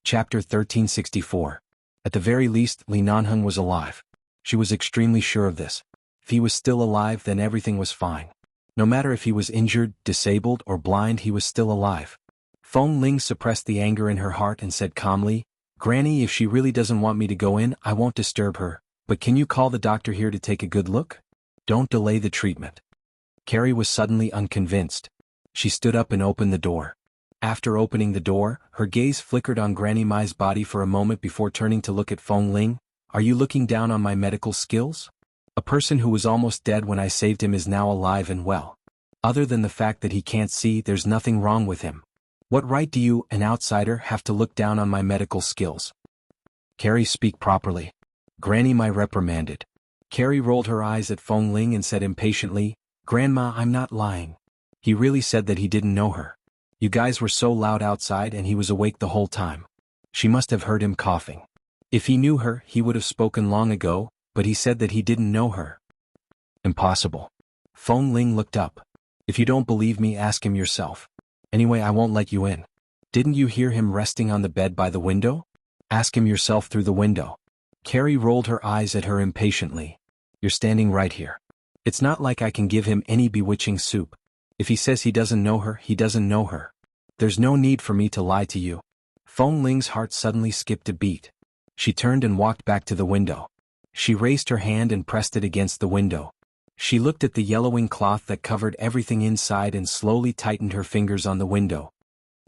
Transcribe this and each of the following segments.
Chapter 1364. At the very least, Li Nanheng was alive. She was extremely sure of this. If he was still alive, then everything was fine. No matter if he was injured, disabled, or blind, he was still alive. Feng Ling suppressed the anger in her heart and said calmly, "Granny, if she really doesn't want me to go in, I won't disturb her, but can you call the doctor here to take a good look? Don't delay the treatment." Carrie was suddenly unconvinced. She stood up and opened the door. After opening the door, her gaze flickered on Granny Mai's body for a moment before turning to look at Feng Ling. "Are you looking down on my medical skills? A person who was almost dead when I saved him is now alive and well. Other than the fact that he can't see, there's nothing wrong with him. What right do you, an outsider, have to look down on my medical skills?" "Carrie, speak properly," Granny Mai reprimanded. Carrie rolled her eyes at Feng Ling and said impatiently, "Grandma, I'm not lying. He really said that he didn't know her. You guys were so loud outside and he was awake the whole time. She must have heard him coughing. If he knew her, he would have spoken long ago, but he said that he didn't know her." "Impossible." Feng Ling looked up. "If you don't believe me, ask him yourself. Anyway, I won't let you in. Didn't you hear him resting on the bed by the window? Ask him yourself through the window." Carrie rolled her eyes at her impatiently. "You're standing right here. It's not like I can give him any bewitching soup. If he says he doesn't know her, he doesn't know her. There's no need for me to lie to you." Feng Ling's heart suddenly skipped a beat. She turned and walked back to the window. She raised her hand and pressed it against the window. She looked at the yellowing cloth that covered everything inside and slowly tightened her fingers on the window.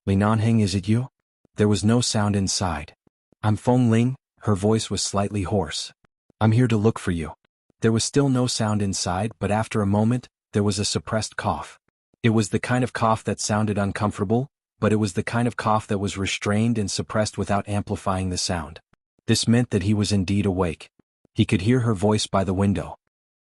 "Li Nanheng, is it you?" There was no sound inside. "I'm Feng Ling," her voice was slightly hoarse. "I'm here to look for you." There was still no sound inside, but after a moment, there was a suppressed cough. It was the kind of cough that sounded uncomfortable, but it was the kind of cough that was restrained and suppressed without amplifying the sound. This meant that he was indeed awake. He could hear her voice by the window.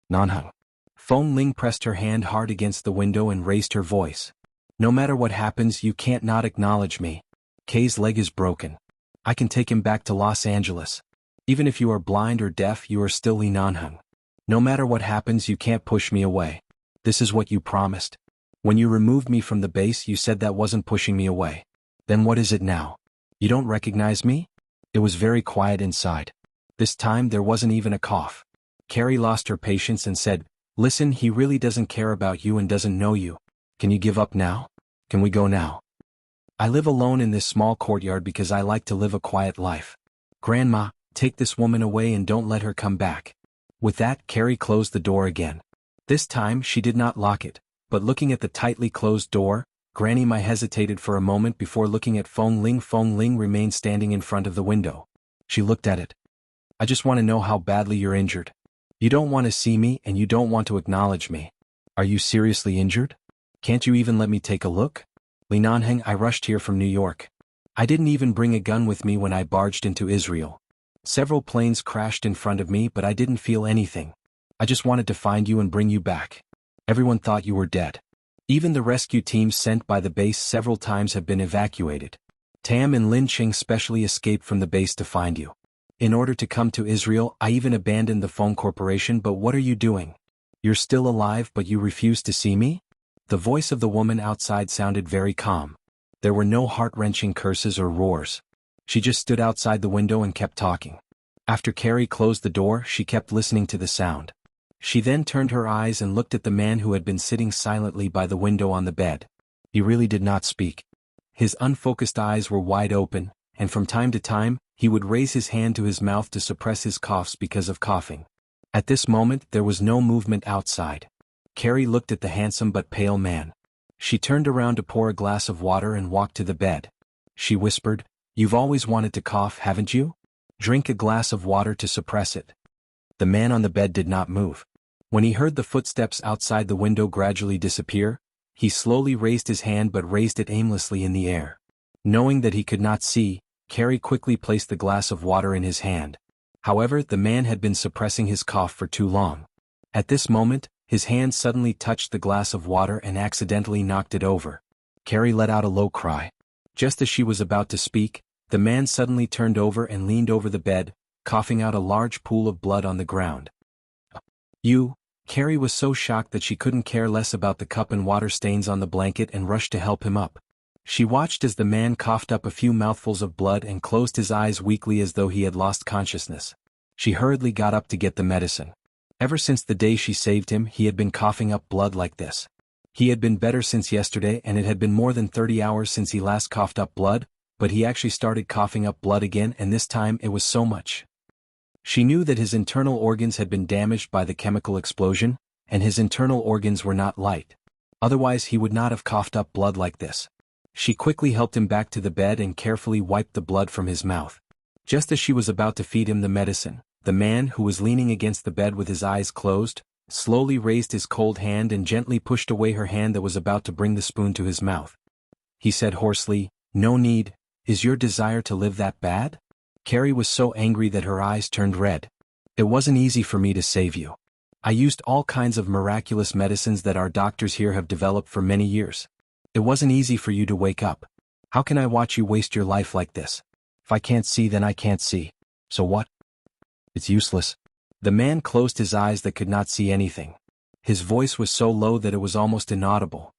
"Nanheng." Feng Ling pressed her hand hard against the window and raised her voice. "No matter what happens, you can't not acknowledge me. Kay's leg is broken. I can take him back to Los Angeles. Even if you are blind or deaf, you are still Li Nanheng. No matter what happens, you can't push me away. This is what you promised. When you removed me from the base, you said that wasn't pushing me away. Then what is it now? You don't recognize me?" It was very quiet inside. This time there wasn't even a cough. Carrie lost her patience and said, "Listen, he really doesn't care about you and doesn't know you. Can you give up now? Can we go now? I live alone in this small courtyard because I like to live a quiet life. Grandma, take this woman away and don't let her come back." With that, Carrie closed the door again. This time she did not lock it, but looking at the tightly closed door, Granny Mai hesitated for a moment before looking at Feng Ling. Feng Ling remained standing in front of the window. She looked at it. "I just want to know how badly you're injured. You don't want to see me and you don't want to acknowledge me. Are you seriously injured? Can't you even let me take a look? Li Nanheng, I rushed here from New York. I didn't even bring a gun with me when I barged into Israel. Several planes crashed in front of me, but I didn't feel anything. I just wanted to find you and bring you back. Everyone thought you were dead. Even the rescue teams sent by the base several times have been evacuated. Tam and Lin Ching specially escaped from the base to find you. In order to come to Israel, I even abandoned the phone corporation. But what are you doing? You're still alive, but you refuse to see me?" The voice of the woman outside sounded very calm. There were no heart-wrenching curses or roars. She just stood outside the window and kept talking. After Carrie closed the door, she kept listening to the sound. She then turned her eyes and looked at the man who had been sitting silently by the window on the bed. He really did not speak. His unfocused eyes were wide open, and from time to time, he would raise his hand to his mouth to suppress his coughs because of coughing. At this moment, there was no movement outside. Carrie looked at the handsome but pale man. She turned around to pour a glass of water and walked to the bed. She whispered, "You've always wanted to cough, haven't you? Drink a glass of water to suppress it." The man on the bed did not move. When he heard the footsteps outside the window gradually disappear, he slowly raised his hand but raised it aimlessly in the air. Knowing that he could not see, Carrie quickly placed the glass of water in his hand. However, the man had been suppressing his cough for too long. At this moment, his hand suddenly touched the glass of water and accidentally knocked it over. Carrie let out a low cry. Just as she was about to speak, the man suddenly turned over and leaned over the bed, coughing out a large pool of blood on the ground. "You?" Carrie was so shocked that she couldn't care less about the cup and water stains on the blanket and rushed to help him up. She watched as the man coughed up a few mouthfuls of blood and closed his eyes weakly as though he had lost consciousness. She hurriedly got up to get the medicine. Ever since the day she saved him, he had been coughing up blood like this. He had been better since yesterday, and it had been more than 30 hours since he last coughed up blood, but he actually started coughing up blood again, and this time it was so much. She knew that his internal organs had been damaged by the chemical explosion, and his internal organs were not light. Otherwise he would not have coughed up blood like this. She quickly helped him back to the bed and carefully wiped the blood from his mouth. Just as she was about to feed him the medicine, the man, who was leaning against the bed with his eyes closed, slowly raised his cold hand and gently pushed away her hand that was about to bring the spoon to his mouth. He said hoarsely, "No need. Is your desire to live that bad?" Carrie was so angry that her eyes turned red. "It wasn't easy for me to save you. I used all kinds of miraculous medicines that our doctors here have developed for many years. It wasn't easy for you to wake up. How can I watch you waste your life like this? If I can't see, then I can't see. So what? It's useless." The man closed his eyes that could not see anything. His voice was so low that it was almost inaudible.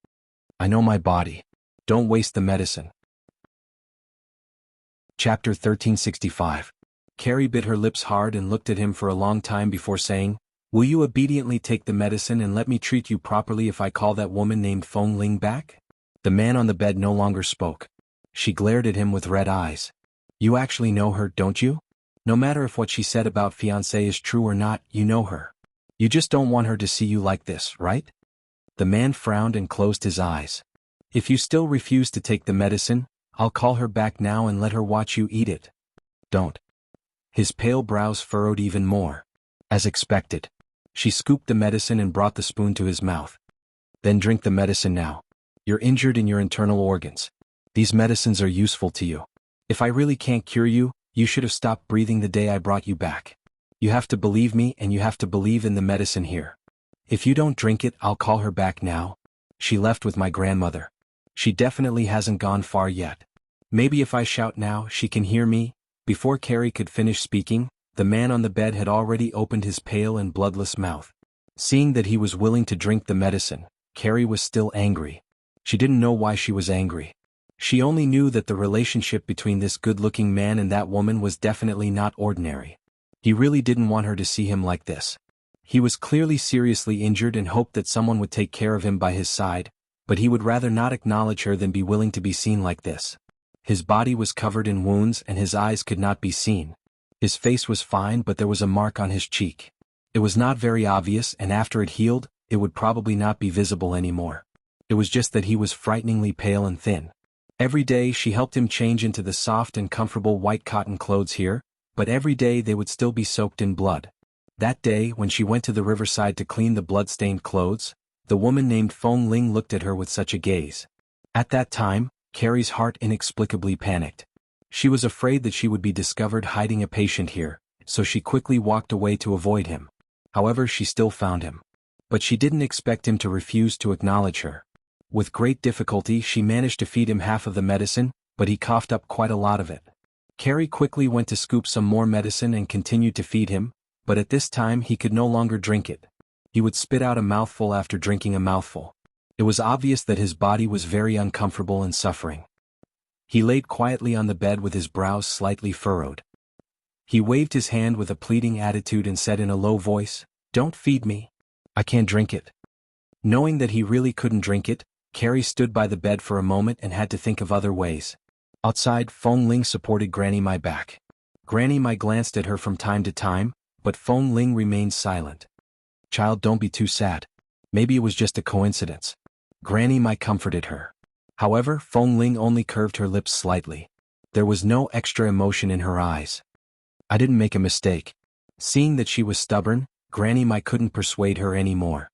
"I know my body. Don't waste the medicine." Chapter 1365. Carrie bit her lips hard and looked at him for a long time before saying, "Will you obediently take the medicine and let me treat you properly if I call that woman named Feng Ling back?" The man on the bed no longer spoke. She glared at him with red eyes. "You actually know her, don't you? No matter if what she said about fiancé is true or not, you know her. You just don't want her to see you like this, right?" The man frowned and closed his eyes. "If you still refuse to take the medicine, I'll call her back now and let her watch you eat it." "Don't." His pale brows furrowed even more. As expected. She scooped the medicine and brought the spoon to his mouth. "Then drink the medicine now. You're injured in your internal organs. These medicines are useful to you. If I really can't cure you, you should have stopped breathing the day I brought you back. You have to believe me, and you have to believe in the medicine here. If you don't drink it, I'll call her back now. She left with my grandmother. She definitely hasn't gone far yet. Maybe if I shout now, she can hear me." Before Carrie could finish speaking, the man on the bed had already opened his pale and bloodless mouth. Seeing that he was willing to drink the medicine, Carrie was still angry. She didn't know why she was angry. She only knew that the relationship between this good-looking man and that woman was definitely not ordinary. He really didn't want her to see him like this. He was clearly seriously injured and hoped that someone would take care of him by his side, but he would rather not acknowledge her than be willing to be seen like this. His body was covered in wounds and his eyes could not be seen. His face was fine, but there was a mark on his cheek. It was not very obvious, and after it healed, it would probably not be visible anymore. It was just that he was frighteningly pale and thin. Every day she helped him change into the soft and comfortable white cotton clothes here, but every day they would still be soaked in blood. That day, when she went to the riverside to clean the blood-stained clothes, the woman named Feng Ling looked at her with such a gaze. At that time, Carrie's heart inexplicably panicked. She was afraid that she would be discovered hiding a patient here, so she quickly walked away to avoid him. However, she still found him. But she didn't expect him to refuse to acknowledge her. With great difficulty she managed to feed him half of the medicine, but he coughed up quite a lot of it. Carrie quickly went to scoop some more medicine and continued to feed him, but at this time he could no longer drink it. He would spit out a mouthful after drinking a mouthful. It was obvious that his body was very uncomfortable and suffering. He laid quietly on the bed with his brows slightly furrowed. He waved his hand with a pleading attitude and said in a low voice, "Don't feed me. I can't drink it." Knowing that he really couldn't drink it, Carrie stood by the bed for a moment and had to think of other ways. Outside, Feng Ling supported Granny Mai back. Granny Mai glanced at her from time to time, but Feng Ling remained silent. "Child, don't be too sad. Maybe it was just a coincidence." Granny Mai comforted her. However, Feng Ling only curved her lips slightly. There was no extra emotion in her eyes. "I didn't make a mistake." Seeing that she was stubborn, Granny Mai couldn't persuade her anymore.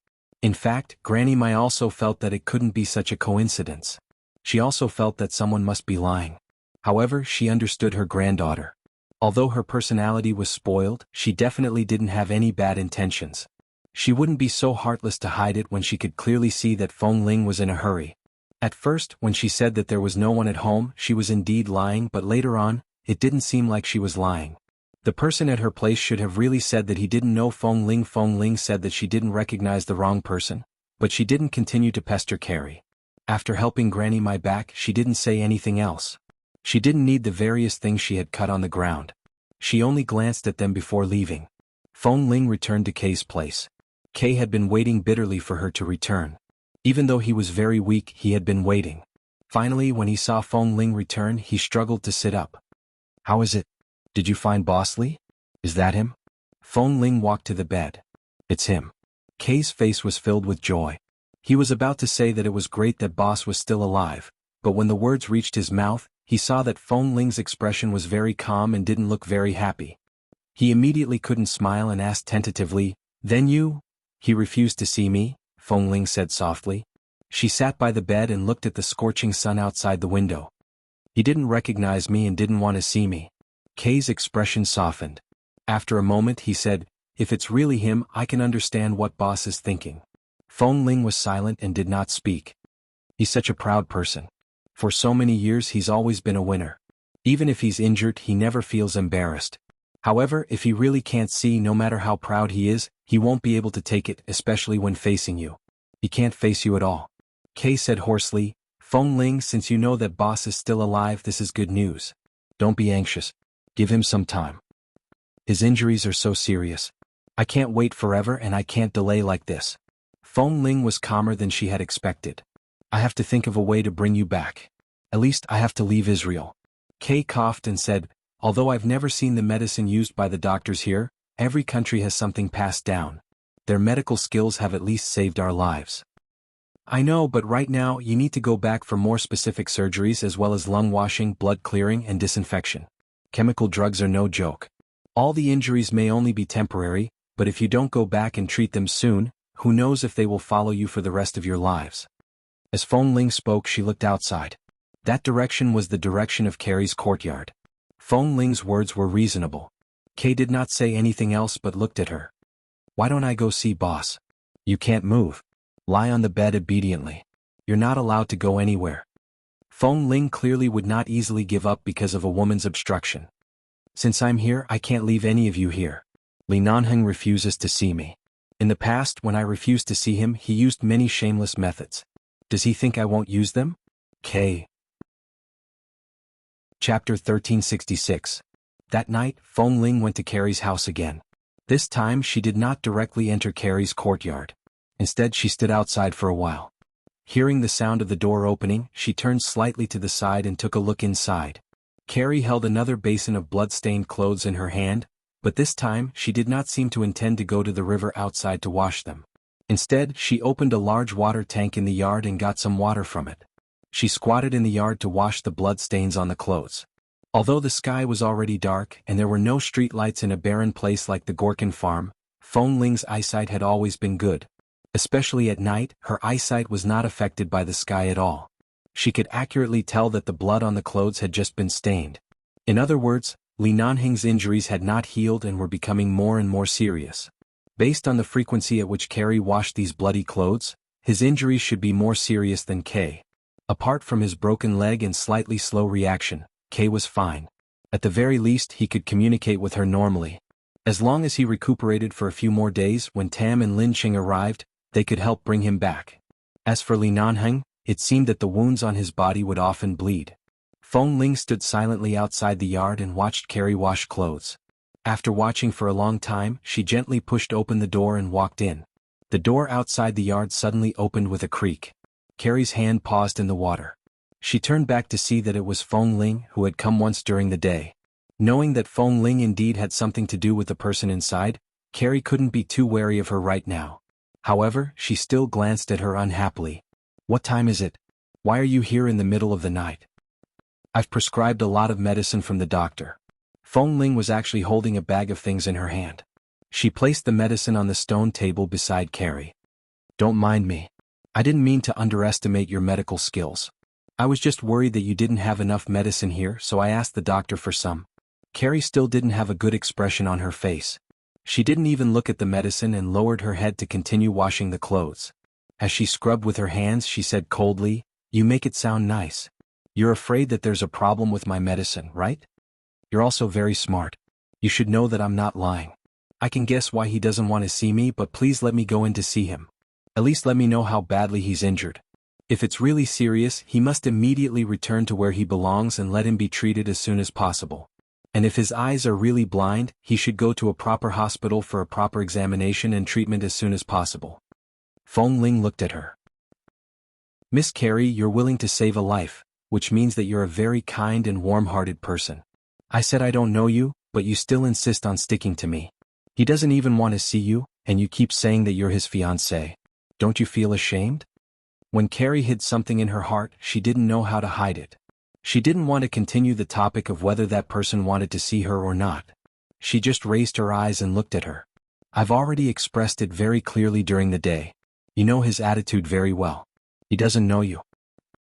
In fact, Granny Mai also felt that it couldn't be such a coincidence. She also felt that someone must be lying. However, she understood her granddaughter. Although her personality was spoiled, she definitely didn't have any bad intentions. She wouldn't be so heartless to hide it when she could clearly see that Feng Ling was in a hurry. At first, when she said that there was no one at home, she was indeed lying, but later on, it didn't seem like she was lying. The person at her place should have really said that he didn't know Feng Ling. Feng Ling said that she didn't recognize the wrong person, but she didn't continue to pester Carrie. After helping Granny my back, she didn't say anything else. She didn't need the various things she had cut on the ground. She only glanced at them before leaving. Feng Ling returned to Kay's place. Kay had been waiting bitterly for her to return. Even though he was very weak, he had been waiting. Finally, when he saw Feng Ling return, he struggled to sit up. "How is it? Did you find Boss Lee? Is that him?" Feng Ling walked to the bed. "It's him." Kay's face was filled with joy. He was about to say that it was great that Boss was still alive, but when the words reached his mouth, he saw that Feng Ling's expression was very calm and didn't look very happy. He immediately couldn't smile and asked tentatively, "Then you?" "He refused to see me," Feng Ling said softly. She sat by the bed and looked at the scorching sun outside the window. "He didn't recognize me and didn't want to see me." Kay's expression softened. After a moment he said, "If it's really him, I can understand what Boss is thinking." Feng Ling was silent and did not speak. He's such a proud person. For so many years he's always been a winner. Even if he's injured, he never feels embarrassed. However, if he really can't see, no matter how proud he is, he won't be able to take it, especially when facing you. He can't face you at all. Kay said hoarsely, "Feng Ling, since you know that Boss is still alive, this is good news. Don't be anxious. Give him some time. His injuries are so serious. I can't wait forever and I can't delay like this." Feng Ling was calmer than she had expected. "I have to think of a way to bring you back. At least I have to leave Israel." Kay coughed and said, "Although I've never seen the medicine used by the doctors here, every country has something passed down. Their medical skills have at least saved our lives." "I know, but right now you need to go back for more specific surgeries as well as lung washing, blood clearing and disinfection. Chemical drugs are no joke. All the injuries may only be temporary, but if you don't go back and treat them soon, who knows if they will follow you for the rest of your lives." As Feng Ling spoke, she looked outside. That direction was the direction of Carrie's courtyard. Feng Ling's words were reasonable. Kay did not say anything else but looked at her. "Why don't I go see Boss?" "You can't move. Lie on the bed obediently. You're not allowed to go anywhere." Feng Ling clearly would not easily give up because of a woman's obstruction. "Since I'm here, I can't leave any of you here. Li Nanheng refuses to see me. In the past, when I refused to see him, he used many shameless methods. Does he think I won't use them?" Kay. Chapter 1366. That night, Feng Ling went to Carrie's house again. This time she did not directly enter Carrie's courtyard. Instead she stood outside for a while. Hearing the sound of the door opening, she turned slightly to the side and took a look inside. Carrie held another basin of blood-stained clothes in her hand, but this time she did not seem to intend to go to the river outside to wash them. Instead, she opened a large water tank in the yard and got some water from it. She squatted in the yard to wash the blood stains on the clothes. Although the sky was already dark and there were no street lights in a barren place like the Gorkin farm, Feng Ling's eyesight had always been good. Especially at night, her eyesight was not affected by the sky at all. She could accurately tell that the blood on the clothes had just been stained. In other words, Li Nanheng's injuries had not healed and were becoming more and more serious. Based on the frequency at which Carrie washed these bloody clothes, his injuries should be more serious than Kay. Apart from his broken leg and slightly slow reaction, Kay was fine. At the very least, he could communicate with her normally. As long as he recuperated for a few more days, when Tam and Lin Qing arrived, they could help bring him back. As for Li Nanheng, it seemed that the wounds on his body would often bleed. Feng Ling stood silently outside the yard and watched Carrie wash clothes. After watching for a long time, she gently pushed open the door and walked in. The door outside the yard suddenly opened with a creak. Carrie's hand paused in the water. She turned back to see that it was Feng Ling, who had come once during the day. Knowing that Feng Ling indeed had something to do with the person inside, Carrie couldn't be too wary of her right now. However, she still glanced at her unhappily. "What time is it? Why are you here in the middle of the night?" "I've prescribed a lot of medicine from the doctor." Feng Ling was actually holding a bag of things in her hand. She placed the medicine on the stone table beside Carrie. "Don't mind me. I didn't mean to underestimate your medical skills. I was just worried that you didn't have enough medicine here, so I asked the doctor for some." Carrie still didn't have a good expression on her face. She didn't even look at the medicine and lowered her head to continue washing the clothes. As she scrubbed with her hands, she said coldly, "You make it sound nice. You're afraid that there's a problem with my medicine, right? You're also very smart. You should know that I'm not lying. I can guess why he doesn't want to see me, but please let me go in to see him. At least let me know how badly he's injured." If it's really serious, he must immediately return to where he belongs and let him be treated as soon as possible. And if his eyes are really blind, he should go to a proper hospital for a proper examination and treatment as soon as possible. Feng Ling looked at her. Miss Carey, you're willing to save a life, which means that you're a very kind and warm-hearted person. I said I don't know you, but you still insist on sticking to me. He doesn't even want to see you, and you keep saying that you're his fiancé. Don't you feel ashamed? When Carey hid something in her heart, she didn't know how to hide it. She didn't want to continue the topic of whether that person wanted to see her or not. She just raised her eyes and looked at her. I've already expressed it very clearly during the day. You know his attitude very well. He doesn't know you.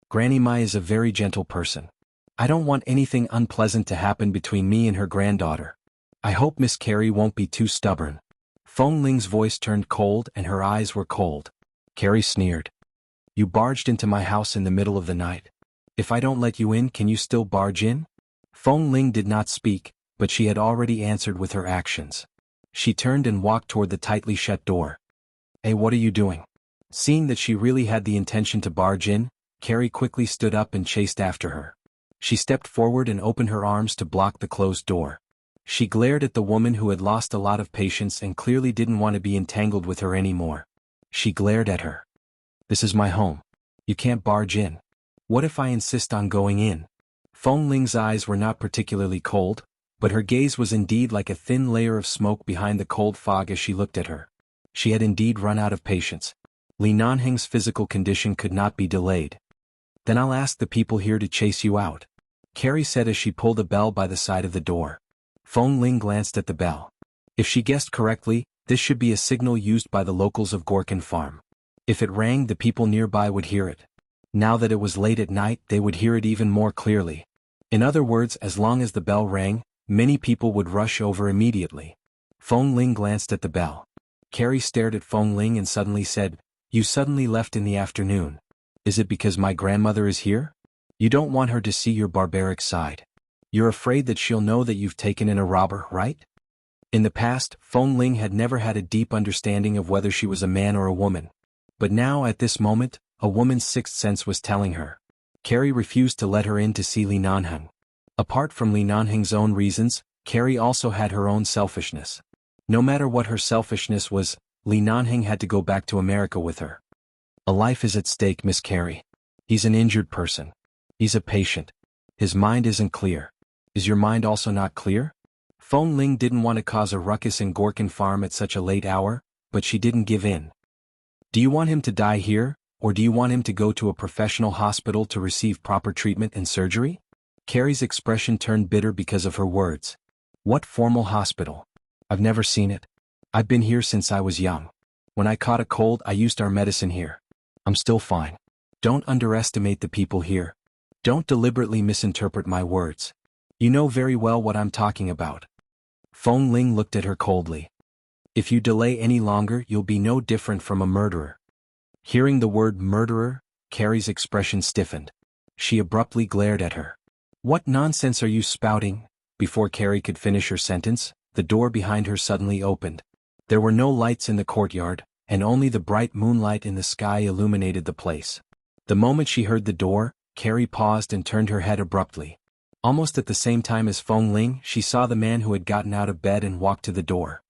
Granny Mai is a very gentle person. I don't want anything unpleasant to happen between me and her granddaughter. I hope Miss Carey won't be too stubborn. Feng Ling's voice turned cold and her eyes were cold. Carey sneered. You barged into my house in the middle of the night. If I don't let you in, can you still barge in? Feng Ling did not speak, but she had already answered with her actions. She turned and walked toward the tightly shut door. Hey, what are you doing? Seeing that she really had the intention to barge in, Carey quickly stood up and chased after her. She stepped forward and opened her arms to block the closed door. She glared at the woman who had lost a lot of patience and clearly didn't want to be entangled with her anymore. She glared at her. This is my home. You can't barge in. What if I insist on going in? Feng Ling's eyes were not particularly cold, but her gaze was indeed like a thin layer of smoke behind the cold fog as she looked at her. She had indeed run out of patience. Li Nanheng's physical condition could not be delayed. Then I'll ask the people here to chase you out, Carey said as she pulled a bell by the side of the door. Feng Ling glanced at the bell. If she guessed correctly, this should be a signal used by the locals of Gorkin Farm. If it rang, the people nearby would hear it. Now that it was late at night, they would hear it even more clearly. In other words, as long as the bell rang, many people would rush over immediately. Feng Ling glanced at the bell. Carey stared at Feng Ling and suddenly said, You suddenly left in the afternoon. Is it because my grandmother is here? You don't want her to see your barbaric side. You're afraid that she'll know that you've taken in a robber, right? In the past, Feng Ling had never had a deep understanding of whether she was a man or a woman. But now, at this moment, a woman's sixth sense was telling her. Carey refused to let her in to see Li Nanheng. Apart from Li Nanheng's own reasons, Carey also had her own selfishness. No matter what her selfishness was, Li Nanheng had to go back to America with her. A life is at stake, Miss Carey. He's an injured person. He's a patient. His mind isn't clear. Is your mind also not clear? Feng Ling didn't want to cause a ruckus in Gorkin Farm at such a late hour, but she didn't give in. Do you want him to die here, or do you want him to go to a professional hospital to receive proper treatment and surgery? Carey's expression turned bitter because of her words. What formal hospital? I've never seen it. I've been here since I was young. When I caught a cold, I used our medicine here. I'm still fine. Don't underestimate the people here. Don't deliberately misinterpret my words. You know very well what I'm talking about. Feng Ling looked at her coldly. If you delay any longer, you'll be no different from a murderer. Hearing the word murderer, Carey's expression stiffened. She abruptly glared at her. What nonsense are you spouting? Before Carey could finish her sentence, the door behind her suddenly opened. There were no lights in the courtyard, and only the bright moonlight in the sky illuminated the place. The moment she heard the door, Carey paused and turned her head abruptly. Almost at the same time as Feng Ling, she saw the man who had gotten out of bed and walked to the door.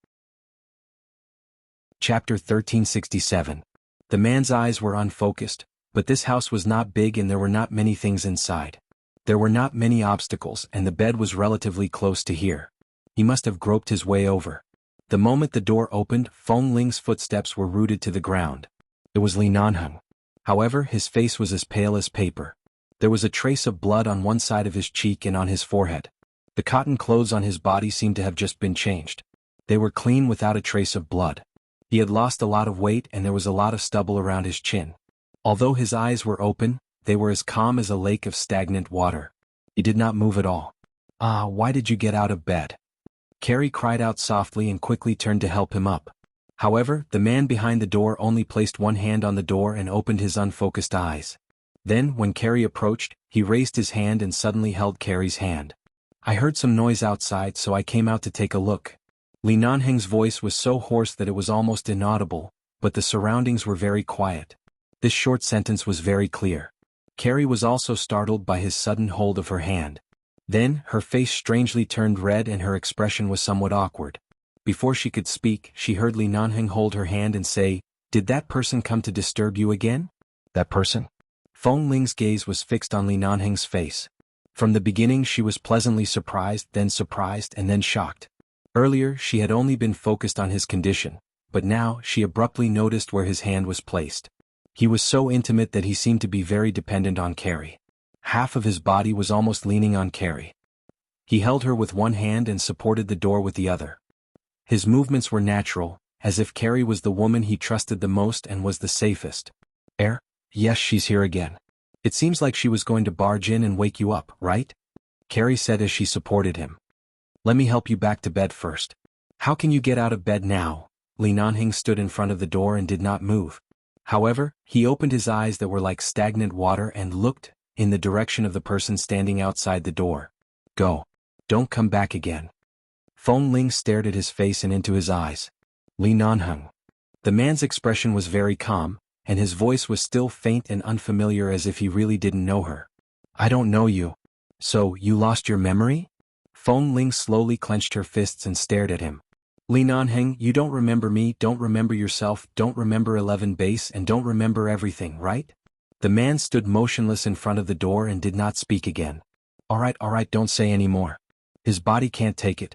Chapter 1367. The man's eyes were unfocused, but this house was not big and there were not many things inside. There were not many obstacles and the bed was relatively close to here. He must have groped his way over. The moment the door opened, Feng Ling's footsteps were rooted to the ground. It was Li Nanheng. However, his face was as pale as paper. There was a trace of blood on one side of his cheek and on his forehead. The cotton clothes on his body seemed to have just been changed. They were clean without a trace of blood. He had lost a lot of weight and there was a lot of stubble around his chin. Although his eyes were open, they were as calm as a lake of stagnant water. He did not move at all. Ah, why did you get out of bed? Carey cried out softly and quickly turned to help him up. However, the man behind the door only placed one hand on the door and opened his unfocused eyes. Then, when Carey approached, he raised his hand and suddenly held Carey's hand. I heard some noise outside, so I came out to take a look. Li Nanheng's voice was so hoarse that it was almost inaudible, but the surroundings were very quiet. This short sentence was very clear. Carrie was also startled by his sudden hold of her hand. Then, her face strangely turned red and her expression was somewhat awkward. Before she could speak, she heard Li Nanheng hold her hand and say, "Did that person come to disturb you again?" That person? Feng Ling's gaze was fixed on Li Nanheng's face. From the beginning she was pleasantly surprised, and then shocked. Earlier she had only been focused on his condition, but now she abruptly noticed where his hand was placed. He was so intimate that he seemed to be very dependent on Carrie. Half of his body was almost leaning on Carrie. He held her with one hand and supported the door with the other. His movements were natural, as if Carrie was the woman he trusted the most and was the safest. Yes, she's here again. It seems like she was going to barge in and wake you up, right? Carrie said as she supported him. Let me help you back to bed first. How can you get out of bed now? Li Nanheng stood in front of the door and did not move. However, he opened his eyes that were like stagnant water and looked in the direction of the person standing outside the door. Go. Don't come back again. Feng Ling stared at his face and into his eyes. Li Nanheng. The man's expression was very calm, and his voice was still faint and unfamiliar as if he really didn't know her. I don't know you. So, you lost your memory? Feng Ling slowly clenched her fists and stared at him. Li Nanheng, you don't remember me, don't remember yourself, don't remember 11 base and don't remember everything, right? The man stood motionless in front of the door and did not speak again. Alright, don't say any more. His body can't take it.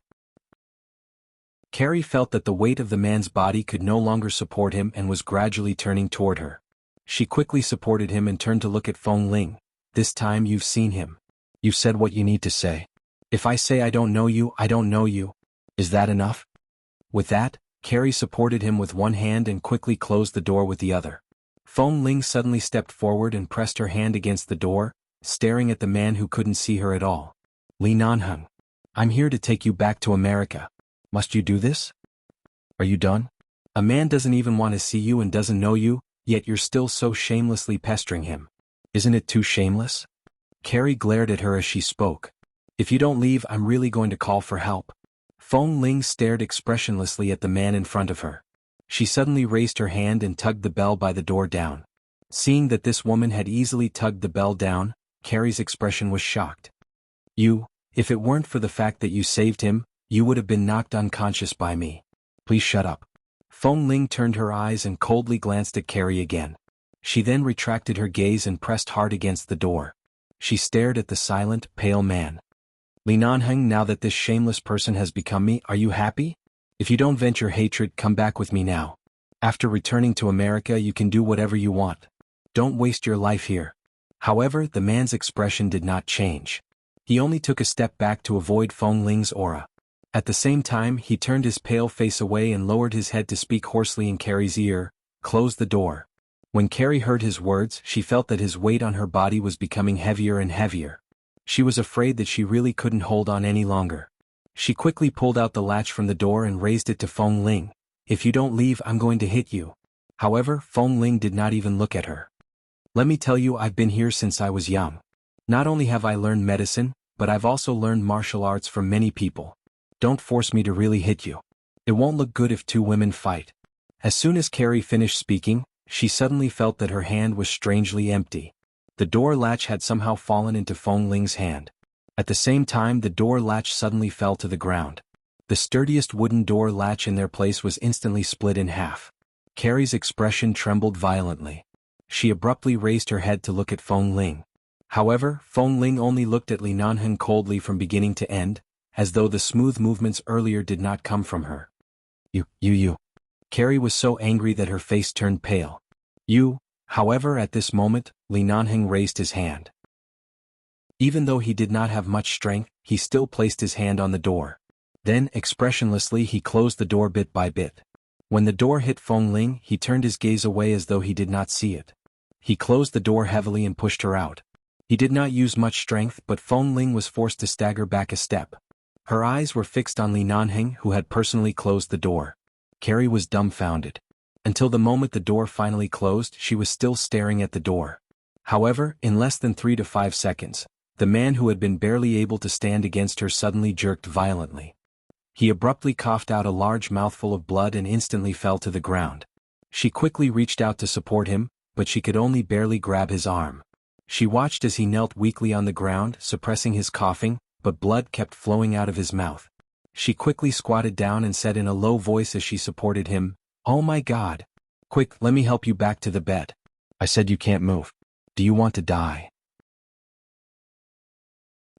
Carrie felt that the weight of the man's body could no longer support him and was gradually turning toward her. She quickly supported him and turned to look at Feng Ling. This time you've seen him. You've said what you need to say. If I say I don't know you, I don't know you. Is that enough? With that, Carrie supported him with one hand and quickly closed the door with the other. Feng Ling suddenly stepped forward and pressed her hand against the door, staring at the man who couldn't see her at all. Li Nanheng. I'm here to take you back to America. Must you do this? Are you done? A man doesn't even want to see you and doesn't know you, yet you're still so shamelessly pestering him. Isn't it too shameless? Carrie glared at her as she spoke. If you don't leave, I'm really going to call for help. Feng Ling stared expressionlessly at the man in front of her. She suddenly raised her hand and tugged the bell by the door down. Seeing that this woman had easily tugged the bell down, Carrie's expression was shocked. If it weren't for the fact that you saved him, you would have been knocked unconscious by me. Please shut up. Feng Ling turned her eyes and coldly glanced at Carrie again. She then retracted her gaze and pressed hard against the door. She stared at the silent, pale man. Li Nanheng, now that this shameless person has become me, are you happy? If you don't vent your hatred, come back with me now. After returning to America, you can do whatever you want. Don't waste your life here. However, the man's expression did not change. He only took a step back to avoid Feng Ling's aura. At the same time, he turned his pale face away and lowered his head to speak hoarsely in Carrie's ear. Close the door. When Carrie heard his words, she felt that his weight on her body was becoming heavier and heavier. She was afraid that she really couldn't hold on any longer. She quickly pulled out the latch from the door and raised it to Feng Ling. If you don't leave, I'm going to hit you. However, Feng Ling did not even look at her. Let me tell you, I've been here since I was young. Not only have I learned medicine, but I've also learned martial arts from many people. Don't force me to really hit you. It won't look good if two women fight. As soon as Carrie finished speaking, she suddenly felt that her hand was strangely empty. The door latch had somehow fallen into Feng Ling's hand. At the same time, the door latch suddenly fell to the ground. The sturdiest wooden door latch in their place was instantly split in half. Carrie's expression trembled violently. She abruptly raised her head to look at Feng Ling. However, Feng Ling only looked at Li Nanheng coldly from beginning to end, as though the smooth movements earlier did not come from her. You. Carrie was so angry that her face turned pale. However, at this moment, Li Nanheng raised his hand. Even though he did not have much strength, he still placed his hand on the door. Then, expressionlessly, he closed the door bit by bit. When the door hit Feng Ling, he turned his gaze away as though he did not see it. He closed the door heavily and pushed her out. He did not use much strength, but Feng Ling was forced to stagger back a step. Her eyes were fixed on Li Nanheng, who had personally closed the door. Carrie was dumbfounded. Until the moment the door finally closed, she was still staring at the door. However, in less than 3 to 5 seconds, the man who had been barely able to stand against her suddenly jerked violently. He abruptly coughed out a large mouthful of blood and instantly fell to the ground. She quickly reached out to support him, but she could only barely grab his arm. She watched as he knelt weakly on the ground, suppressing his coughing, but blood kept flowing out of his mouth. She quickly squatted down and said in a low voice as she supported him, "Oh my God. Quick, let me help you back to the bed." "I said you can't move. Do you want to die?"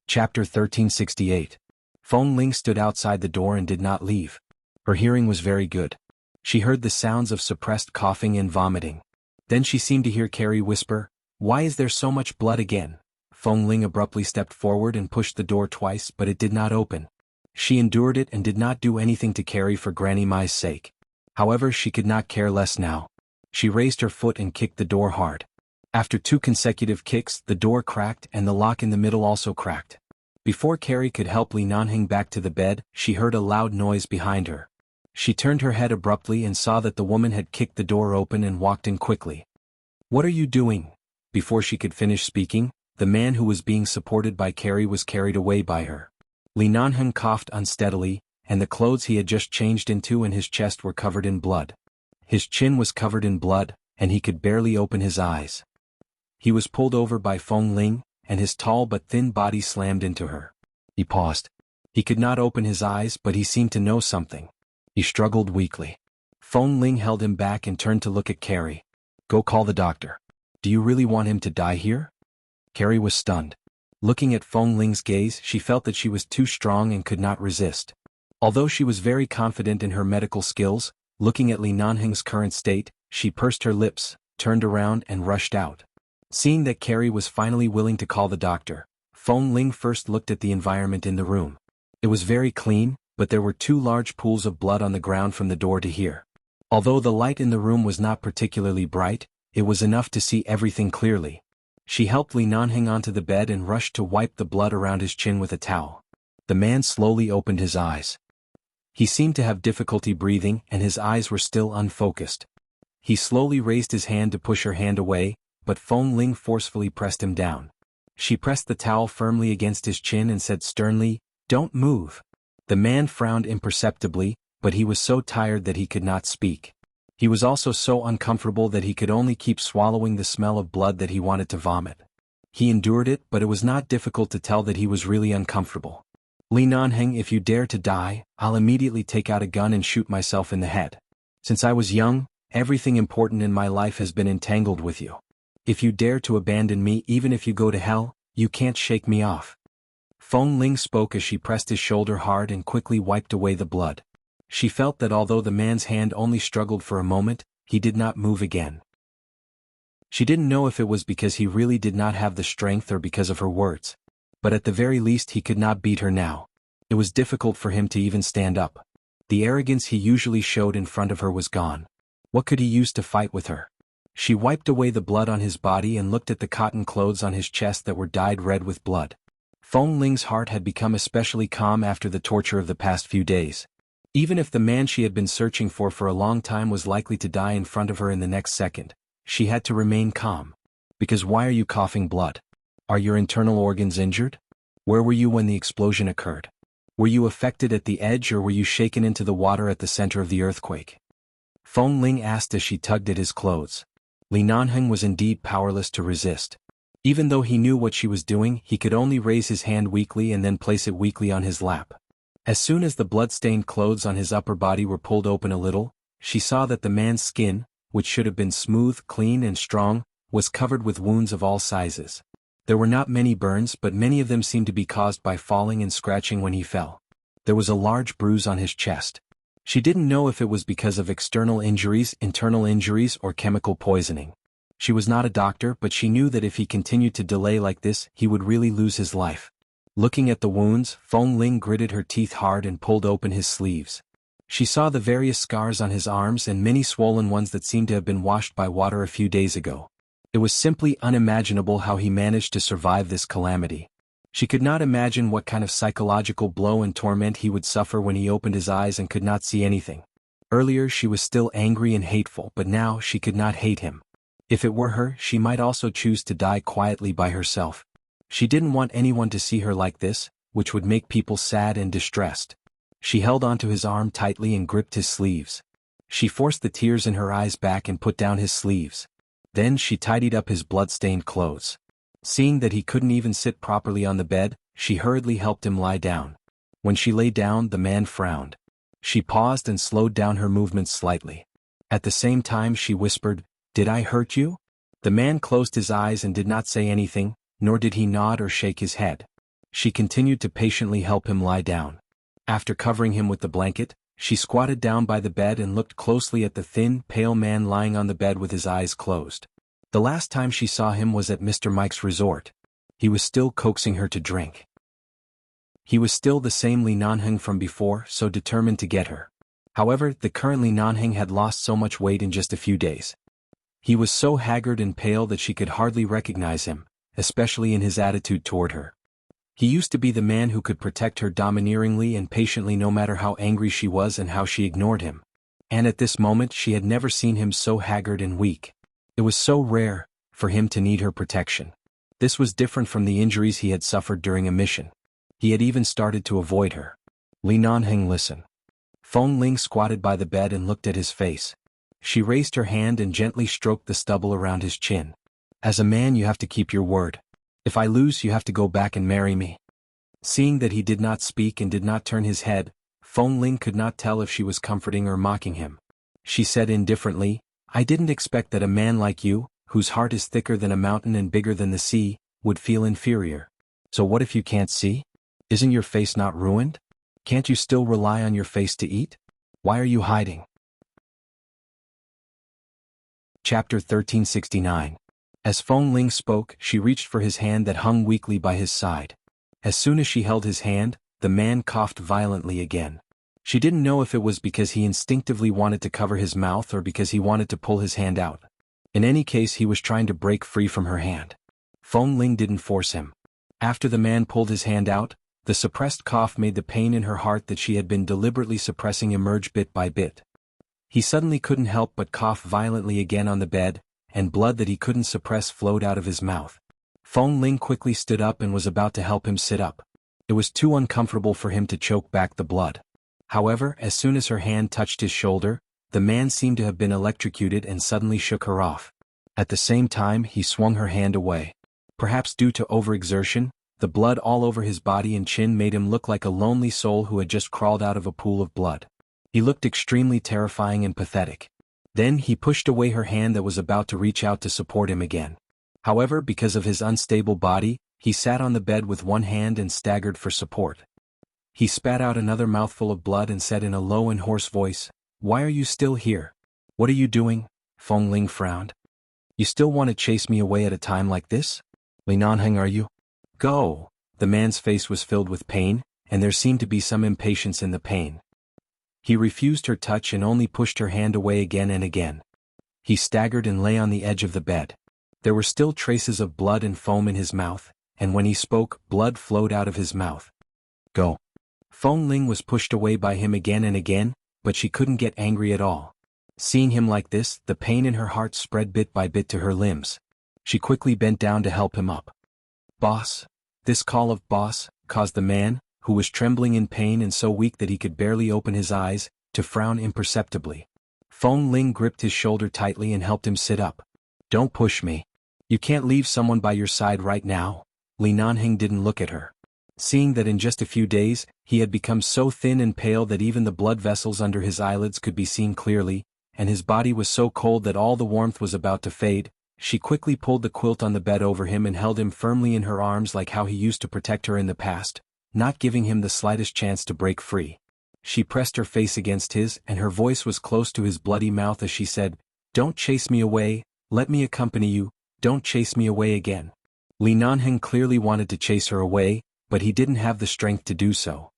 Chapter 1368. Feng Ling stood outside the door and did not leave. Her hearing was very good. She heard the sounds of suppressed coughing and vomiting. Then she seemed to hear Carrie whisper, "Why is there so much blood again?" Feng Ling abruptly stepped forward and pushed the door twice, but it did not open. She endured it and did not do anything to Carrie for Granny Mai's sake. However, she could not care less now. She raised her foot and kicked the door hard. After 2 consecutive kicks, the door cracked and the lock in the middle also cracked. Before Carrie could help Li Nanheng back to the bed, she heard a loud noise behind her. She turned her head abruptly and saw that the woman had kicked the door open and walked in quickly. "What are you doing?" Before she could finish speaking, the man who was being supported by Carrie was carried away by her. Li Nanheng coughed unsteadily, and the clothes he had just changed into and his chest were covered in blood. His chin was covered in blood, and he could barely open his eyes. He was pulled over by Feng Ling, and his tall but thin body slammed into her. He paused. He could not open his eyes, but he seemed to know something. He struggled weakly. Feng Ling held him back and turned to look at Carrie. "Go call the doctor. Do you really want him to die here?" Carrie was stunned. Looking at Feng Ling's gaze, she felt that she was too strong and could not resist. Although she was very confident in her medical skills, looking at Li Nanheng's current state, she pursed her lips, turned around and rushed out. Seeing that Carrie was finally willing to call the doctor, Feng Ling first looked at the environment in the room. It was very clean, but there were 2 large pools of blood on the ground from the door to here. Although the light in the room was not particularly bright, it was enough to see everything clearly. She helped Li Nanheng onto the bed and rushed to wipe the blood around his chin with a towel. The man slowly opened his eyes. He seemed to have difficulty breathing and his eyes were still unfocused. He slowly raised his hand to push her hand away, but Feng Ling forcefully pressed him down. She pressed the towel firmly against his chin and said sternly, "Don't move." The man frowned imperceptibly, but he was so tired that he could not speak. He was also so uncomfortable that he could only keep swallowing the smell of blood that he wanted to vomit. He endured it, but it was not difficult to tell that he was really uncomfortable. "Li Nanheng, if you dare to die, I'll immediately take out a gun and shoot myself in the head. Since I was young, everything important in my life has been entangled with you. If you dare to abandon me, even if you go to hell, you can't shake me off." Feng Ling spoke as she pressed his shoulder hard and quickly wiped away the blood. She felt that although the man's hand only struggled for a moment, he did not move again. She didn't know if it was because he really did not have the strength or because of her words. But at the very least he could not beat her now. It was difficult for him to even stand up. The arrogance he usually showed in front of her was gone. What could he use to fight with her? She wiped away the blood on his body and looked at the cotton clothes on his chest that were dyed red with blood. Feng Ling's heart had become especially calm after the torture of the past few days. Even if the man she had been searching for a long time was likely to die in front of her in the next second, she had to remain calm. Because why are you coughing blood? Are your internal organs injured? Where were you when the explosion occurred? Were you affected at the edge or were you shaken into the water at the center of the earthquake? Feng Ling asked as she tugged at his clothes. Li Nanheng was indeed powerless to resist. Even though he knew what she was doing, he could only raise his hand weakly and then place it weakly on his lap. As soon as the blood-stained clothes on his upper body were pulled open a little, she saw that the man's skin, which should have been smooth, clean and strong, was covered with wounds of all sizes. There were not many burns, but many of them seemed to be caused by falling and scratching when he fell. There was a large bruise on his chest. She didn't know if it was because of external injuries, internal injuries, or chemical poisoning. She was not a doctor, but she knew that if he continued to delay like this, he would really lose his life. Looking at the wounds, Feng Ling gritted her teeth hard and pulled open his sleeves. She saw the various scars on his arms and many swollen ones that seemed to have been washed by water a few days ago. It was simply unimaginable how he managed to survive this calamity. She could not imagine what kind of psychological blow and torment he would suffer when he opened his eyes and could not see anything. Earlier she was still angry and hateful, but now she could not hate him. If it were her, she might also choose to die quietly by herself. She didn't want anyone to see her like this, which would make people sad and distressed. She held onto his arm tightly and gripped his sleeves. She forced the tears in her eyes back and put down his sleeves. Then she tidied up his blood-stained clothes. Seeing that he couldn't even sit properly on the bed, she hurriedly helped him lie down. When she lay down, the man frowned. She paused and slowed down her movements slightly. At the same time she whispered, "Did I hurt you?" The man closed his eyes and did not say anything, nor did he nod or shake his head. She continued to patiently help him lie down. After covering him with the blanket, she squatted down by the bed and looked closely at the thin, pale man lying on the bed with his eyes closed. The last time she saw him was at Mr. Mike's resort. He was still coaxing her to drink. He was still the same Li Nanheng from before, so determined to get her. However, the current Li Nanheng had lost so much weight in just a few days. He was so haggard and pale that she could hardly recognize him, especially in his attitude toward her. He used to be the man who could protect her domineeringly and patiently no matter how angry she was and how she ignored him. And at this moment she had never seen him so haggard and weak. It was so rare for him to need her protection. This was different from the injuries he had suffered during a mission. He had even started to avoid her. Li Nanheng, listen. Feng Ling squatted by the bed and looked at his face. She raised her hand and gently stroked the stubble around his chin. As a man you have to keep your word. If I lose you have to go back and marry me. Seeing that he did not speak and did not turn his head, Feng Ling could not tell if she was comforting or mocking him. She said indifferently, "I didn't expect that a man like you, whose heart is thicker than a mountain and bigger than the sea, would feel inferior. So what if you can't see? Isn't your face not ruined? Can't you still rely on your face to eat? Why are you hiding?" Chapter 1369. As Feng Ling spoke, she reached for his hand that hung weakly by his side. As soon as she held his hand, the man coughed violently again. She didn't know if it was because he instinctively wanted to cover his mouth or because he wanted to pull his hand out. In any case, he was trying to break free from her hand. Feng Ling didn't force him. After the man pulled his hand out, the suppressed cough made the pain in her heart that she had been deliberately suppressing emerge bit by bit. He suddenly couldn't help but cough violently again on the bed, and blood that he couldn't suppress flowed out of his mouth. Feng Ling quickly stood up and was about to help him sit up. It was too uncomfortable for him to choke back the blood. However, as soon as her hand touched his shoulder, the man seemed to have been electrocuted and suddenly shook her off. At the same time, he swung her hand away. Perhaps due to overexertion, the blood all over his body and chin made him look like a lonely soul who had just crawled out of a pool of blood. He looked extremely terrifying and pathetic. Then he pushed away her hand that was about to reach out to support him again. However, because of his unstable body, he sat on the bed with one hand and staggered for support. He spat out another mouthful of blood and said in a low and hoarse voice, "Why are you still here? What are you doing?" Feng Ling frowned. "You still want to chase me away at a time like this? Li Nanheng, are you? Go!" The man's face was filled with pain, and there seemed to be some impatience in the pain. He refused her touch and only pushed her hand away again and again. He staggered and lay on the edge of the bed. There were still traces of blood and foam in his mouth, and when he spoke, blood flowed out of his mouth. "Go." Feng Ling was pushed away by him again and again, but she couldn't get angry at all. Seeing him like this, the pain in her heart spread bit by bit to her limbs. She quickly bent down to help him up. "Boss." This call of "boss" caused the man, who was trembling in pain and so weak that he could barely open his eyes, to frown imperceptibly. Feng Ling gripped his shoulder tightly and helped him sit up. "Don't push me. You can't leave someone by your side right now." Li Nanheng didn't look at her. Seeing that in just a few days, he had become so thin and pale that even the blood vessels under his eyelids could be seen clearly, and his body was so cold that all the warmth was about to fade, she quickly pulled the quilt on the bed over him and held him firmly in her arms like how he used to protect her in the past, not giving him the slightest chance to break free. She pressed her face against his, and her voice was close to his bloody mouth as she said, "Don't chase me away, let me accompany you, don't chase me away again." Li Nanheng clearly wanted to chase her away, but he didn't have the strength to do so.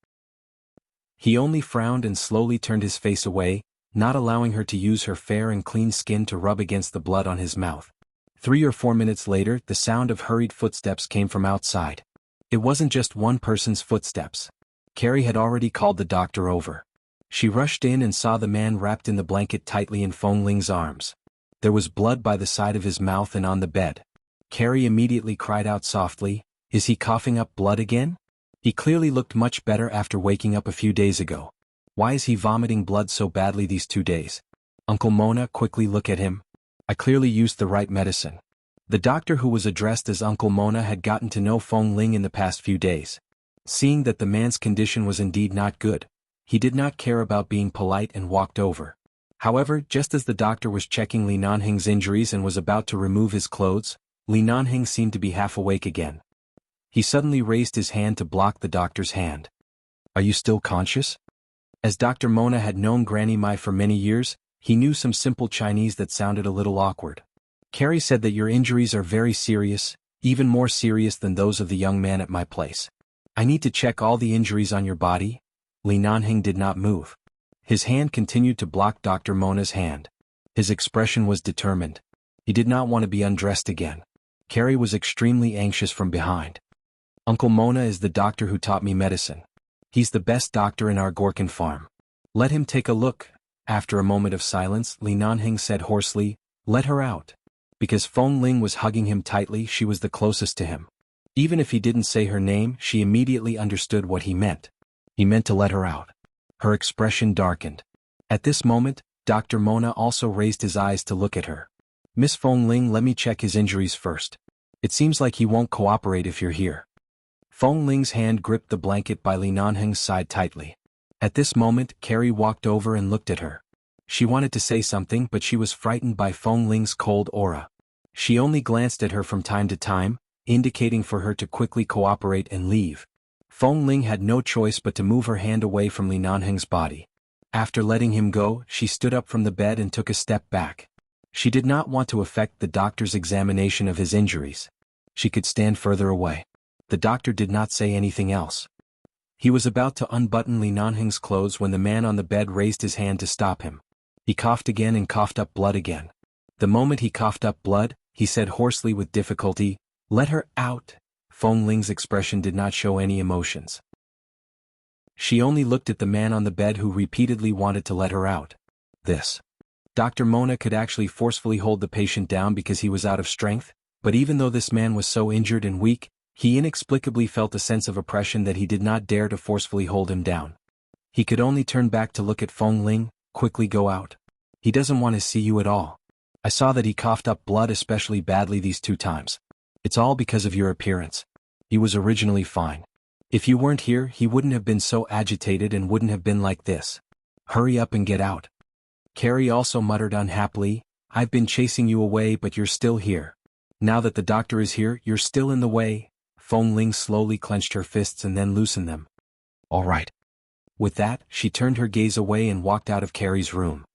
He only frowned and slowly turned his face away, not allowing her to use her fair and clean skin to rub against the blood on his mouth. 3 or 4 minutes later, the sound of hurried footsteps came from outside. It wasn't just one person's footsteps. Carrie had already called the doctor over. She rushed in and saw the man wrapped in the blanket tightly in Feng Ling's arms. There was blood by the side of his mouth and on the bed. Carrie immediately cried out softly, "Is he coughing up blood again? He clearly looked much better after waking up a few days ago. Why is he vomiting blood so badly these 2 days?" Uncle Mona quickly looked at him. I clearly used the right medicine. The doctor who was addressed as Uncle Mona had gotten to know Feng Ling in the past few days. Seeing that the man's condition was indeed not good, he did not care about being polite and walked over. However, just as the doctor was checking Li Nanheng's injuries and was about to remove his clothes, Li Nanheng seemed to be half awake again. He suddenly raised his hand to block the doctor's hand. Are you still conscious? As Dr. Mona had known Granny Mai for many years, he knew some simple Chinese that sounded a little awkward. Carrie said that your injuries are very serious, even more serious than those of the young man at my place. I need to check all the injuries on your body. Li Nanheng did not move. His hand continued to block Dr. Mona's hand. His expression was determined. He did not want to be undressed again. Carrie was extremely anxious from behind. Uncle Mona is the doctor who taught me medicine. He's the best doctor in our Gorkin farm. Let him take a look. After a moment of silence, Li Nanheng said hoarsely, let her out. Because Feng Ling was hugging him tightly, she was the closest to him. Even if he didn't say her name, she immediately understood what he meant. He meant to let her out. Her expression darkened. At this moment, Dr. Mona also raised his eyes to look at her. Miss Feng Ling, let me check his injuries first. It seems like he won't cooperate if you're here. Feng Ling's hand gripped the blanket by Li Nanheng's side tightly. At this moment, Carrie walked over and looked at her. She wanted to say something, but she was frightened by Feng Ling's cold aura. She only glanced at her from time to time, indicating for her to quickly cooperate and leave. Feng Ling had no choice but to move her hand away from Li Nanheng's body. After letting him go, she stood up from the bed and took a step back. She did not want to affect the doctor's examination of his injuries. She could stand further away. The doctor did not say anything else. He was about to unbutton Li Nanheng's clothes when the man on the bed raised his hand to stop him. He coughed again and coughed up blood again. The moment he coughed up blood, he said hoarsely with difficulty, let her out. Feng Ling's expression did not show any emotions. She only looked at the man on the bed who repeatedly wanted to let her out. This. Dr. Mona could actually forcefully hold the patient down because he was out of strength, but even though this man was so injured and weak, he inexplicably felt a sense of oppression that he did not dare to forcefully hold him down. He could only turn back to look at Feng Ling, quickly go out. He doesn't want to see you at all. I saw that he coughed up blood especially badly these 2 times. It's all because of your appearance. He was originally fine. If you weren't here, he wouldn't have been so agitated and wouldn't have been like this. Hurry up and get out. Carrie also muttered unhappily, I've been chasing you away but you're still here. Now that the doctor is here, you're still in the way. Feng Ling slowly clenched her fists and then loosened them. All right. With that, she turned her gaze away and walked out of Carrie's room.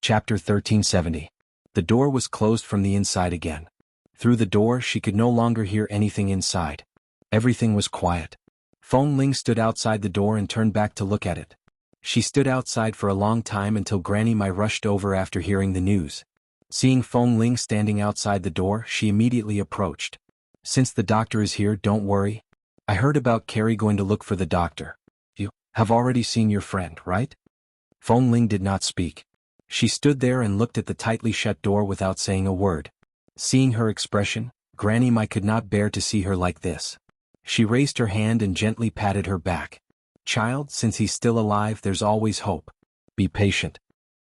Chapter 1370. The door was closed from the inside again. Through the door she could no longer hear anything inside. Everything was quiet. Feng Ling stood outside the door and turned back to look at it. She stood outside for a long time until Granny Mai rushed over after hearing the news. Seeing Feng Ling standing outside the door, she immediately approached. Since the doctor is here, don't worry. I heard about Carrie going to look for the doctor. You have already seen your friend, right? Feng Ling did not speak. She stood there and looked at the tightly shut door without saying a word. Seeing her expression, Granny Mai could not bear to see her like this. She raised her hand and gently patted her back. Child, since he's still alive, there's always hope. Be patient.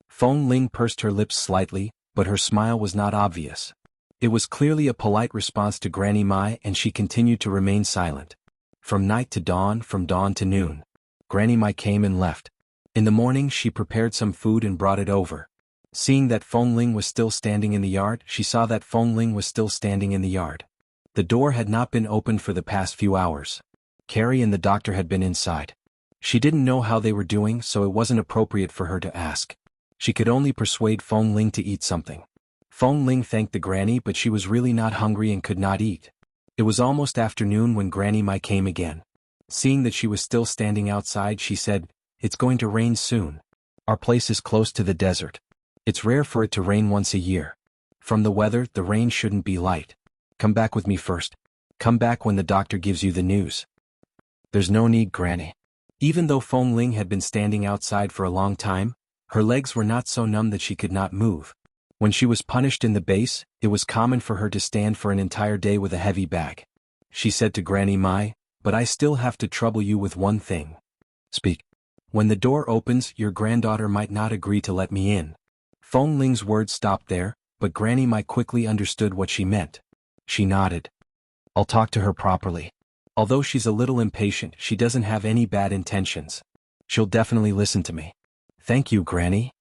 Feng Ling pursed her lips slightly, but her smile was not obvious. It was clearly a polite response to Granny Mai, and she continued to remain silent. From night to dawn, from dawn to noon. Granny Mai came and left. In the morning she prepared some food and brought it over. Seeing that Feng Ling was still standing in the yard, she saw that Feng Ling was still standing in the yard. The door had not been opened for the past few hours. Carrie and the doctor had been inside. She didn't know how they were doing, so it wasn't appropriate for her to ask. She could only persuade Feng Ling to eat something. Feng Ling thanked the granny, but she was really not hungry and could not eat. It was almost afternoon when Granny Mai came again. Seeing that she was still standing outside, she said, It's going to rain soon. Our place is close to the desert. It's rare for it to rain once a year. From the weather, the rain shouldn't be light. Come back with me first. Come back when the doctor gives you the news. There's no need, Granny. Even though Feng Ling had been standing outside for a long time, her legs were not so numb that she could not move. When she was punished in the base, it was common for her to stand for an entire day with a heavy bag. She said to Granny Mai, But I still have to trouble you with one thing. Speak. When the door opens, your granddaughter might not agree to let me in. Feng Ling's words stopped there, but Granny Mai quickly understood what she meant. She nodded. I'll talk to her properly. Although she's a little impatient, she doesn't have any bad intentions. She'll definitely listen to me. Thank you, Granny.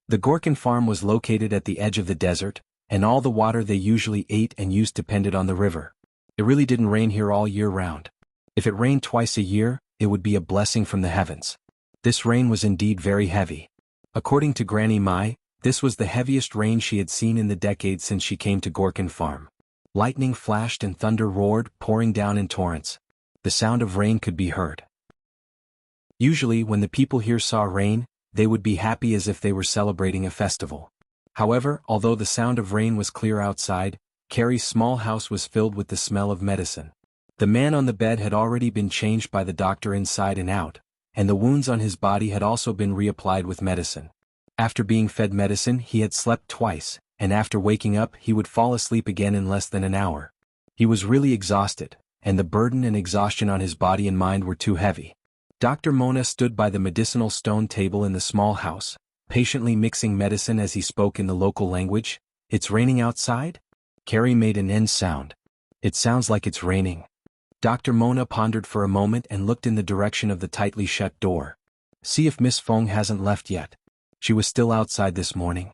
The Gorkin farm was located at the edge of the desert, and all the water they usually ate and used depended on the river. It really didn't rain here all year round. If it rained twice a year, it would be a blessing from the heavens. This rain was indeed very heavy. According to Granny Mai, this was the heaviest rain she had seen in the decades since she came to Gorkin farm. Lightning flashed and thunder roared, pouring down in torrents. The sound of rain could be heard. Usually when the people here saw rain, they would be happy as if they were celebrating a festival. However, although the sound of rain was clear outside, Carrie's small house was filled with the smell of medicine. The man on the bed had already been changed by the doctor inside and out, and the wounds on his body had also been reapplied with medicine. After being fed medicine, he had slept twice, and after waking up he would fall asleep again in less than an hour. He was really exhausted, and the burden and exhaustion on his body and mind were too heavy. Dr. Mona stood by the medicinal stone table in the small house, patiently mixing medicine as he spoke in the local language. It's raining outside? Carrie made an N sound. It sounds like it's raining. Dr. Mona pondered for a moment and looked in the direction of the tightly shut door. See if Miss Feng hasn't left yet. She was still outside this morning.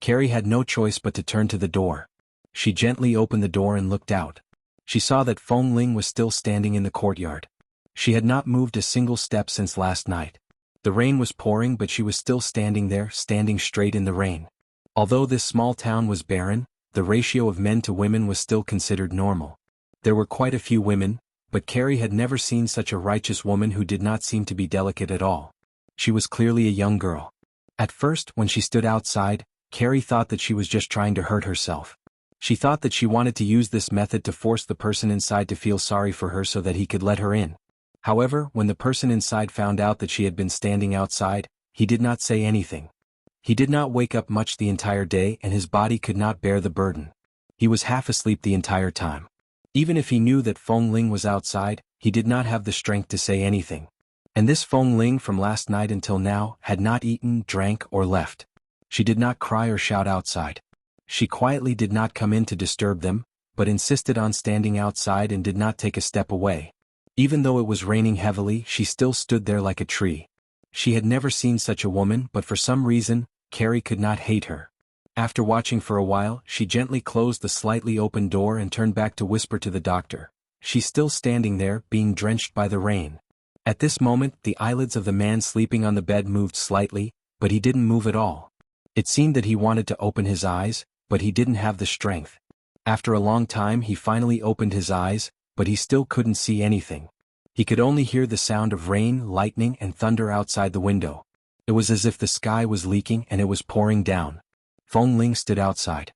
Carrie had no choice but to turn to the door. She gently opened the door and looked out. She saw that Feng Ling was still standing in the courtyard. She had not moved a single step since last night. The rain was pouring, but she was still standing there, standing straight in the rain. Although this small town was barren, the ratio of men to women was still considered normal. There were quite a few women, but Carrie had never seen such a righteous woman who did not seem to be delicate at all. She was clearly a young girl. At first, when she stood outside, Carrie thought that she was just trying to hurt herself. She thought that she wanted to use this method to force the person inside to feel sorry for her so that he could let her in. However, when the person inside found out that she had been standing outside, he did not say anything. He did not wake up much the entire day, and his body could not bear the burden. He was half asleep the entire time. Even if he knew that Feng Ling was outside, he did not have the strength to say anything. And this Feng Ling from last night until now had not eaten, drank, or left. She did not cry or shout outside. She quietly did not come in to disturb them, but insisted on standing outside and did not take a step away. Even though it was raining heavily, she still stood there like a tree. She had never seen such a woman, but for some reason, Carrie could not hate her. After watching for a while, she gently closed the slightly open door and turned back to whisper to the doctor. She's still standing there, being drenched by the rain. At this moment, the eyelids of the man sleeping on the bed moved slightly, but he didn't move at all. It seemed that he wanted to open his eyes, but he didn't have the strength. After a long time, he finally opened his eyes, but he still couldn't see anything. He could only hear the sound of rain, lightning, and thunder outside the window. It was as if the sky was leaking and it was pouring down. Feng Ling stood outside.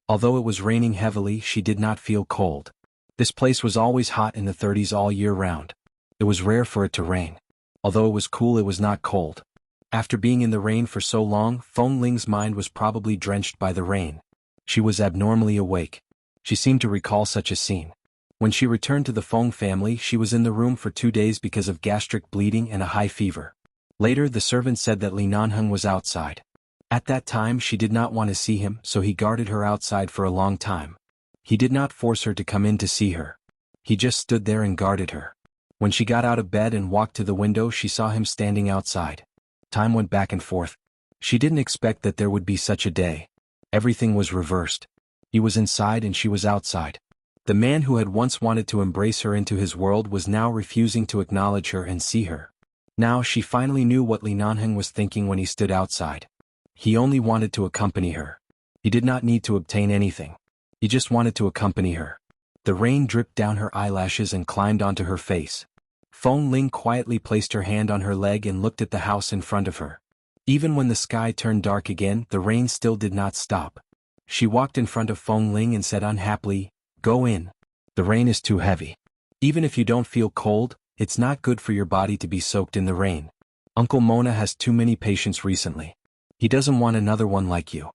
Although it was raining heavily, she did not feel cold. This place was always hot in the 30s all year round. It was rare for it to rain. Although it was cool, it was not cold. After being in the rain for so long, Feng Ling's mind was probably drenched by the rain. She was abnormally awake. She seemed to recall such a scene. When she returned to the Feng family, she was in the room for 2 days because of gastric bleeding and a high fever. Later, the servant said that Li Nanheng was outside. At that time, she did not want to see him, so he guarded her outside for a long time. He did not force her to come in to see her. He just stood there and guarded her. When she got out of bed and walked to the window, she saw him standing outside. Time went back and forth. She didn't expect that there would be such a day. Everything was reversed. He was inside and she was outside. The man who had once wanted to embrace her into his world was now refusing to acknowledge her and see her. Now she finally knew what Li Nanheng was thinking when he stood outside. He only wanted to accompany her. He did not need to obtain anything. He just wanted to accompany her. The rain dripped down her eyelashes and climbed onto her face. Feng Ling quietly placed her hand on her leg and looked at the house in front of her. Even when the sky turned dark again, the rain still did not stop. She walked in front of Feng Ling and said unhappily, "Go in. The rain is too heavy. Even if you don't feel cold, it's not good for your body to be soaked in the rain. Uncle Mona has too many patients recently. He doesn't want another one like you."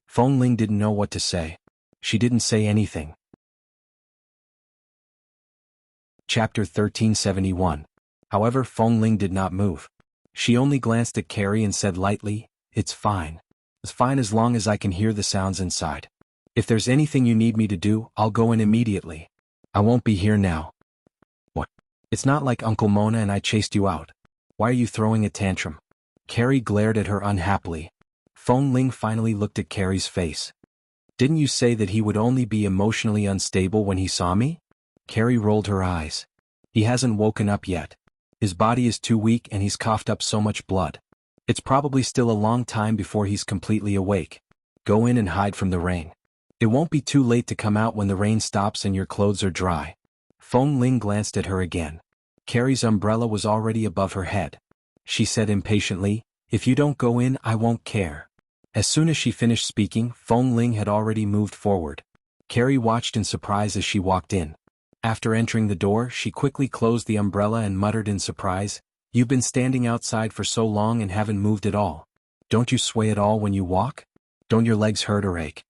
Feng Ling didn't know what to say. She didn't say anything. Chapter 1371. However, Feng Ling did not move. She only glanced at Carrie and said lightly, It's fine. It's fine as long as I can hear the sounds inside. If there's anything you need me to do, I'll go in immediately. I won't be here now. What? It's not like Uncle Mona and I chased you out. Why are you throwing a tantrum? Carrie glared at her unhappily. Feng Ling finally looked at Carrie's face. Didn't you say that he would only be emotionally unstable when he saw me? Carrie rolled her eyes. He hasn't woken up yet. His body is too weak and he's coughed up so much blood. It's probably still a long time before he's completely awake. Go in and hide from the rain. It won't be too late to come out when the rain stops and your clothes are dry. Feng Ling glanced at her again. Carrie's umbrella was already above her head. She said impatiently, "If you don't go in, I won't care." As soon as she finished speaking, Feng Ling had already moved forward. Carrie watched in surprise as she walked in. After entering the door, she quickly closed the umbrella and muttered in surprise, "You've been standing outside for so long and haven't moved at all. Don't you sway at all when you walk? Don't your legs hurt or ache?"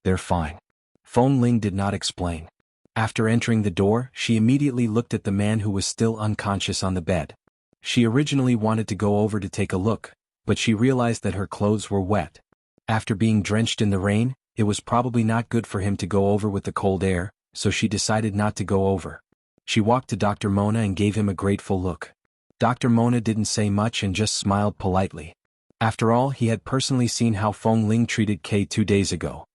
"They're fine." Feng Ling did not explain. After entering the door, she immediately looked at the man who was still unconscious on the bed. She originally wanted to go over to take a look, but she realized that her clothes were wet. After being drenched in the rain, it was probably not good for him to go over with the cold air, so she decided not to go over. She walked to Dr. Mona and gave him a grateful look. Dr. Mona didn't say much and just smiled politely. After all, he had personally seen how Feng Ling treated Kay 2 days ago.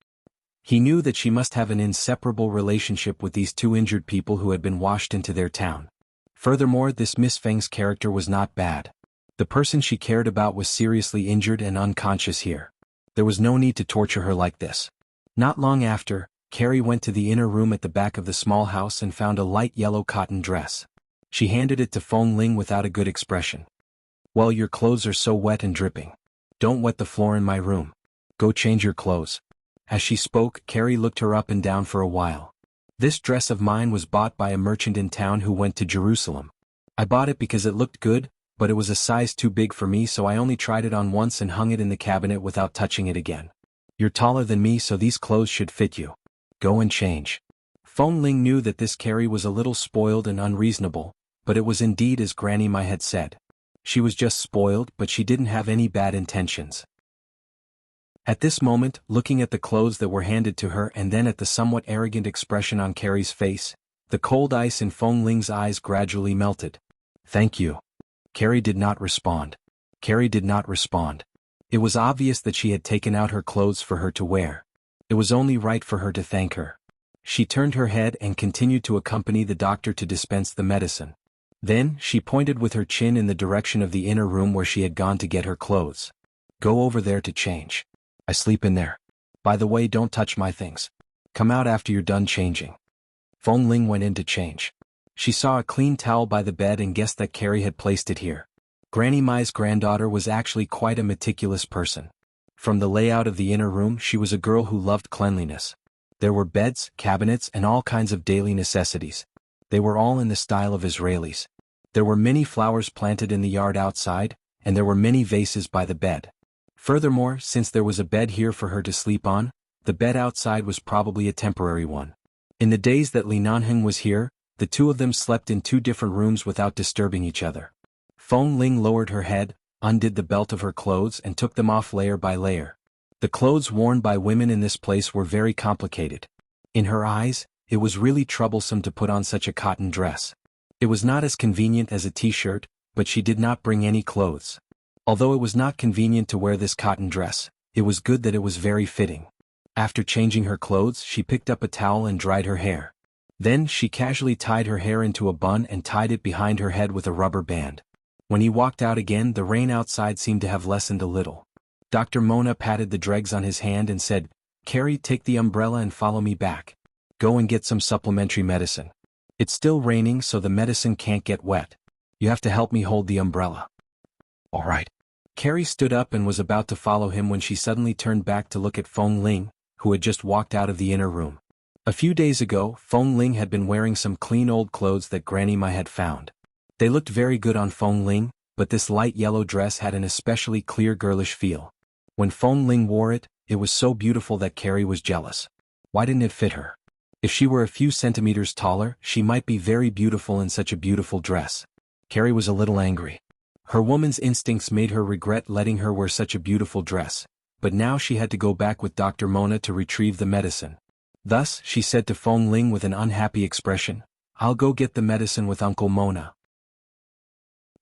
He knew that she must have an inseparable relationship with these two injured people who had been washed into their town. Furthermore, this Miss Feng's character was not bad. The person she cared about was seriously injured and unconscious here. There was no need to torture her like this. Not long after, Carrie went to the inner room at the back of the small house and found a light yellow cotton dress. She handed it to Feng Ling without a good expression. "Well, your clothes are so wet and dripping. Don't wet the floor in my room. Go change your clothes." As she spoke, Carrie looked her up and down for a while. "This dress of mine was bought by a merchant in town who went to Jerusalem. I bought it because it looked good, but it was a size too big for me, so I only tried it on once and hung it in the cabinet without touching it again. You're taller than me, so these clothes should fit you. Go and change." Feng Ling knew that this Carrie was a little spoiled and unreasonable, but it was indeed as Granny Mai had said. She was just spoiled, but she didn't have any bad intentions. At this moment, looking at the clothes that were handed to her and then at the somewhat arrogant expression on Carrie's face, the cold ice in Feng Ling's eyes gradually melted. "Thank you." Carrie did not respond. It was obvious that she had taken out her clothes for her to wear. It was only right for her to thank her. She turned her head and continued to accompany the doctor to dispense the medicine. Then, she pointed with her chin in the direction of the inner room where she had gone to get her clothes. "Go over there to change. I sleep in there. By the way, don't touch my things. Come out after you're done changing." Feng Ling went in to change. She saw a clean towel by the bed and guessed that Carrie had placed it here. Granny Mai's granddaughter was actually quite a meticulous person. From the layout of the inner room, she was a girl who loved cleanliness. There were beds, cabinets, and all kinds of daily necessities. They were all in the style of Israelis. There were many flowers planted in the yard outside, and there were many vases by the bed. Furthermore, since there was a bed here for her to sleep on, the bed outside was probably a temporary one. In the days that Li Nanheng was here, the two of them slept in 2 different rooms without disturbing each other. Feng Ling lowered her head, undid the belt of her clothes and took them off layer by layer. The clothes worn by women in this place were very complicated. In her eyes, it was really troublesome to put on such a cotton dress. It was not as convenient as a t-shirt, but she did not bring any clothes. Although it was not convenient to wear this cotton dress, it was good that it was very fitting. After changing her clothes, she picked up a towel and dried her hair. Then, she casually tied her hair into a bun and tied it behind her head with a rubber band. When he walked out again, the rain outside seemed to have lessened a little. Dr. Mona patted the dregs on his hand and said, "Carrie, take the umbrella and follow me back. Go and get some supplementary medicine. It's still raining, so the medicine can't get wet. You have to help me hold the umbrella." "All right." Carrie stood up and was about to follow him when she suddenly turned back to look at Feng Ling, who had just walked out of the inner room. A few days ago, Feng Ling had been wearing some clean old clothes that Granny Mai had found. They looked very good on Feng Ling, but this light yellow dress had an especially clear girlish feel. When Feng Ling wore it, it was so beautiful that Carrie was jealous. Why didn't it fit her? If she were a few centimeters taller, she might be very beautiful in such a beautiful dress. Carrie was a little angry. Her woman's instincts made her regret letting her wear such a beautiful dress, but now she had to go back with Dr. Mona to retrieve the medicine. Thus, she said to Feng Ling with an unhappy expression, "I'll go get the medicine with Uncle Mona.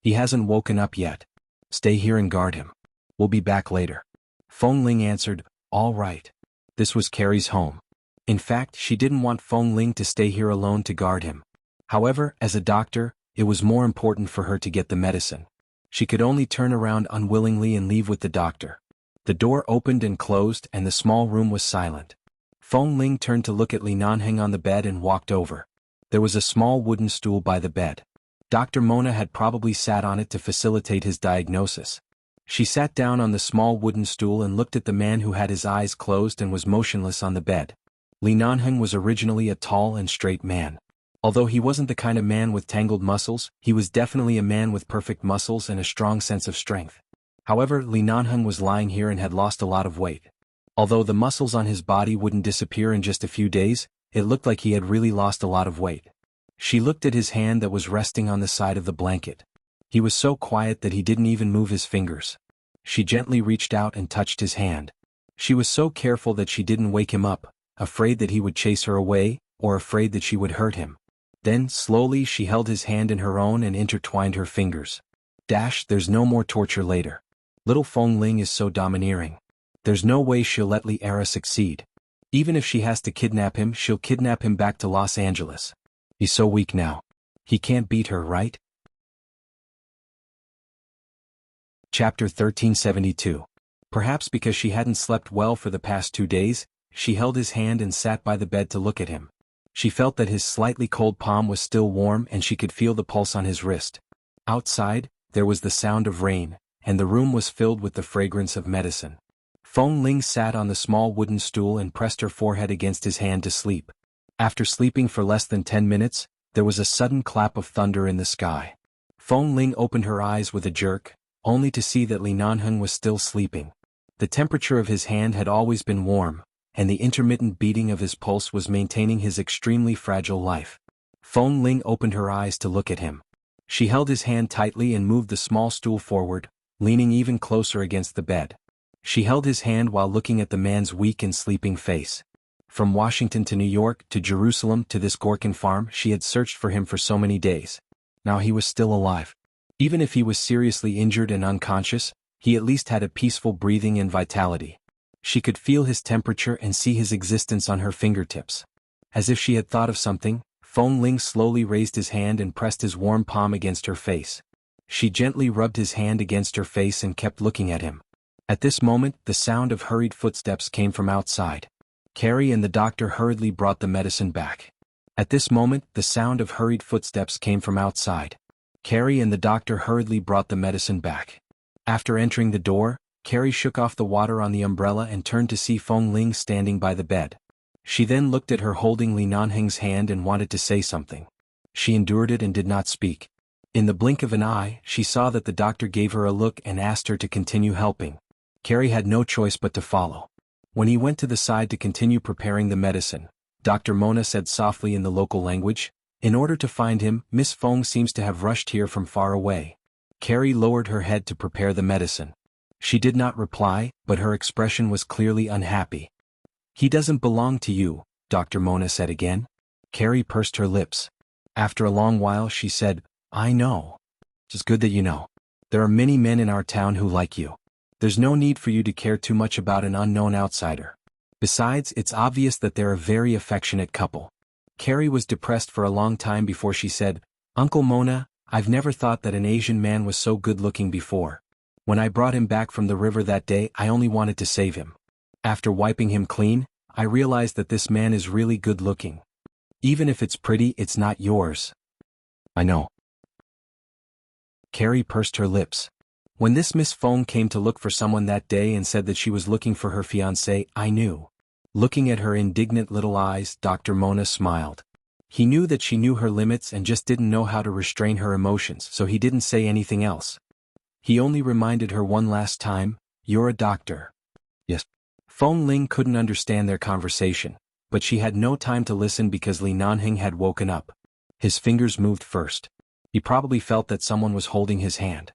He hasn't woken up yet. Stay here and guard him. We'll be back later." Feng Ling answered, "All right." This was Carrie's home. In fact, she didn't want Feng Ling to stay here alone to guard him. However, as a doctor, it was more important for her to get the medicine. She could only turn around unwillingly and leave with the doctor. The door opened and closed and the small room was silent. Feng Ling turned to look at Li Nanheng on the bed and walked over. There was a small wooden stool by the bed. Dr. Mona had probably sat on it to facilitate his diagnosis. She sat down on the small wooden stool and looked at the man who had his eyes closed and was motionless on the bed. Li Nanheng was originally a tall and straight man. Although he wasn't the kind of man with tangled muscles, he was definitely a man with perfect muscles and a strong sense of strength. However, Li Nanheng was lying here and had lost a lot of weight. Although the muscles on his body wouldn't disappear in just a few days, it looked like he had really lost a lot of weight. She looked at his hand that was resting on the side of the blanket. He was so quiet that he didn't even move his fingers. She gently reached out and touched his hand. She was so careful that she didn't wake him up, afraid that he would chase her away, or afraid that she would hurt him. Then, slowly she held his hand in her own and intertwined her fingers. There's no more torture later. Little Feng Ling is so domineering. There's no way she'll let Li Era succeed. Even if she has to kidnap him, she'll kidnap him back to Los Angeles. He's so weak now. He can't beat her, right? Chapter 1372. Perhaps because she hadn't slept well for the past 2 days, she held his hand and sat by the bed to look at him. She felt that his slightly cold palm was still warm and she could feel the pulse on his wrist. Outside, there was the sound of rain, and the room was filled with the fragrance of medicine. Feng Ling sat on the small wooden stool and pressed her forehead against his hand to sleep. After sleeping for less than 10 minutes, there was a sudden clap of thunder in the sky. Feng Ling opened her eyes with a jerk, only to see that Li Nanheng was still sleeping. The temperature of his hand had always been warm, and the intermittent beating of his pulse was maintaining his extremely fragile life. Feng Ling opened her eyes to look at him. She held his hand tightly and moved the small stool forward, leaning even closer against the bed. She held his hand while looking at the man's weak and sleeping face. From Washington to New York to Jerusalem to this Gorkin farm, she had searched for him for so many days. Now he was still alive. Even if he was seriously injured and unconscious, he at least had a peaceful breathing and vitality. She could feel his temperature and see his existence on her fingertips. As if she had thought of something, Feng Ling slowly raised his hand and pressed his warm palm against her face. She gently rubbed his hand against her face and kept looking at him. At this moment, the sound of hurried footsteps came from outside. Carrie and the doctor hurriedly brought the medicine back. At this moment, the sound of hurried footsteps came from outside. Carrie and the doctor hurriedly brought the medicine back. After entering the door, Carrie shook off the water on the umbrella and turned to see Feng Ling standing by the bed. She then looked at her holding Li Nanheng's hand and wanted to say something. She endured it and did not speak. In the blink of an eye, she saw that the doctor gave her a look and asked her to continue helping. Carrie had no choice but to follow. When he went to the side to continue preparing the medicine, Dr. Mona said softly in the local language, "In order to find him, Miss Feng seems to have rushed here from far away." Carrie lowered her head to prepare the medicine. She did not reply, but her expression was clearly unhappy. "He doesn't belong to you," Dr. Mona said again. Carrie pursed her lips. After a long while she said, "I know. It's good that you know. There are many men in our town who like you. There's no need for you to care too much about an unknown outsider. Besides, it's obvious that they're a very affectionate couple." Carrie was depressed for a long time before she said, "Uncle Mona, I've never thought that an Asian man was so good-looking before. When I brought him back from the river that day, I only wanted to save him. After wiping him clean, I realized that this man is really good-looking. Even if it's pretty, it's not yours." "I know." Carrie pursed her lips. When this Miss Feng came to look for someone that day and said that she was looking for her fiancé, I knew. Looking at her indignant little eyes, Dr. Mona smiled. He knew that she knew her limits and just didn't know how to restrain her emotions, so he didn't say anything else. He only reminded her one last time, "You're a doctor." "Yes." Feng Ling couldn't understand their conversation, but she had no time to listen because Li Nanheng had woken up. His fingers moved first. He probably felt that someone was holding his hand.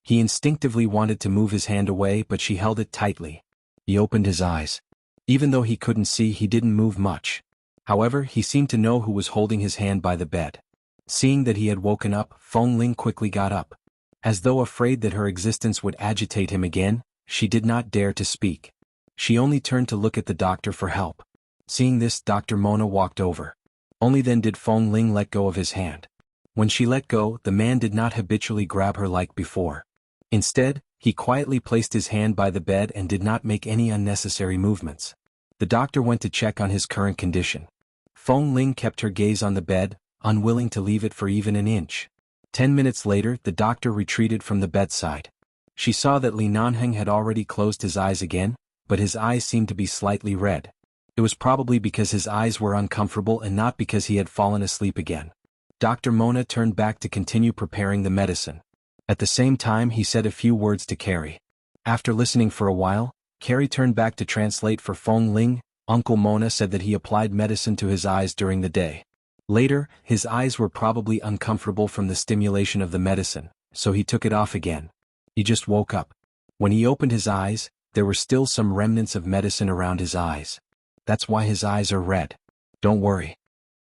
He instinctively wanted to move his hand away, but she held it tightly. He opened his eyes. Even though he couldn't see, he didn't move much. However, he seemed to know who was holding his hand by the bed. Seeing that he had woken up, Feng Ling quickly got up. As though afraid that her existence would agitate him again, she did not dare to speak. She only turned to look at the doctor for help. Seeing this, Dr. Mona walked over. Only then did Feng Ling let go of his hand. When she let go, the man did not habitually grab her like before. Instead, he quietly placed his hand by the bed and did not make any unnecessary movements. The doctor went to check on his current condition. Feng Ling kept her gaze on the bed, unwilling to leave it for even an inch. 10 minutes later, the doctor retreated from the bedside. She saw that Li Nanheng had already closed his eyes again, but his eyes seemed to be slightly red. It was probably because his eyes were uncomfortable and not because he had fallen asleep again. Dr. Mona turned back to continue preparing the medicine. At the same time, he said a few words to Carrie. After listening for a while, Carrie turned back to translate for Feng Ling. Uncle Mona said that he applied medicine to his eyes during the day. Later, his eyes were probably uncomfortable from the stimulation of the medicine, so he took it off again. He just woke up. When he opened his eyes, there were still some remnants of medicine around his eyes. That's why his eyes are red. Don't worry.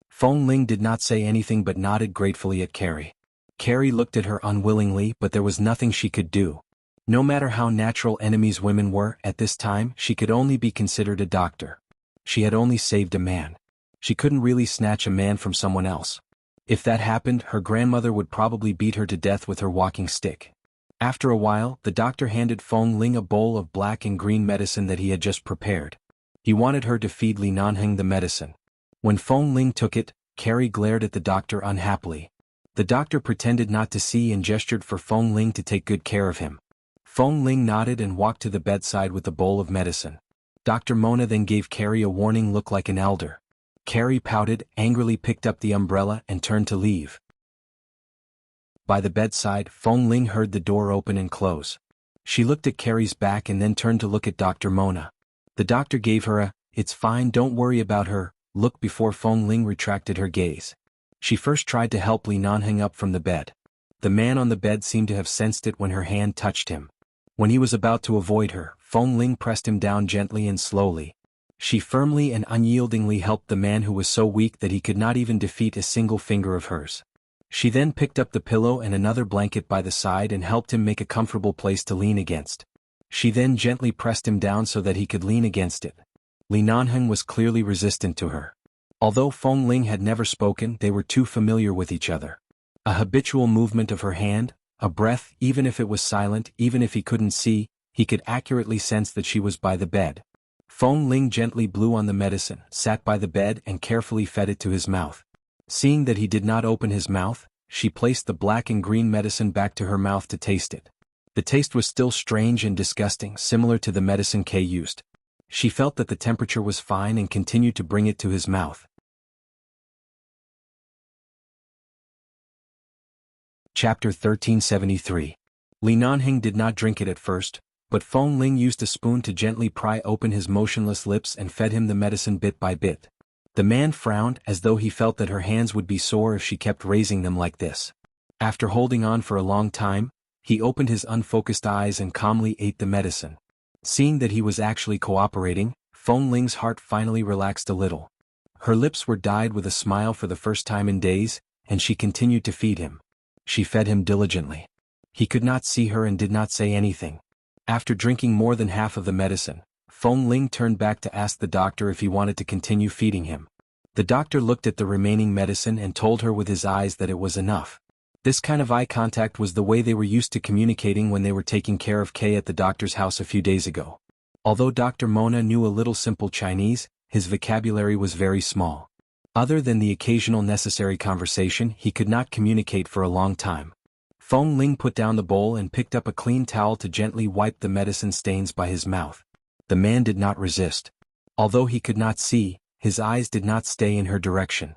Feng Ling did not say anything but nodded gratefully at Carrie. Carrie looked at her unwillingly, but there was nothing she could do. No matter how natural enemies women were, at this time she could only be considered a doctor. She had only saved a man. She couldn't really snatch a man from someone else. If that happened, her grandmother would probably beat her to death with her walking stick. After a while, the doctor handed Feng Ling a bowl of black and green medicine that he had just prepared. He wanted her to feed Li Nanheng the medicine. When Feng Ling took it, Carrie glared at the doctor unhappily. The doctor pretended not to see and gestured for Feng Ling to take good care of him. Feng Ling nodded and walked to the bedside with the bowl of medicine. Dr. Mona then gave Carrie a warning look like an elder. Carrie pouted, angrily picked up the umbrella and turned to leave. By the bedside, Feng Ling heard the door open and close. She looked at Carrie's back and then turned to look at Dr. Mona. The doctor gave her a, "It's fine, don't worry about her," look before Feng Ling retracted her gaze. She first tried to help Li Nanheng up from the bed. The man on the bed seemed to have sensed it when her hand touched him. When he was about to avoid her, Feng Ling pressed him down gently and slowly. She firmly and unyieldingly helped the man who was so weak that he could not even defeat a single finger of hers. She then picked up the pillow and another blanket by the side and helped him make a comfortable place to lean against. She then gently pressed him down so that he could lean against it. Li Nanheng was clearly resistant to her. Although Feng Ling had never spoken, they were too familiar with each other. A habitual movement of her hand, a breath, even if it was silent, even if he couldn't see, he could accurately sense that she was by the bed. Feng Ling gently blew on the medicine, sat by the bed and carefully fed it to his mouth. Seeing that he did not open his mouth, she placed the black and green medicine back to her mouth to taste it. The taste was still strange and disgusting, similar to the medicine Kay used. She felt that the temperature was fine and continued to bring it to his mouth. Chapter 1373. Li Nanheng did not drink it at first, but Feng Ling used a spoon to gently pry open his motionless lips and fed him the medicine bit by bit. The man frowned as though he felt that her hands would be sore if she kept raising them like this. After holding on for a long time, he opened his unfocused eyes and calmly ate the medicine. Seeing that he was actually cooperating, Feng Ling's heart finally relaxed a little. Her lips were dyed with a smile for the first time in days, and she continued to feed him. She fed him diligently. He could not see her and did not say anything. After drinking more than half of the medicine, Feng Ling turned back to ask the doctor if he wanted to continue feeding him. The doctor looked at the remaining medicine and told her with his eyes that it was enough. This kind of eye contact was the way they were used to communicating when they were taking care of Kay at the doctor's house a few days ago. Although Dr. Mona knew a little simple Chinese, his vocabulary was very small. Other than the occasional necessary conversation, he could not communicate for a long time. Feng Ling put down the bowl and picked up a clean towel to gently wipe the medicine stains by his mouth. The man did not resist. Although he could not see, his eyes did not stay in her direction.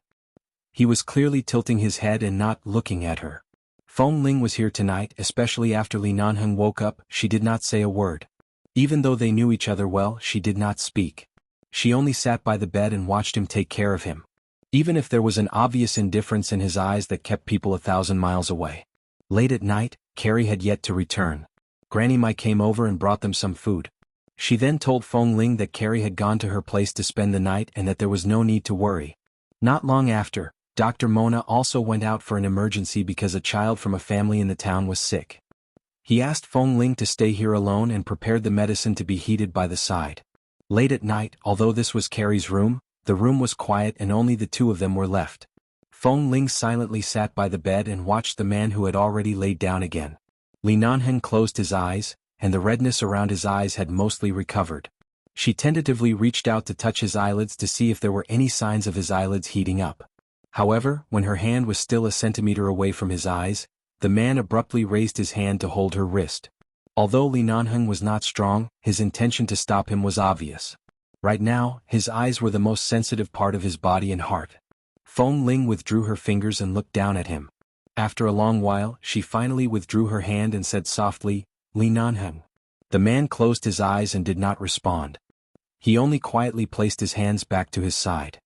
He was clearly tilting his head and not looking at her. Feng Ling was here tonight, especially after Li Nanheng woke up. She did not say a word. Even though they knew each other well, she did not speak. She only sat by the bed and watched him take care of him. Even if there was an obvious indifference in his eyes that kept people 1,000 miles away. Late at night, Carrie had yet to return. Granny Mai came over and brought them some food. She then told Feng Ling that Carrie had gone to her place to spend the night and that there was no need to worry. Not long after, Dr. Mona also went out for an emergency because a child from a family in the town was sick. He asked Feng Ling to stay here alone and prepared the medicine to be heated by the side. Late at night, although this was Carrie's room, the room was quiet and only the two of them were left. Feng Ling silently sat by the bed and watched the man who had already laid down again. Li Nanheng closed his eyes, and the redness around his eyes had mostly recovered. She tentatively reached out to touch his eyelids to see if there were any signs of his eyelids heating up. However, when her hand was still a centimeter away from his eyes, the man abruptly raised his hand to hold her wrist. Although Li Nanheng was not strong, his intention to stop him was obvious. Right now, his eyes were the most sensitive part of his body and heart. Feng Ling withdrew her fingers and looked down at him. After a long while, she finally withdrew her hand and said softly, "Li Nanheng." The man closed his eyes and did not respond. He only quietly placed his hands back to his side.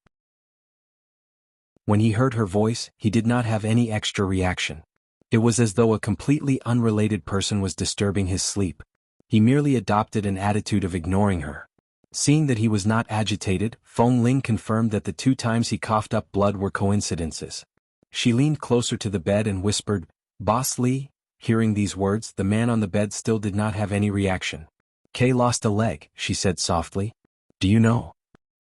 When he heard her voice, he did not have any extra reaction. It was as though a completely unrelated person was disturbing his sleep. He merely adopted an attitude of ignoring her. Seeing that he was not agitated, Feng Ling confirmed that the 2 times he coughed up blood were coincidences. She leaned closer to the bed and whispered, "Boss Li." Hearing these words, the man on the bed still did not have any reaction. "Kay lost a leg," she said softly. "Do you know?"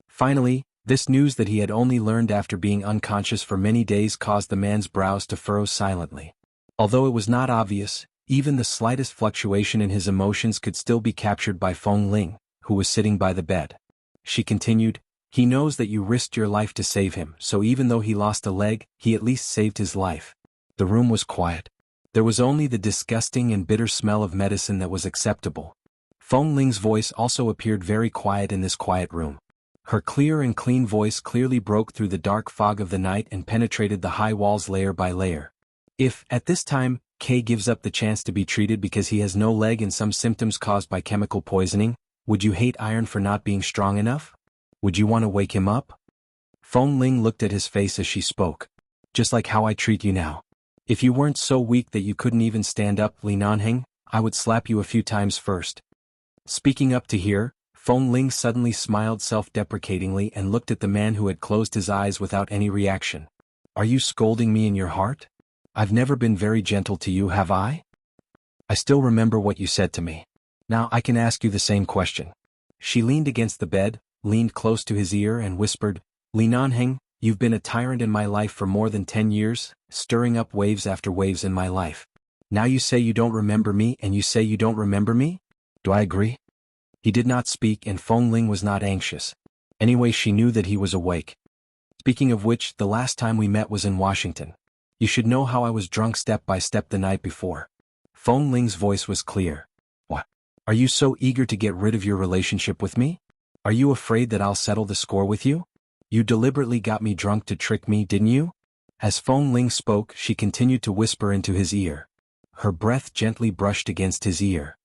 Finally, this news that he had only learned after being unconscious for many days caused the man's brows to furrow silently. Although it was not obvious, even the slightest fluctuation in his emotions could still be captured by Feng Ling, who was sitting by the bed. She continued, "He knows that you risked your life to save him, so even though he lost a leg, he at least saved his life." The room was quiet. There was only the disgusting and bitter smell of medicine that was acceptable. Feng Ling's voice also appeared very quiet in this quiet room. Her clear and clean voice clearly broke through the dark fog of the night and penetrated the high walls layer by layer. "If, at this time, Kay gives up the chance to be treated because he has no leg and some symptoms caused by chemical poisoning, would you hate iron for not being strong enough? Would you want to wake him up?" Feng Ling looked at his face as she spoke. "Just like how I treat you now. If you weren't so weak that you couldn't even stand up, Li Nanheng, I would slap you a few times first." Speaking up to hear, Feng Ling suddenly smiled self-deprecatingly and looked at the man who had closed his eyes without any reaction. "Are you scolding me in your heart? I've never been very gentle to you, have I? I still remember what you said to me. Now I can ask you the same question." She leaned against the bed, leaned close to his ear and whispered, "Li Nanheng, you've been a tyrant in my life for more than 10 years, stirring up waves after waves in my life. Now you say you don't remember me and you say you don't remember me? Do I agree?" He did not speak and Feng Ling was not anxious. Anyway, she knew that he was awake. "Speaking of which, the last time we met was in Washington. You should know how I was drunk step by step the night before." Feng Ling's voice was clear. "What? Are you so eager to get rid of your relationship with me? Are you afraid that I'll settle the score with you? You deliberately got me drunk to trick me, didn't you?" As Feng Ling spoke, she continued to whisper into his ear. Her breath gently brushed against his ear.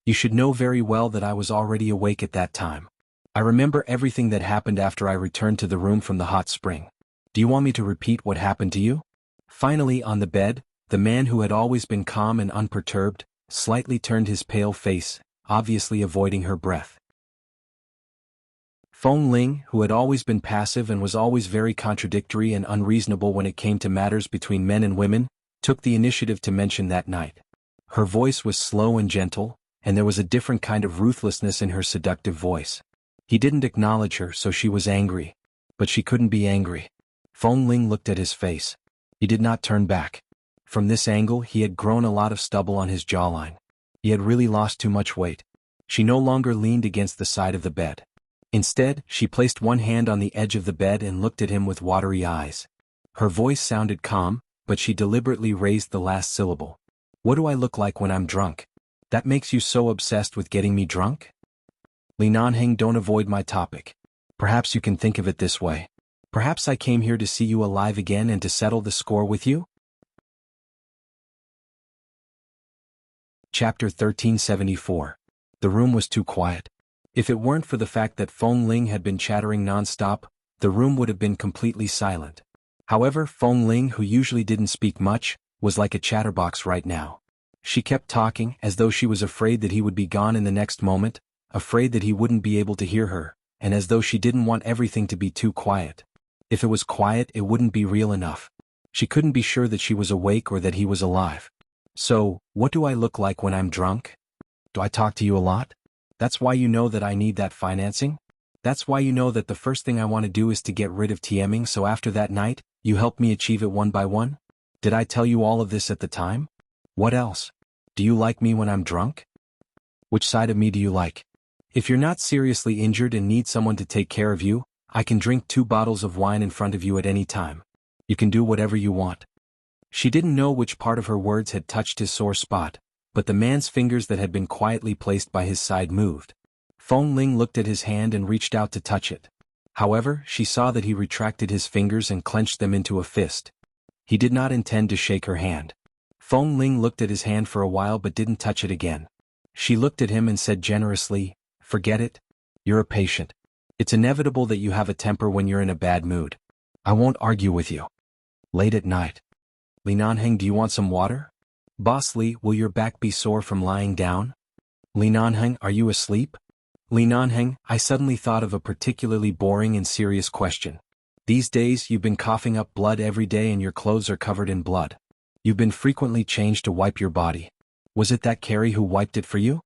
"You should know very well that I was already awake at that time. I remember everything that happened after I returned to the room from the hot spring. Do you want me to repeat what happened to you?" Finally, on the bed, the man who had always been calm and unperturbed, slightly turned his pale face, obviously avoiding her breath. Feng Ling, who had always been passive and was always very contradictory and unreasonable when it came to matters between men and women, took the initiative to mention that night. Her voice was slow and gentle, and there was a different kind of ruthlessness in her seductive voice. He didn't acknowledge her, so she was angry. But she couldn't be angry. Feng Ling looked at his face. He did not turn back. From this angle, he had grown a lot of stubble on his jawline. He had really lost too much weight. She no longer leaned against the side of the bed. Instead, she placed one hand on the edge of the bed and looked at him with watery eyes. Her voice sounded calm, but she deliberately raised the last syllable. "What do I look like when I'm drunk? That makes you so obsessed with getting me drunk?" "Li Nanheng, don't avoid my topic. Perhaps you can think of it this way. Perhaps I came here to see you alive again and to settle the score with you?" Chapter 1374. The room was too quiet. If it weren't for the fact that Feng Ling had been chattering non-stop, the room would have been completely silent. However, Feng Ling, who usually didn't speak much, was like a chatterbox right now. She kept talking as though she was afraid that he would be gone in the next moment, afraid that he wouldn't be able to hear her, and as though she didn't want everything to be too quiet. If it was quiet, it wouldn't be real enough. She couldn't be sure that she was awake or that he was alive. So, what do I look like when I'm drunk? Do I talk to you a lot? That's why you know that I need that financing? That's why you know that the first thing I want to do is to get rid of TMing, so after that night, you help me achieve it one by one? Did I tell you all of this at the time? What else? Do you like me when I'm drunk? Which side of me do you like? If you're not seriously injured and need someone to take care of you, I can drink 2 bottles of wine in front of you at any time. You can do whatever you want. She didn't know which part of her words had touched his sore spot, but the man's fingers that had been quietly placed by his side moved. Feng Ling looked at his hand and reached out to touch it. However, she saw that he retracted his fingers and clenched them into a fist. He did not intend to shake her hand. Feng Ling looked at his hand for a while but didn't touch it again. She looked at him and said generously, "Forget it. You're a patient. It's inevitable that you have a temper when you're in a bad mood. I won't argue with you." Late at night. "Li Nanheng, do you want some water?" "Boss Li, will your back be sore from lying down?" "Li Nanheng, are you asleep?" "Li Nanheng, I suddenly thought of a particularly boring and serious question. These days you've been coughing up blood every day and your clothes are covered in blood. You've been frequently changed to wipe your body. Was it that Carrie who wiped it for you?"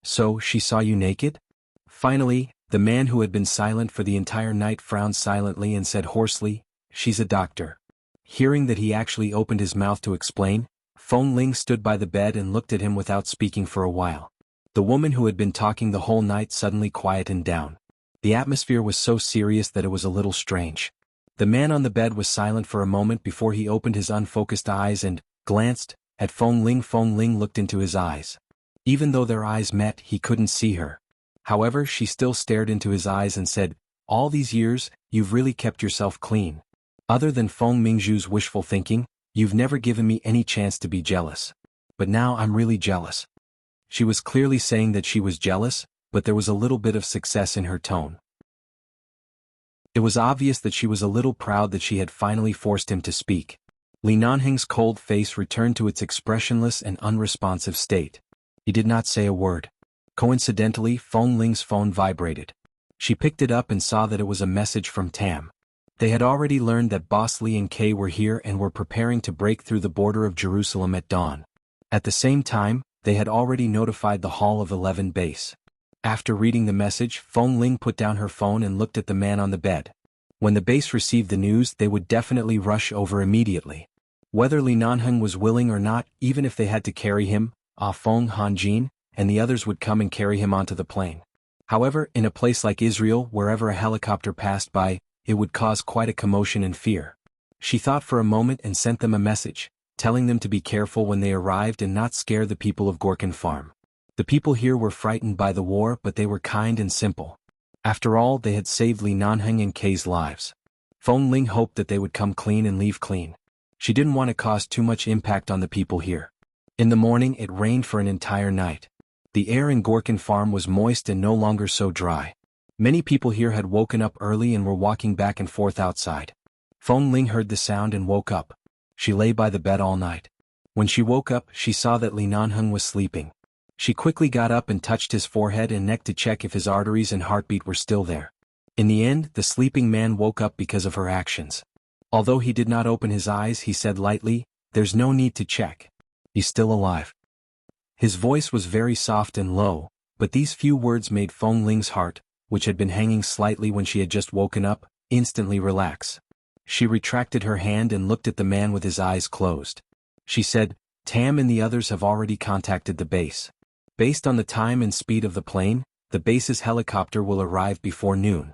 "So, she saw you naked?" Finally, the man who had been silent for the entire night frowned silently and said hoarsely, "She's a doctor." Hearing that he actually opened his mouth to explain, Feng Ling stood by the bed and looked at him without speaking for a while. The woman who had been talking the whole night suddenly quietened down. The atmosphere was so serious that it was a little strange. The man on the bed was silent for a moment before he opened his unfocused eyes and glanced at Feng Ling. Feng Ling looked into his eyes. Even though their eyes met, he couldn't see her. However, she still stared into his eyes and said, "All these years, you've really kept yourself clean. Other than Feng Mingzhu's wishful thinking, you've never given me any chance to be jealous. But now I'm really jealous." She was clearly saying that she was jealous, but there was a little bit of success in her tone. It was obvious that she was a little proud that she had finally forced him to speak. Li Nanheng's cold face returned to its expressionless and unresponsive state. He did not say a word. Coincidentally, Feng Ling's phone vibrated. She picked it up and saw that it was a message from Tam. They had already learned that Boss Li and Kay were here and were preparing to break through the border of Jerusalem at dawn. At the same time, they had already notified the Hall of 11 base. After reading the message, Feng Ling put down her phone and looked at the man on the bed. When the base received the news, they would definitely rush over immediately. Whether Li Nanheng was willing or not, even if they had to carry him, Feng Hanjin, and the others would come and carry him onto the plane. However, in a place like Israel, wherever a helicopter passed by, it would cause quite a commotion and fear. She thought for a moment and sent them a message, telling them to be careful when they arrived and not scare the people of Gorkin Farm. The people here were frightened by the war, but they were kind and simple. After all, they had saved Li Nanheng and Kay's lives. Feng Ling hoped that they would come clean and leave clean. She didn't want to cause too much impact on the people here. In the morning, it rained for an entire night. The air in Gorkin Farm was moist and no longer so dry. Many people here had woken up early and were walking back and forth outside. Feng Ling heard the sound and woke up. She lay by the bed all night. When she woke up, she saw that Li Nanheng was sleeping. She quickly got up and touched his forehead and neck to check if his arteries and heartbeat were still there. In the end, the sleeping man woke up because of her actions. Although he did not open his eyes, he said lightly, "There's no need to check. He's still alive." His voice was very soft and low, but these few words made Feng Ling's heart, which had been hanging slightly when she had just woken up, instantly relax. She retracted her hand and looked at the man with his eyes closed. She said, "Tam and the others have already contacted the base. Based on the time and speed of the plane, the base's helicopter will arrive before noon."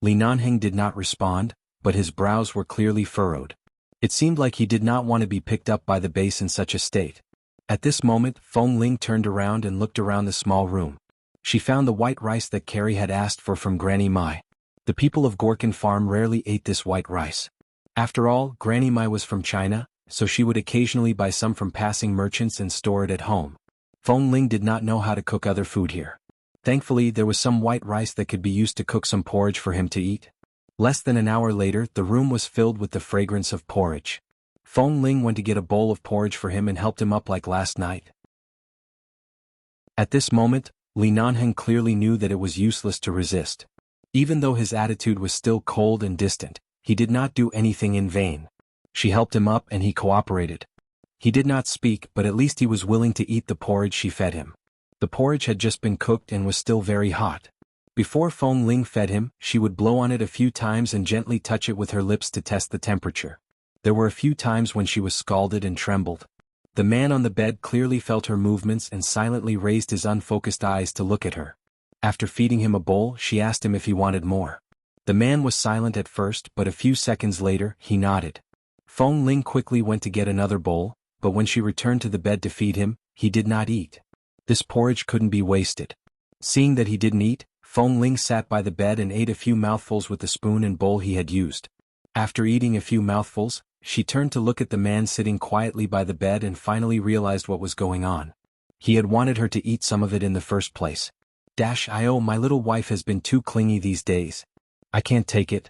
Li Nanheng did not respond, but his brows were clearly furrowed. It seemed like he did not want to be picked up by the base in such a state. At this moment, Feng Ling turned around and looked around the small room. She found the white rice that Carrie had asked for from Granny Mai. The people of Gorkin Farm rarely ate this white rice. After all, Granny Mai was from China, so she would occasionally buy some from passing merchants and store it at home. Feng Ling did not know how to cook other food here. Thankfully, there was some white rice that could be used to cook some porridge for him to eat. Less than an hour later, the room was filled with the fragrance of porridge. Feng Ling went to get a bowl of porridge for him and helped him up like last night. At this moment, Li Nanheng clearly knew that it was useless to resist. Even though his attitude was still cold and distant, he did not do anything in vain. She helped him up and he cooperated. He did not speak, but at least he was willing to eat the porridge she fed him. The porridge had just been cooked and was still very hot. Before Feng Ling fed him, she would blow on it a few times and gently touch it with her lips to test the temperature. There were a few times when she was scalded and trembled. The man on the bed clearly felt her movements and silently raised his unfocused eyes to look at her. After feeding him a bowl, she asked him if he wanted more. The man was silent at first, but a few seconds later, he nodded. Feng Ling quickly went to get another bowl, but when she returned to the bed to feed him, he did not eat. This porridge couldn't be wasted. Seeing that he didn't eat, Feng Ling sat by the bed and ate a few mouthfuls with the spoon and bowl he had used. After eating a few mouthfuls, she turned to look at the man sitting quietly by the bed and finally realized what was going on. He had wanted her to eat some of it in the first place. "Oh, my little wife has been too clingy these days. I can't take it."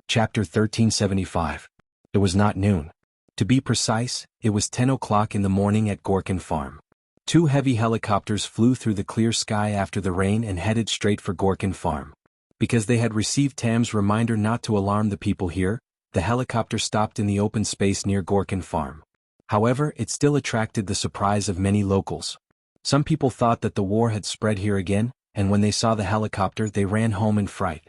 Chapter 1375. It was not noon. To be precise, it was 10 o'clock in the morning at Gorkin Farm. Two heavy helicopters flew through the clear sky after the rain and headed straight for Gorkin Farm. Because they had received Tam's reminder not to alarm the people here, the helicopter stopped in the open space near Gorkin Farm. However, it still attracted the surprise of many locals. Some people thought that the war had spread here again, and when they saw the helicopter they ran home in fright.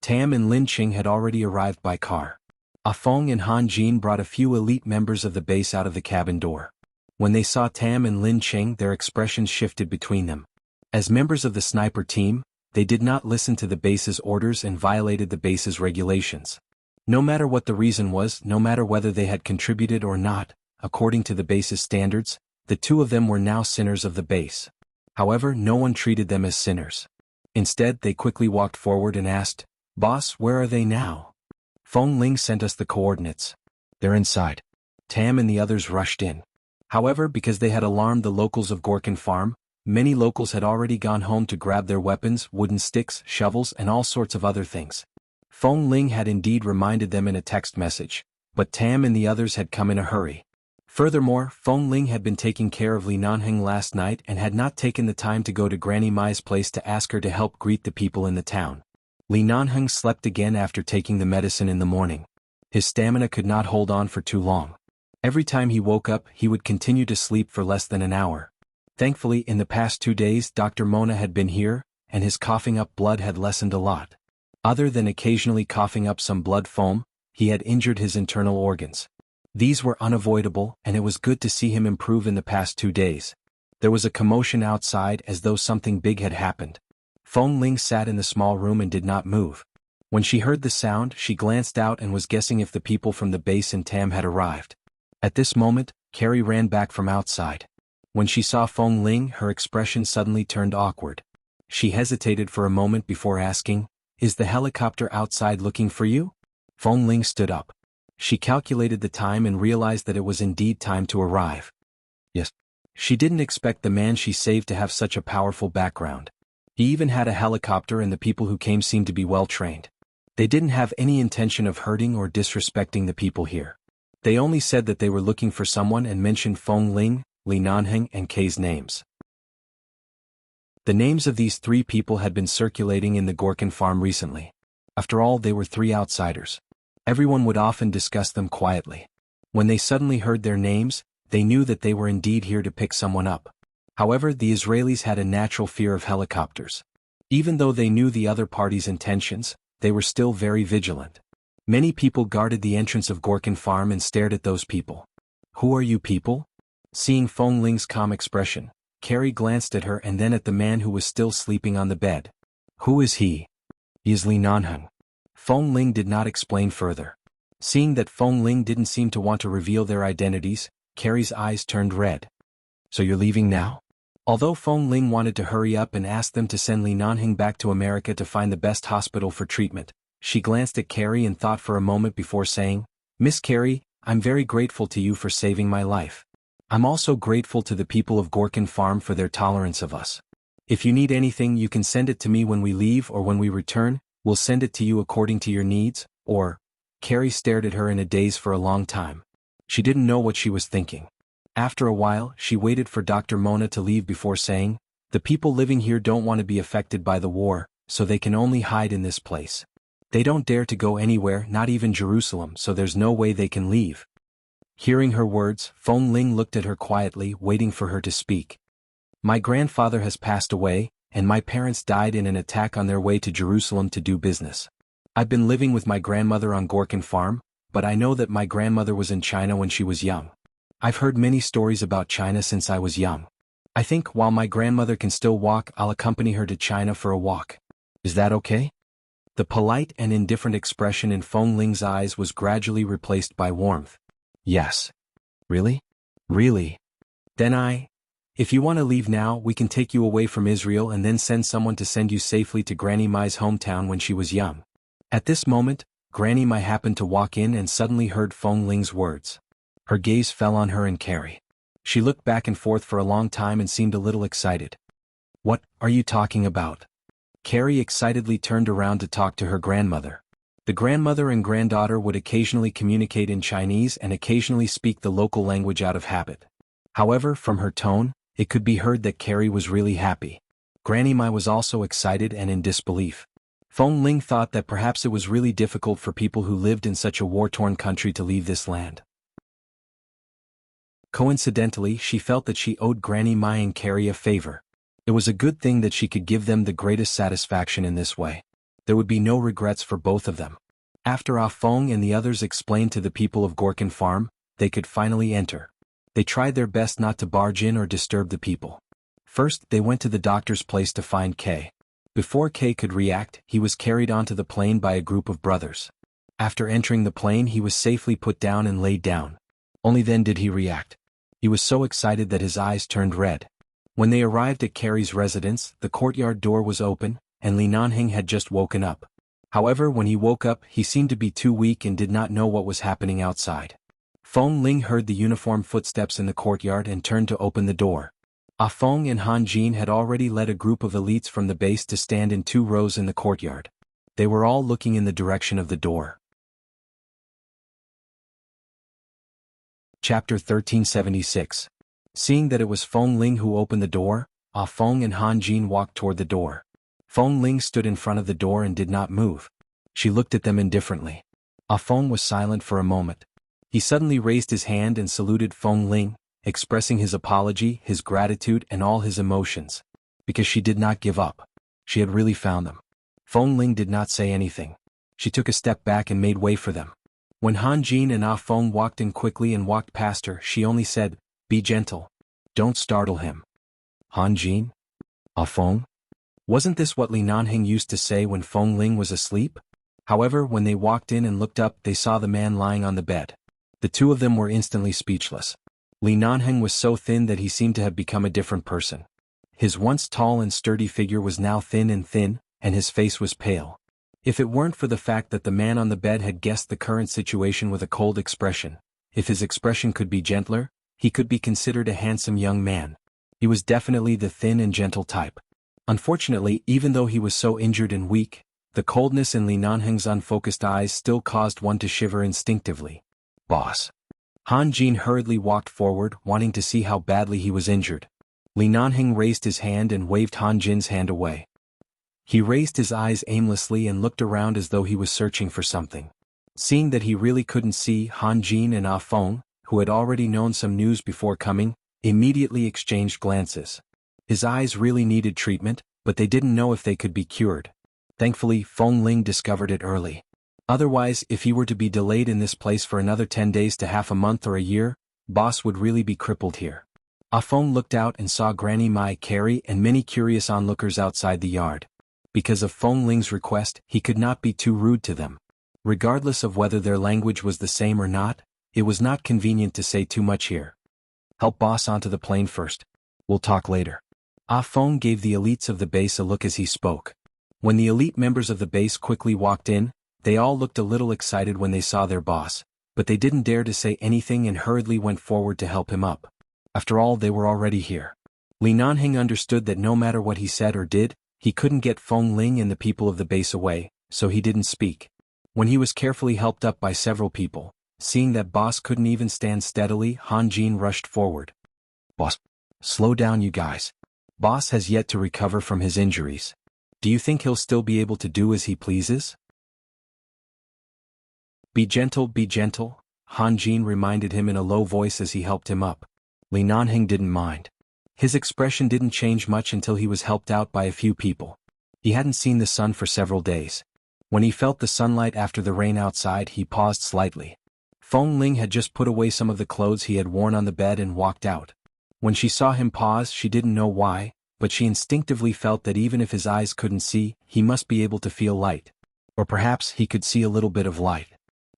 Tam and Lin Qing had already arrived by car. Ah Feng and Han Jin brought a few elite members of the base out of the cabin door. When they saw Tam and Lin Qing, their expressions shifted between them. As members of the sniper team, they did not listen to the base's orders and violated the base's regulations. No matter what the reason was, no matter whether they had contributed or not, according to the base's standards, the two of them were now sinners of the base. However, no one treated them as sinners. Instead, they quickly walked forward and asked, "Boss, where are they now?" "Feng Ling sent us the coordinates. They're inside." Tam and the others rushed in. However, because they had alarmed the locals of Gorkin Farm, many locals had already gone home to grab their weapons, wooden sticks, shovels, and all sorts of other things. Feng Ling had indeed reminded them in a text message, but Tam and the others had come in a hurry. Furthermore, Feng Ling had been taking care of Li Nanheng last night and had not taken the time to go to Granny Mai's place to ask her to help greet the people in the town. Li Nanheng slept again after taking the medicine in the morning. His stamina could not hold on for too long. Every time he woke up, he would continue to sleep for less than an hour. Thankfully, in the past 2 days, Dr. Mona had been here, and his coughing up blood had lessened a lot. Other than occasionally coughing up some blood foam, he had injured his internal organs. These were unavoidable, and it was good to see him improve in the past 2 days. There was a commotion outside as though something big had happened. Feng Ling sat in the small room and did not move. When she heard the sound, she glanced out and was guessing if the people from the base and Tam had arrived. At this moment, Carrie ran back from outside. When she saw Feng Ling, her expression suddenly turned awkward. She hesitated for a moment before asking, "Is the helicopter outside looking for you?" Feng Ling stood up. She calculated the time and realized that it was indeed time to arrive. Yes. She didn't expect the man she saved to have such a powerful background. He even had a helicopter and the people who came seemed to be well trained. They didn't have any intention of hurting or disrespecting the people here. They only said that they were looking for someone and mentioned Feng Ling, Li Nanheng, and Kay's names. The names of these 3 people had been circulating in the Gorkin Farm recently. After all, they were 3 outsiders. Everyone would often discuss them quietly. When they suddenly heard their names, they knew that they were indeed here to pick someone up. However, the Israelis had a natural fear of helicopters. Even though they knew the other party's intentions, they were still very vigilant. Many people guarded the entrance of Gorkin Farm and stared at those people. "Who are you people?" Seeing Feng Ling's calm expression, Carrie glanced at her and then at the man who was still sleeping on the bed. "Who is he?" "He is Li Nanheng." Feng Ling did not explain further. Seeing that Feng Ling didn't seem to want to reveal their identities, Carrie's eyes turned red. "So you're leaving now?" Although Feng Ling wanted to hurry up and ask them to send Li Nanheng back to America to find the best hospital for treatment, she glanced at Carrie and thought for a moment before saying, "Miss Carrie, I'm very grateful to you for saving my life. I'm also grateful to the people of Gorkin Farm for their tolerance of us. If you need anything, you can send it to me when we leave or when we return. We'll send it to you according to your needs, or, Carrie stared at her in a daze for a long time. She didn't know what she was thinking. After a while, she waited for Dr. Mona to leave before saying, "The people living here don't want to be affected by the war, so they can only hide in this place. They don't dare to go anywhere, not even Jerusalem, so there's no way they can leave." Hearing her words, Feng Ling looked at her quietly, waiting for her to speak. "My grandfather has passed away, and my parents died in an attack on their way to Jerusalem to do business. I've been living with my grandmother on Gorkin Farm, but I know that my grandmother was in China when she was young. I've heard many stories about China since I was young. I think while my grandmother can still walk, I'll accompany her to China for a walk. Is that okay?" The polite and indifferent expression in Feng Ling's eyes was gradually replaced by warmth. "Yes. Really? Really? Then if you want to leave now, we can take you away from Israel and then send someone to send you safely to Granny Mai's hometown when she was young." At this moment, Granny Mai happened to walk in and suddenly heard Feng Ling's words. Her gaze fell on her and Carrie. She looked back and forth for a long time and seemed a little excited. "What are you talking about?" Carrie excitedly turned around to talk to her grandmother. The grandmother and granddaughter would occasionally communicate in Chinese and occasionally speak the local language out of habit. However, from her tone, it could be heard that Carrie was really happy. Granny Mai was also excited and in disbelief. Feng Ling thought that perhaps it was really difficult for people who lived in such a war-torn country to leave this land. Coincidentally, she felt that she owed Granny Mai and Carrie a favor. It was a good thing that she could give them the greatest satisfaction in this way. There would be no regrets for both of them. After Ah Feng and the others explained to the people of Gorkin Farm, they could finally enter. They tried their best not to barge in or disturb the people. First, they went to the doctor's place to find Kay. Before Kay could react, he was carried onto the plane by a group of brothers. After entering the plane, he was safely put down and laid down. Only then did he react. He was so excited that his eyes turned red. When they arrived at Carrie's residence, the courtyard door was open, and Li Nanheng had just woken up. However, when he woke up, he seemed to be too weak and did not know what was happening outside. Feng Ling heard the uniformed footsteps in the courtyard and turned to open the door. Ah Feng and Han Jin had already led a group of elites from the base to stand in 2 rows in the courtyard. They were all looking in the direction of the door. Chapter 1376. Seeing that it was Feng Ling who opened the door, Ah Feng and Han Jin walked toward the door. Feng Ling stood in front of the door and did not move. She looked at them indifferently. Ah Feng was silent for a moment. He suddenly raised his hand and saluted Feng Ling, expressing his apology, his gratitude and all his emotions. Because she did not give up. She had really found them. Feng Ling did not say anything. She took a step back and made way for them. When Han Jin and Ah Feng walked in quickly and walked past her, she only said, "Be gentle. Don't startle him." Han Jin? Ah Feng? Wasn't this what Li Nanheng used to say when Feng Ling was asleep? However, when they walked in and looked up, they saw the man lying on the bed. The two of them were instantly speechless. Li Nanheng was so thin that he seemed to have become a different person. His once tall and sturdy figure was now thin, and his face was pale. If it weren't for the fact that the man on the bed had guessed the current situation with a cold expression, if his expression could be gentler, he could be considered a handsome young man. He was definitely the thin and gentle type. Unfortunately, even though he was so injured and weak, the coldness in Li Nanheng's unfocused eyes still caused one to shiver instinctively. "Boss." Han Jin hurriedly walked forward, wanting to see how badly he was injured. Li Nanheng raised his hand and waved Han Jin's hand away. He raised his eyes aimlessly and looked around as though he was searching for something. Seeing that he really couldn't see, Han Jin and Ah Feng, who had already known some news before coming, immediately exchanged glances. His eyes really needed treatment, but they didn't know if they could be cured. Thankfully, Feng Ling discovered it early. Otherwise, if he were to be delayed in this place for another 10 days to half a month or a year, boss would really be crippled here. Ah Feng looked out and saw Granny Mai, Carrie and many curious onlookers outside the yard. Because of Feng Ling's request, he could not be too rude to them. Regardless of whether their language was the same or not, it was not convenient to say too much here. "Help boss onto the plane first. We'll talk later." Ah Feng gave the elites of the base a look as he spoke. When the elite members of the base quickly walked in, they all looked a little excited when they saw their boss, but they didn't dare to say anything and hurriedly went forward to help him up. After all, they were already here. Li Nanheng understood that no matter what he said or did, he couldn't get Feng Ling and the people of the base away, so he didn't speak. When he was carefully helped up by several people, seeing that Boss couldn't even stand steadily, Han Jin rushed forward. Boss, slow down you guys. Boss has yet to recover from his injuries. Do you think he'll still be able to do as he pleases? Be gentle, Han Jin reminded him in a low voice as he helped him up. Li Nanheng didn't mind. His expression didn't change much until he was helped out by a few people. He hadn't seen the sun for several days. When he felt the sunlight after the rain outside, he paused slightly. Feng Ling had just put away some of the clothes he had worn on the bed and walked out. When she saw him pause, she didn't know why, but she instinctively felt that even if his eyes couldn't see, he must be able to feel light. Or perhaps he could see a little bit of light.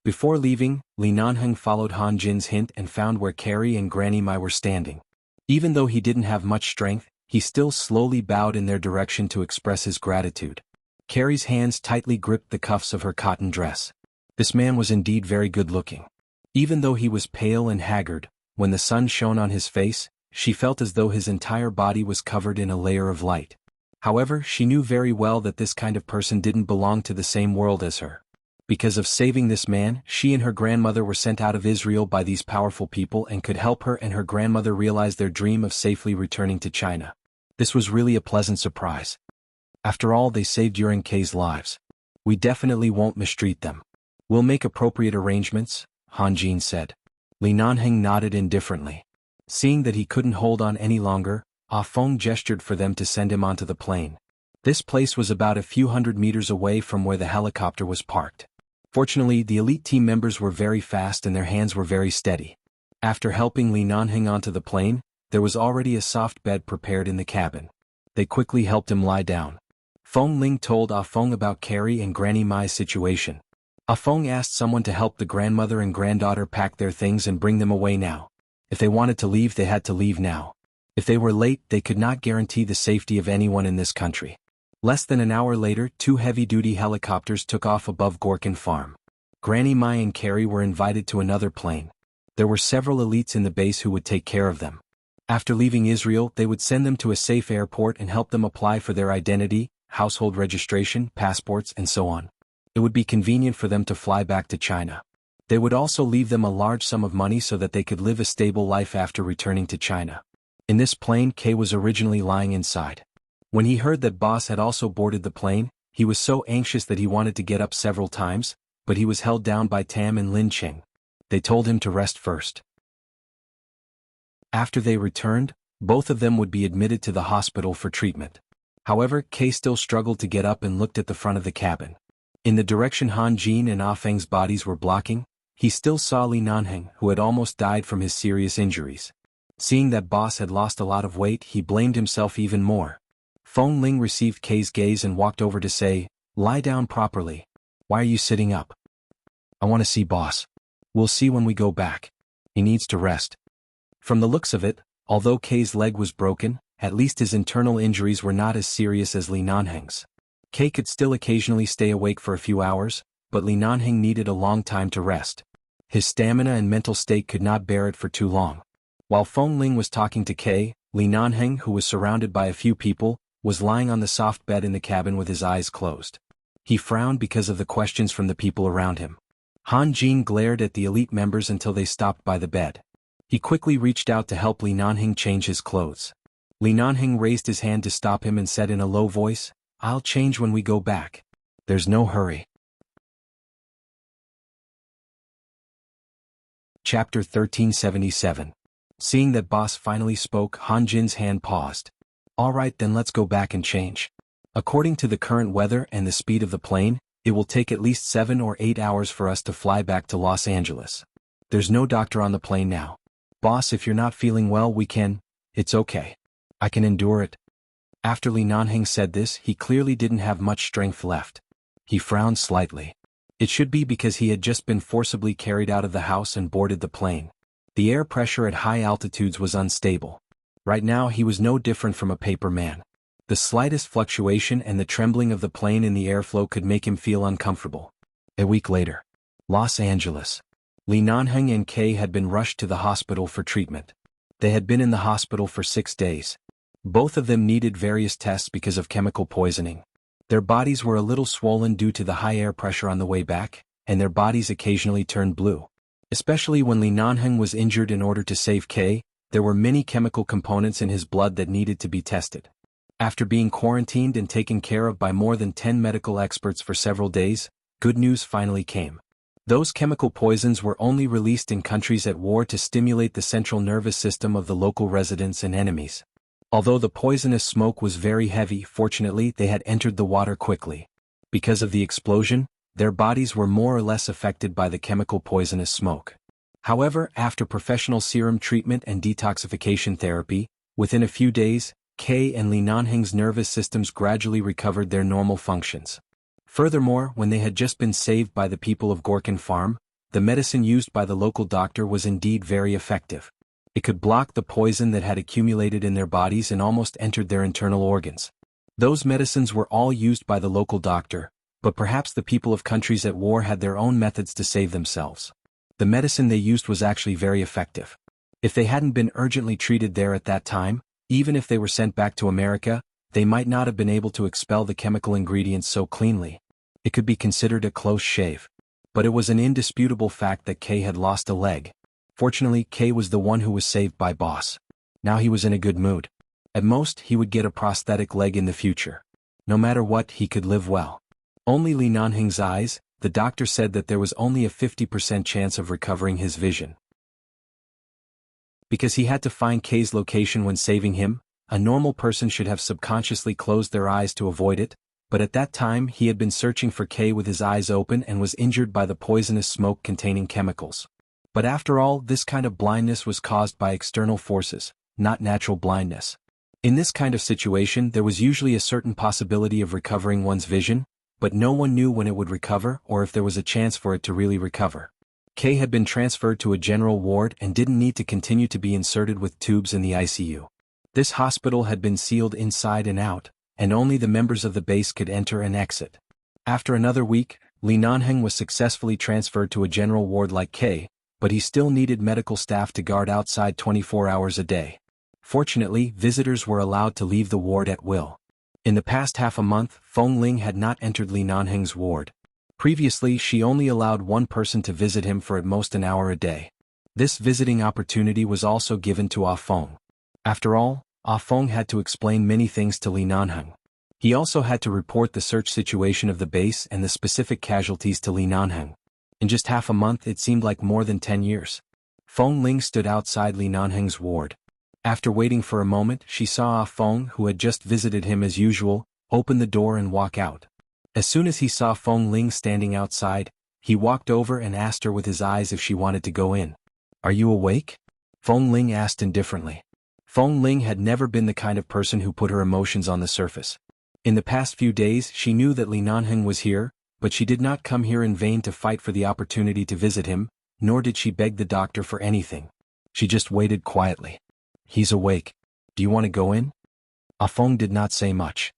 Before leaving, Li Nanheng followed Han Jin's hint and found where Carrie and Granny Mai were standing. Even though he didn't have much strength, he still slowly bowed in their direction to express his gratitude. Carrie's hands tightly gripped the cuffs of her cotton dress. This man was indeed very good-looking. Even though he was pale and haggard, when the sun shone on his face, she felt as though his entire body was covered in a layer of light. However, she knew very well that this kind of person didn't belong to the same world as her. Because of saving this man, she and her grandmother were sent out of Israel by these powerful people and could help her and her grandmother realize their dream of safely returning to China. This was really a pleasant surprise. After all, they saved Yuan K's lives. We definitely won't mistreat them. We'll make appropriate arrangements, Han Jin said. Li Nanheng nodded indifferently. Seeing that he couldn't hold on any longer, Ah Feng gestured for them to send him onto the plane. This place was about a few hundred meters away from where the helicopter was parked. Fortunately, the elite team members were very fast and their hands were very steady. After helping Li Nanheng onto the plane, there was already a soft bed prepared in the cabin. They quickly helped him lie down. Feng Ling told Ah Feng about Carrie and Granny Mai's situation. Ah Feng asked someone to help the grandmother and granddaughter pack their things and bring them away now. If they wanted to leave, they had to leave now. If they were late, they could not guarantee the safety of anyone in this country. Less than an hour later, 2 heavy-duty helicopters took off above Gorkin Farm. Granny Mai and Carrie were invited to another plane. There were several elites in the base who would take care of them. After leaving Israel, they would send them to a safe airport and help them apply for their identity, household registration, passports, and so on. It would be convenient for them to fly back to China. They would also leave them a large sum of money so that they could live a stable life after returning to China. In this plane, Kay was originally lying inside. When he heard that Boss had also boarded the plane, he was so anxious that he wanted to get up several times, but he was held down by Tam and Lin Cheng. They told him to rest first. After they returned, both of them would be admitted to the hospital for treatment. However, Kay still struggled to get up and looked at the front of the cabin. In the direction Han Jin and Ah Feng's bodies were blocking, he still saw Li Nanheng, who had almost died from his serious injuries. Seeing that Boss had lost a lot of weight, he blamed himself even more. Feng Ling received Kay's gaze and walked over to say, "Lie down properly. Why are you sitting up?" "I want to see Boss. We'll see when we go back. He needs to rest." From the looks of it, although Kay's leg was broken, at least his internal injuries were not as serious as Li Nanheng's. Kay could still occasionally stay awake for a few hours, but Li Nanheng needed a long time to rest. His stamina and mental state could not bear it for too long. While Feng Ling was talking to Kay, Li Nanheng, who was surrounded by a few people, was lying on the soft bed in the cabin with his eyes closed. He frowned because of the questions from the people around him. Han Jin glared at the elite members until they stopped by the bed. He quickly reached out to help Li Nanheng change his clothes. Li Nanheng raised his hand to stop him and said in a low voice, "I'll change when we go back. There's no hurry." Chapter 1377. Seeing that Boss finally spoke, Han Jin's hand paused. "All right, then let's go back and change. According to the current weather and the speed of the plane, it will take at least 7 or 8 hours for us to fly back to Los Angeles. There's no doctor on the plane now. Boss, if you're not feeling well, it's okay. I can endure it." After Li Nanheng said this, he clearly didn't have much strength left. He frowned slightly. It should be because he had just been forcibly carried out of the house and boarded the plane. The air pressure at high altitudes was unstable. Right now he was no different from a paper man. The slightest fluctuation and the trembling of the plane in the airflow could make him feel uncomfortable. A week later. Los Angeles. Li Nanheng and Kay had been rushed to the hospital for treatment. They had been in the hospital for 6 days. Both of them needed various tests because of chemical poisoning. Their bodies were a little swollen due to the high air pressure on the way back, and their bodies occasionally turned blue. Especially when Li Nanheng was injured. In order to save Kay, there were many chemical components in his blood that needed to be tested. After being quarantined and taken care of by more than 10 medical experts for several days, good news finally came. Those chemical poisons were only released in countries at war to stimulate the central nervous system of the local residents and enemies. Although the poisonous smoke was very heavy, fortunately they had entered the water quickly. Because of the explosion, their bodies were more or less affected by the chemical poisonous smoke. However, after professional serum treatment and detoxification therapy, within a few days, Kay and Li Nanheng's nervous systems gradually recovered their normal functions. Furthermore, when they had just been saved by the people of Gorkin Farm, the medicine used by the local doctor was indeed very effective. It could block the poison that had accumulated in their bodies and almost entered their internal organs. Those medicines were all used by the local doctor, but perhaps the people of countries at war had their own methods to save themselves. The medicine they used was actually very effective. If they hadn't been urgently treated there at that time, even if they were sent back to America, they might not have been able to expel the chemical ingredients so cleanly. It could be considered a close shave. But it was an indisputable fact that Kay had lost a leg. Fortunately, Kay was the one who was saved by Boss. Now he was in a good mood. At most, he would get a prosthetic leg in the future. No matter what, he could live well. Only Li Nanheng's eyes, the doctor said that there was only a 50% chance of recovering his vision. Because he had to find Kay's location when saving him, a normal person should have subconsciously closed their eyes to avoid it, but at that time he had been searching for Kay with his eyes open and was injured by the poisonous smoke containing chemicals. But after all, this kind of blindness was caused by external forces, not natural blindness. In this kind of situation there was usually a certain possibility of recovering one's vision, but no one knew when it would recover or if there was a chance for it to really recover. Kay had been transferred to a general ward and didn't need to continue to be inserted with tubes in the ICU. This hospital had been sealed inside and out, and only the members of the base could enter and exit. After another week, Li Nanheng was successfully transferred to a general ward like Kay, but he still needed medical staff to guard outside 24 hours a day. Fortunately, visitors were allowed to leave the ward at will. In the past half a month, Feng Ling had not entered Li Nanheng's ward. Previously, she only allowed one person to visit him for at most an hour a day. This visiting opportunity was also given to Ah Feng. After all, Ah Feng had to explain many things to Li Nanheng. He also had to report the search situation of the base and the specific casualties to Li Nanheng. In just half a month it seemed like more than 10 years. Feng Ling stood outside Li Nanheng's ward. After waiting for a moment, she saw Ah Feng, who had just visited him as usual, open the door and walk out. As soon as he saw Feng Ling standing outside, he walked over and asked her with his eyes if she wanted to go in. "Are you awake?" Feng Ling asked indifferently. Feng Ling had never been the kind of person who put her emotions on the surface. In the past few days she knew that Li Nanheng was here, but she did not come here in vain to fight for the opportunity to visit him, nor did she beg the doctor for anything. She just waited quietly. "He's awake. Do you want to go in?" Ah Feng did not say much.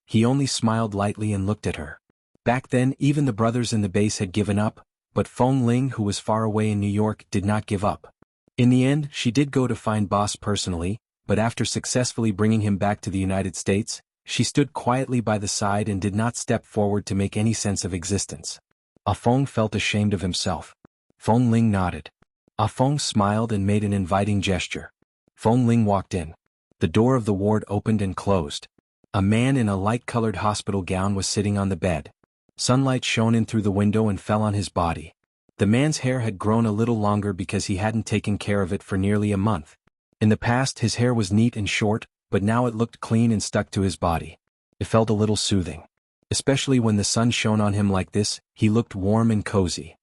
He only smiled lightly and looked at her. Back then even the brothers in the base had given up, but Feng Ling, who was far away in New York, did not give up. In the end, she did go to find Boss personally, but after successfully bringing him back to the United States, she stood quietly by the side and did not step forward to make any sense of existence. Ah Feng felt ashamed of himself. Feng Ling nodded. Ah Feng smiled and made an inviting gesture. Feng Ling walked in. The door of the ward opened and closed. A man in a light-colored hospital gown was sitting on the bed. Sunlight shone in through the window and fell on his body. The man's hair had grown a little longer because he hadn't taken care of it for nearly a month. In the past his hair was neat and short, but now it looked clean and stuck to his body. It felt a little soothing. Especially when the sun shone on him like this, he looked warm and cozy.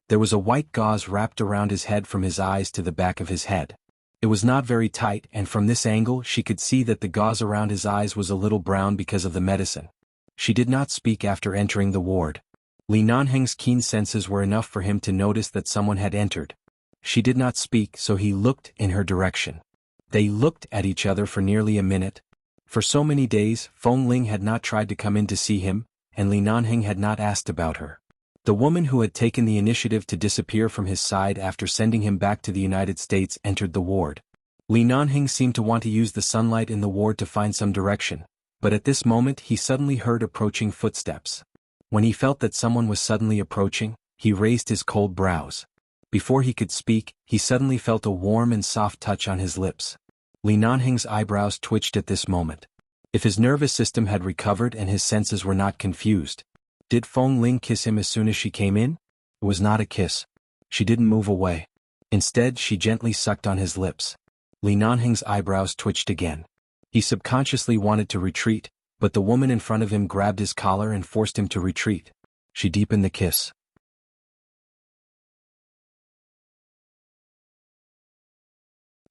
There was a white gauze wrapped around his head from his eyes to the back of his head. It was not very tight, and from this angle she could see that the gauze around his eyes was a little brown because of the medicine. She did not speak after entering the ward. Li Nanheng's keen senses were enough for him to notice that someone had entered. She did not speak, so he looked in her direction. They looked at each other for nearly a minute. For so many days, Feng Ling had not tried to come in to see him, and Li Nanheng had not asked about her. The woman who had taken the initiative to disappear from his side after sending him back to the United States entered the ward. Li Nanheng seemed to want to use the sunlight in the ward to find some direction, But at this moment he suddenly heard approaching footsteps. When he felt that someone was suddenly approaching, he raised his cold brows. Before he could speak, he suddenly felt a warm and soft touch on his lips. Li Nanheng's eyebrows twitched at this moment. If his nervous system had recovered and his senses were not confused. Did Feng Ling kiss him as soon as she came in? It was not a kiss. She didn't move away. Instead, she gently sucked on his lips. Li Nanheng's eyebrows twitched again. He subconsciously wanted to retreat, but the woman in front of him grabbed his collar and forced him to retreat. She deepened the kiss.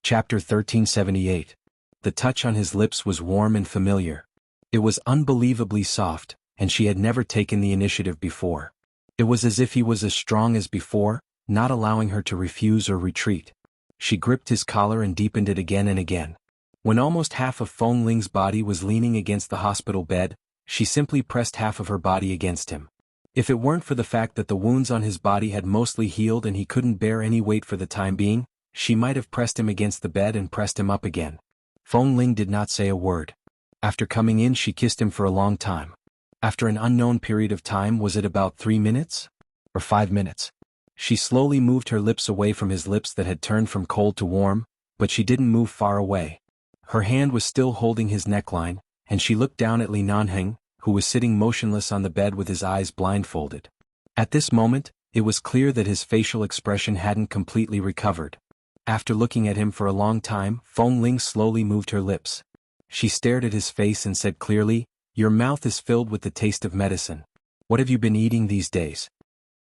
Chapter 1378. The touch on his lips was warm and familiar. It was unbelievably soft, and she had never taken the initiative before. It was as if he was as strong as before, not allowing her to refuse or retreat. She gripped his collar and deepened it again and again. When almost half of Feng Ling's body was leaning against the hospital bed, she simply pressed half of her body against him. If it weren't for the fact that the wounds on his body had mostly healed and he couldn't bear any weight for the time being, she might have pressed him against the bed and pressed him up again. Feng Ling did not say a word. After coming in, she kissed him for a long time. After an unknown period of time, was it about 3 minutes? Or 5 minutes? She slowly moved her lips away from his lips that had turned from cold to warm, but she didn't move far away. Her hand was still holding his neckline, and she looked down at Li Nanheng, who was sitting motionless on the bed with his eyes blindfolded. At this moment, it was clear that his facial expression hadn't completely recovered. After looking at him for a long time, Feng Ling slowly moved her lips. She stared at his face and said clearly, "Your mouth is filled with the taste of medicine. What have you been eating these days?"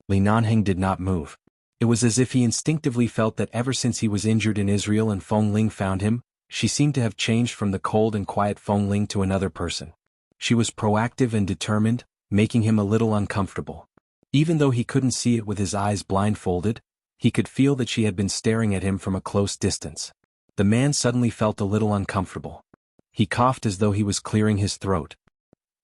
Li Nanheng did not move. It was as if he instinctively felt that ever since he was injured in Israel and Feng Ling found him, she seemed to have changed from the cold and quiet Feng Ling to another person. She was proactive and determined, making him a little uncomfortable. Even though he couldn't see it with his eyes blindfolded, he could feel that she had been staring at him from a close distance. The man suddenly felt a little uncomfortable. He coughed as though he was clearing his throat.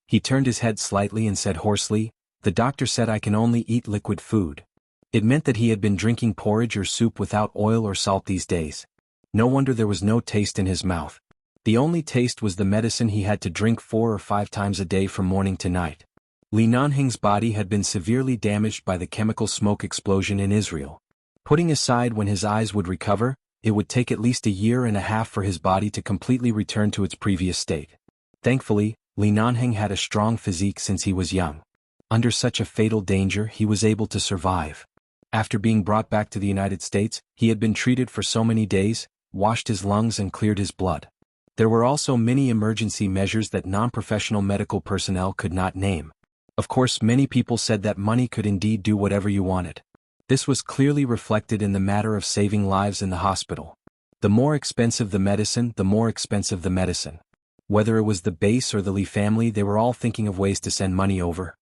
He turned his head slightly and said hoarsely, "The doctor said I can only eat liquid food." It meant that he had been drinking porridge or soup without oil or salt these days. No wonder there was no taste in his mouth. The only taste was the medicine he had to drink 4 or 5 times a day from morning to night. Li Nanheng's body had been severely damaged by the chemical smoke explosion in Israel. Putting aside when his eyes would recover, it would take at least a year and a half for his body to completely return to its previous state. Thankfully, Li Nanheng had a strong physique since he was young. Under such a fatal danger, he was able to survive. After being brought back to the United States, he had been treated for so many days, washed his lungs and cleared his blood. There were also many emergency measures that non-professional medical personnel could not name. Of course, many people said that money could indeed do whatever you wanted. This was clearly reflected in the matter of saving lives in the hospital. The more expensive the medicine, the more expensive the medicine. Whether it was the base or the Li family, they were all thinking of ways to send money over.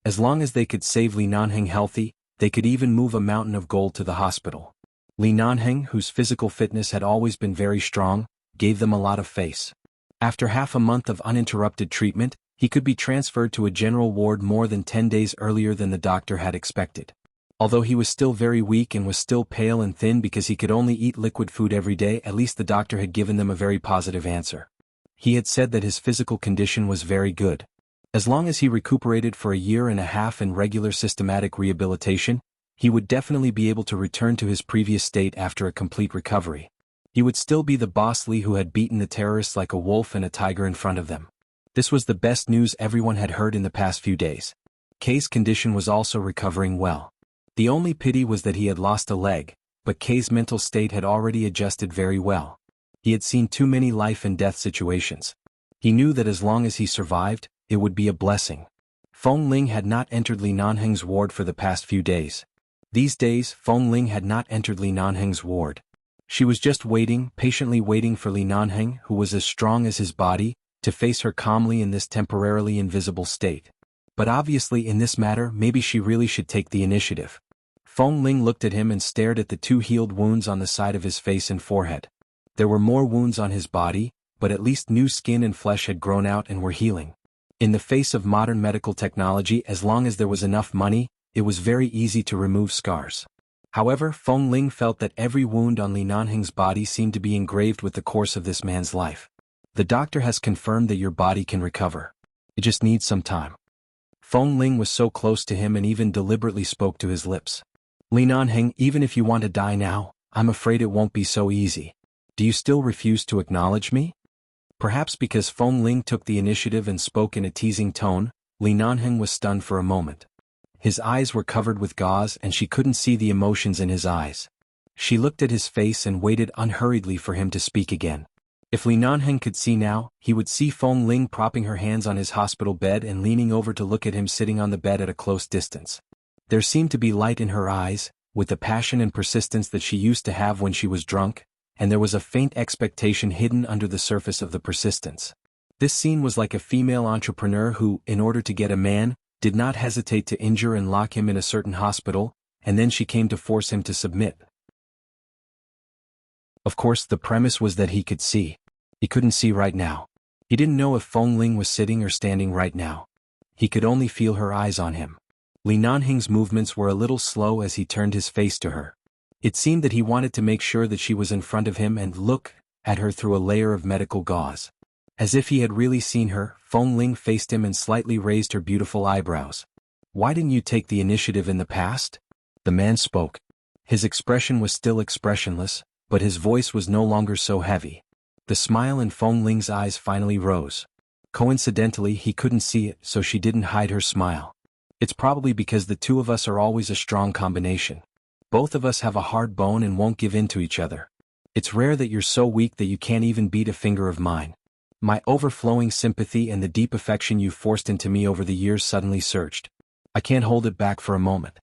As long as they could save Li Nanheng healthy, they could even move a mountain of gold to the hospital. Li Nanheng, whose physical fitness had always been very strong, gave them a lot of face. After half a month of uninterrupted treatment, he could be transferred to a general ward more than 10 days earlier than the doctor had expected. Although he was still very weak and was still pale and thin because he could only eat liquid food every day, at least the doctor had given them a very positive answer. He had said that his physical condition was very good. As long as he recuperated for a year and a half in regular systematic rehabilitation, he would definitely be able to return to his previous state after a complete recovery. He would still be the boss Li who had beaten the terrorists like a wolf and a tiger in front of them. This was the best news everyone had heard in the past few days. Kay's condition was also recovering well. The only pity was that he had lost a leg, but Kay's mental state had already adjusted very well. He had seen too many life and death situations. He knew that as long as he survived, it would be a blessing. Feng Ling had not entered Li Nanheng's ward for the past few days. These days, Feng Ling had not entered Li Nanheng's ward. She was just waiting, patiently waiting for Li Nanheng, who was as strong as his body, to face her calmly in this temporarily invisible state. But obviously in this matter, maybe she really should take the initiative. Feng Ling looked at him and stared at the 2 healed wounds on the side of his face and forehead. There were more wounds on his body, but at least new skin and flesh had grown out and were healing. In the face of modern medical technology, as long as there was enough money, it was very easy to remove scars. However, Feng Ling felt that every wound on Li Nanheng's body seemed to be engraved with the course of this man's life. The doctor has confirmed that your body can recover. It just needs some time. Feng Ling was so close to him and even deliberately spoke to his lips. Li Nanheng, even if you want to die now, I'm afraid it won't be so easy. Do you still refuse to acknowledge me? Perhaps because Feng Ling took the initiative and spoke in a teasing tone, Li Nanheng was stunned for a moment. His eyes were covered with gauze and she couldn't see the emotions in his eyes. She looked at his face and waited unhurriedly for him to speak again. If Li Nanheng could see now, he would see Feng Ling propping her hands on his hospital bed and leaning over to look at him sitting on the bed at a close distance. There seemed to be light in her eyes, with the passion and persistence that she used to have when she was drunk, and there was a faint expectation hidden under the surface of the persistence. This scene was like a female entrepreneur who, in order to get a man, did not hesitate to injure and lock him in a certain hospital, and then she came to force him to submit. Of course, the premise was that he could see. He couldn't see right now. He didn't know if Feng Ling was sitting or standing right now. He could only feel her eyes on him. Li Nanheng's movements were a little slow as he turned his face to her. It seemed that he wanted to make sure that she was in front of him and look at her through a layer of medical gauze. As if he had really seen her, Feng Ling faced him and slightly raised her beautiful eyebrows. Why didn't you take the initiative in the past? The man spoke. His expression was still expressionless, but his voice was no longer so heavy. The smile in Feng Ling's eyes finally rose. Coincidentally, he couldn't see it, so she didn't hide her smile. It's probably because the two of us are always a strong combination. Both of us have a hard bone and won't give in to each other. It's rare that you're so weak that you can't even beat a finger of mine. My overflowing sympathy and the deep affection you've forced into me over the years suddenly surged. I can't hold it back for a moment.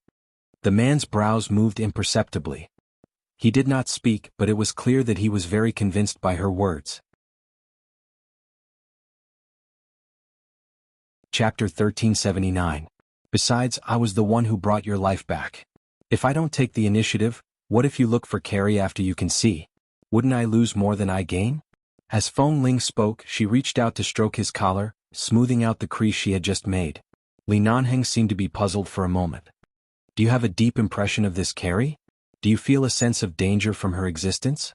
The man's brows moved imperceptibly. He did not speak, but it was clear that he was very convinced by her words. Chapter 1379. Besides, I was the one who brought your life back. If I don't take the initiative, what if you look for Carrie after you can see? Wouldn't I lose more than I gain? As Feng Ling spoke, she reached out to stroke his collar, smoothing out the crease she had just made. Li Nanheng seemed to be puzzled for a moment. Do you have a deep impression of this Carrie? Do you feel a sense of danger from her existence?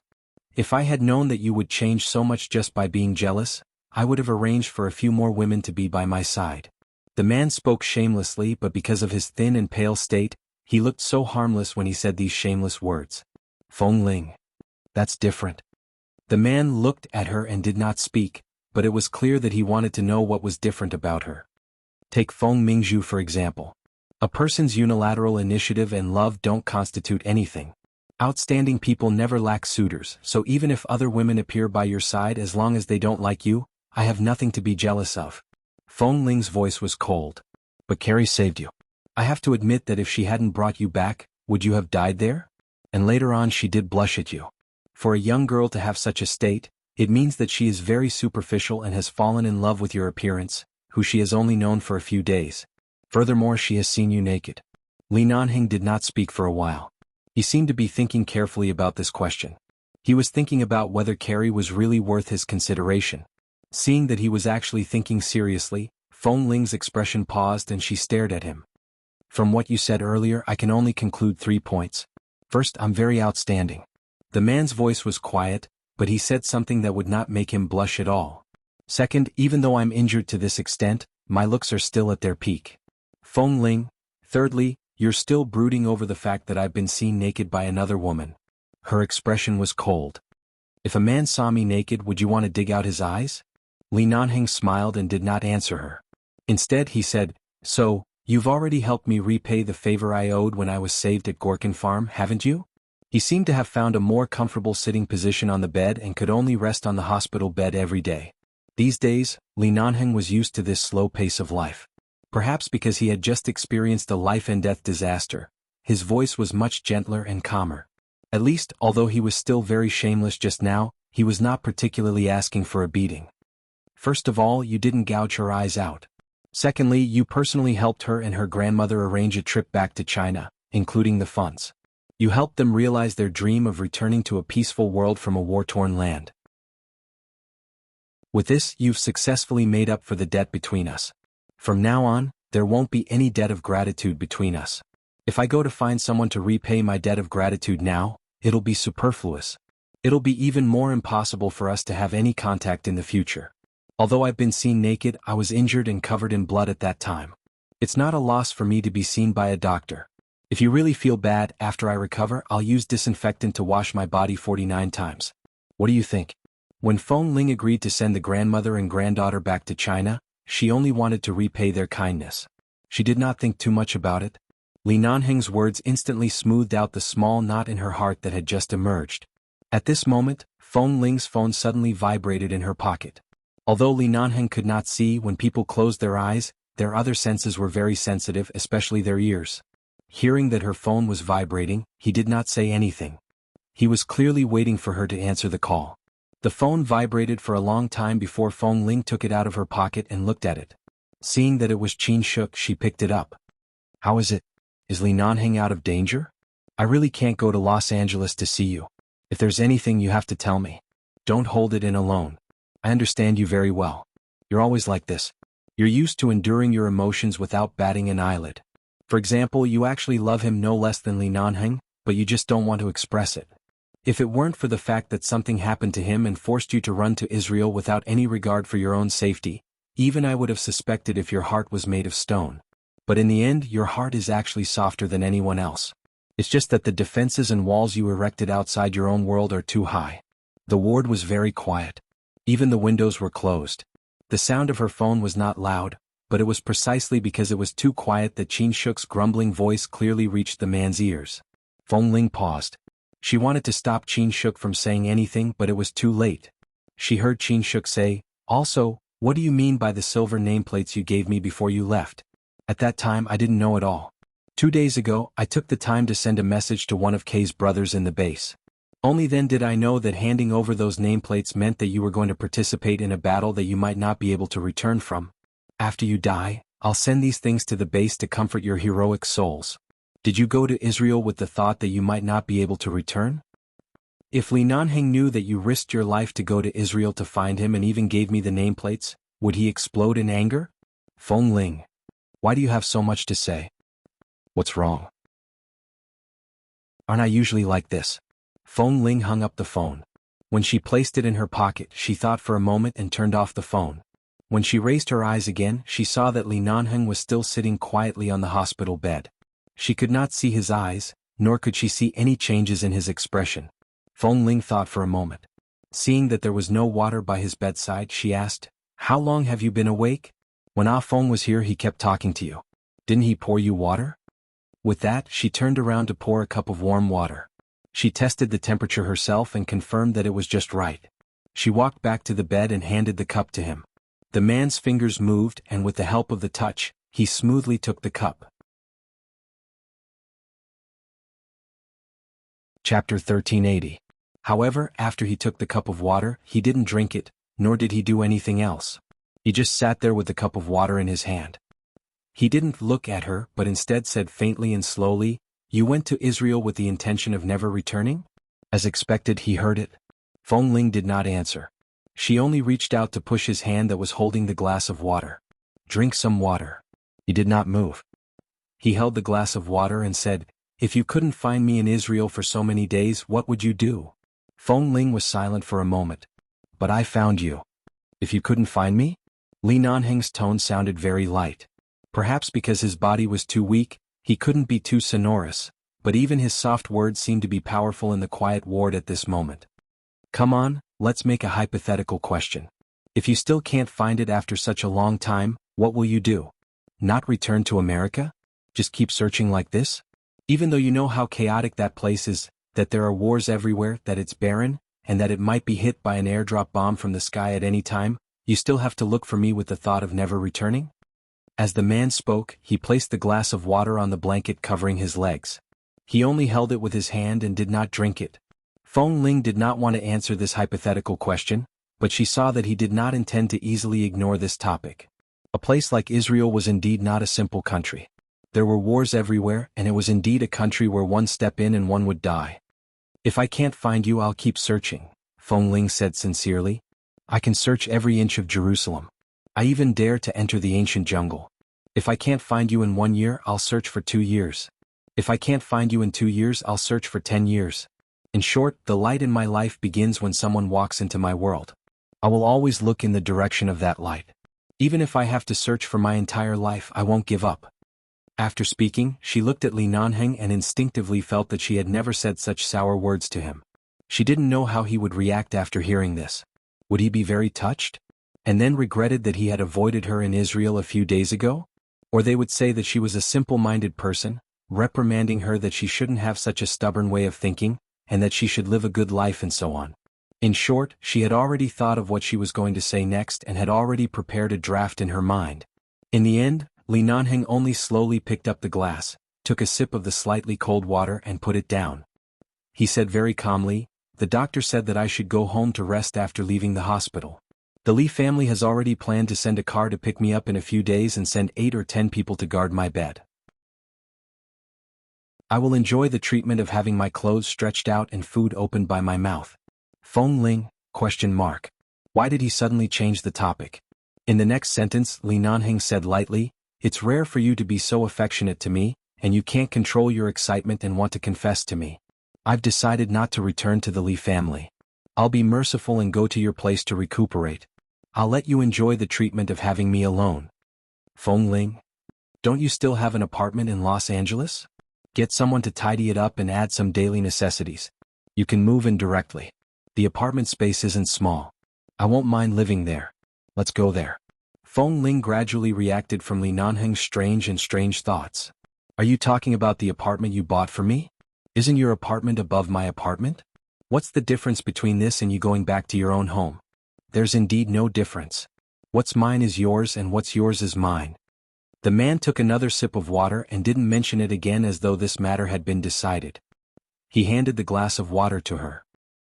If I had known that you would change so much just by being jealous, I would have arranged for a few more women to be by my side. The man spoke shamelessly, but because of his thin and pale state, he looked so harmless when he said these shameless words. Feng Ling. That's different. The man looked at her and did not speak, but it was clear that he wanted to know what was different about her. Take Feng Mingzhu for example. A person's unilateral initiative and love don't constitute anything. Outstanding people never lack suitors, so even if other women appear by your side as long as they don't like you, I have nothing to be jealous of. Feng Ling's voice was cold. But Carrie saved you. I have to admit that if she hadn't brought you back, would you have died there? And later on she did blush at you. For a young girl to have such a state, it means that she is very superficial and has fallen in love with your appearance, who she has only known for a few days. Furthermore, she has seen you naked. Li Nanheng did not speak for a while. He seemed to be thinking carefully about this question. He was thinking about whether Carrie was really worth his consideration. Seeing that he was actually thinking seriously, Feng Ling's expression paused and she stared at him. From what you said earlier, I can only conclude 3 points. First, I'm very outstanding. The man's voice was quiet, but he said something that would not make him blush at all. Second, even though I'm injured to this extent, my looks are still at their peak. Feng Ling. Thirdly, you're still brooding over the fact that I've been seen naked by another woman. Her expression was cold. If a man saw me naked, would you want to dig out his eyes? Li Nanheng smiled and did not answer her. Instead he said, So, you've already helped me repay the favor I owed when I was saved at Gorkin Farm, haven't you? He seemed to have found a more comfortable sitting position on the bed and could only rest on the hospital bed every day. These days, Li Nanheng was used to this slow pace of life. Perhaps because he had just experienced a life-and-death disaster, his voice was much gentler and calmer. At least, although he was still very shameless just now, he was not particularly asking for a beating. First of all, you didn't gouge her eyes out. Secondly, you personally helped her and her grandmother arrange a trip back to China, including the funds. You helped them realize their dream of returning to a peaceful world from a war-torn land. With this, you've successfully made up for the debt between us. From now on, there won't be any debt of gratitude between us. If I go to find someone to repay my debt of gratitude now, it'll be superfluous. It'll be even more impossible for us to have any contact in the future. Although I've been seen naked, I was injured and covered in blood at that time. It's not a loss for me to be seen by a doctor. If you really feel bad, after I recover, I'll use disinfectant to wash my body 49 times. What do you think? When Feng Ling agreed to send the grandmother and granddaughter back to China, she only wanted to repay their kindness. She did not think too much about it. Li Nanheng's words instantly smoothed out the small knot in her heart that had just emerged. At this moment, Feng Ling's phone suddenly vibrated in her pocket. Although Li Nanheng could not see, when people closed their eyes, their other senses were very sensitive, especially their ears. Hearing that her phone was vibrating, he did not say anything. He was clearly waiting for her to answer the call. The phone vibrated for a long time before Feng Ling took it out of her pocket and looked at it. Seeing that it was Qin Shuk, she picked it up. How is it? Is Li Nanheng out of danger? I really can't go to Los Angeles to see you. If there's anything you have to tell me, don't hold it in alone. I understand you very well. You're always like this. You're used to enduring your emotions without batting an eyelid. For example, you actually love him no less than Li Nanheng, but you just don't want to express it. If it weren't for the fact that something happened to him and forced you to run to Israel without any regard for your own safety, even I would have suspected if your heart was made of stone. But in the end, your heart is actually softer than anyone else. It's just that the defenses and walls you erected outside your own world are too high. The ward was very quiet. Even the windows were closed. The sound of her phone was not loud, but it was precisely because it was too quiet that Qin Shuk's grumbling voice clearly reached the man's ears. Feng Ling paused. She wanted to stop Qin Shuk from saying anything, but it was too late. She heard Qin Shuk say, "Also, what do you mean by the silver nameplates you gave me before you left?" At that time I didn't know at all. 2 days ago, I took the time to send a message to one of Kay's brothers in the base. Only then did I know that handing over those nameplates meant that you were going to participate in a battle that you might not be able to return from. After you die, I'll send these things to the base to comfort your heroic souls. Did you go to Israel with the thought that you might not be able to return? If Li Nanheng knew that you risked your life to go to Israel to find him and even gave me the nameplates, would he explode in anger? Feng Ling, why do you have so much to say? What's wrong? Aren't I usually like this? Feng Ling hung up the phone. When she placed it in her pocket, she thought for a moment and turned off the phone. When she raised her eyes again, she saw that Li Nanheng was still sitting quietly on the hospital bed. She could not see his eyes, nor could she see any changes in his expression. Feng Ling thought for a moment. Seeing that there was no water by his bedside, she asked, "How long have you been awake? When Ah Feng was here, he kept talking to you. Didn't he pour you water?" With that, she turned around to pour a cup of warm water. She tested the temperature herself and confirmed that it was just right. She walked back to the bed and handed the cup to him. The man's fingers moved, and with the help of the touch, he smoothly took the cup. Chapter 1380. However, after he took the cup of water, he didn't drink it, nor did he do anything else. He just sat there with the cup of water in his hand. He didn't look at her, but instead said faintly and slowly, "You went to Israel with the intention of never returning?" As expected, he heard it. Feng Ling did not answer. She only reached out to push his hand that was holding the glass of water. "Drink some water." He did not move. He held the glass of water and said, "If you couldn't find me in Israel for so many days, what would you do?" Feng Ling was silent for a moment. "But I found you." "If you couldn't find me?" Li Nanheng's tone sounded very light. Perhaps because his body was too weak, he couldn't be too sonorous, but even his soft words seemed to be powerful in the quiet ward at this moment. "Come on, let's make a hypothetical question. If you still can't find it after such a long time, what will you do? Not return to America? Just keep searching like this? Even though you know how chaotic that place is, that there are wars everywhere, that it's barren, and that it might be hit by an airdrop bomb from the sky at any time, you still have to look for me with the thought of never returning?" As the man spoke, he placed the glass of water on the blanket covering his legs. He only held it with his hand and did not drink it. Feng Ling did not want to answer this hypothetical question, but she saw that he did not intend to easily ignore this topic. A place like Israel was indeed not a simple country. There were wars everywhere, and it was indeed a country where one step in and one would die. "If I can't find you, I'll keep searching," Feng Ling said sincerely. "I can search every inch of Jerusalem. I even dare to enter the ancient jungle. If I can't find you in 1 year, I'll search for 2 years. If I can't find you in 2 years, I'll search for 10 years. In short, the light in my life begins when someone walks into my world. I will always look in the direction of that light. Even if I have to search for my entire life, I won't give up. After speaking, she looked at Li Nanheng and instinctively felt that she had never said such sour words to him. She didn't know how he would react after hearing this. Would he be very touched? And then regretted that he had avoided her in Israel a few days ago? Or they would say that she was a simple-minded person, reprimanding her that she shouldn't have such a stubborn way of thinking, and that she should live a good life and so on. In short, she had already thought of what she was going to say next and had already prepared a draft in her mind. In the end, Li Nanheng only slowly picked up the glass, took a sip of the slightly cold water and put it down. He said very calmly, "The doctor said that I should go home to rest after leaving the hospital. The Li family has already planned to send a car to pick me up in a few days and send 8 or 10 people to guard my bed. I will enjoy the treatment of having my clothes stretched out and food opened by my mouth." Feng Ling? Why did he suddenly change the topic? In the next sentence, Li Nanheng said lightly, "It's rare for you to be so affectionate to me, and you can't control your excitement and want to confess to me. I've decided not to return to the Li family. I'll be merciful and go to your place to recuperate. I'll let you enjoy the treatment of having me alone." Feng Ling? Don't you still have an apartment in Los Angeles? Get someone to tidy it up and add some daily necessities. You can move in directly. The apartment space isn't small. I won't mind living there. Let's go there. Feng Ling gradually reacted from Li Nanheng's strange thoughts. Are you talking about the apartment you bought for me? Isn't your apartment above my apartment? What's the difference between this and you going back to your own home? There's indeed no difference. What's mine is yours and what's yours is mine. The man took another sip of water and didn't mention it again as though this matter had been decided. He handed the glass of water to her.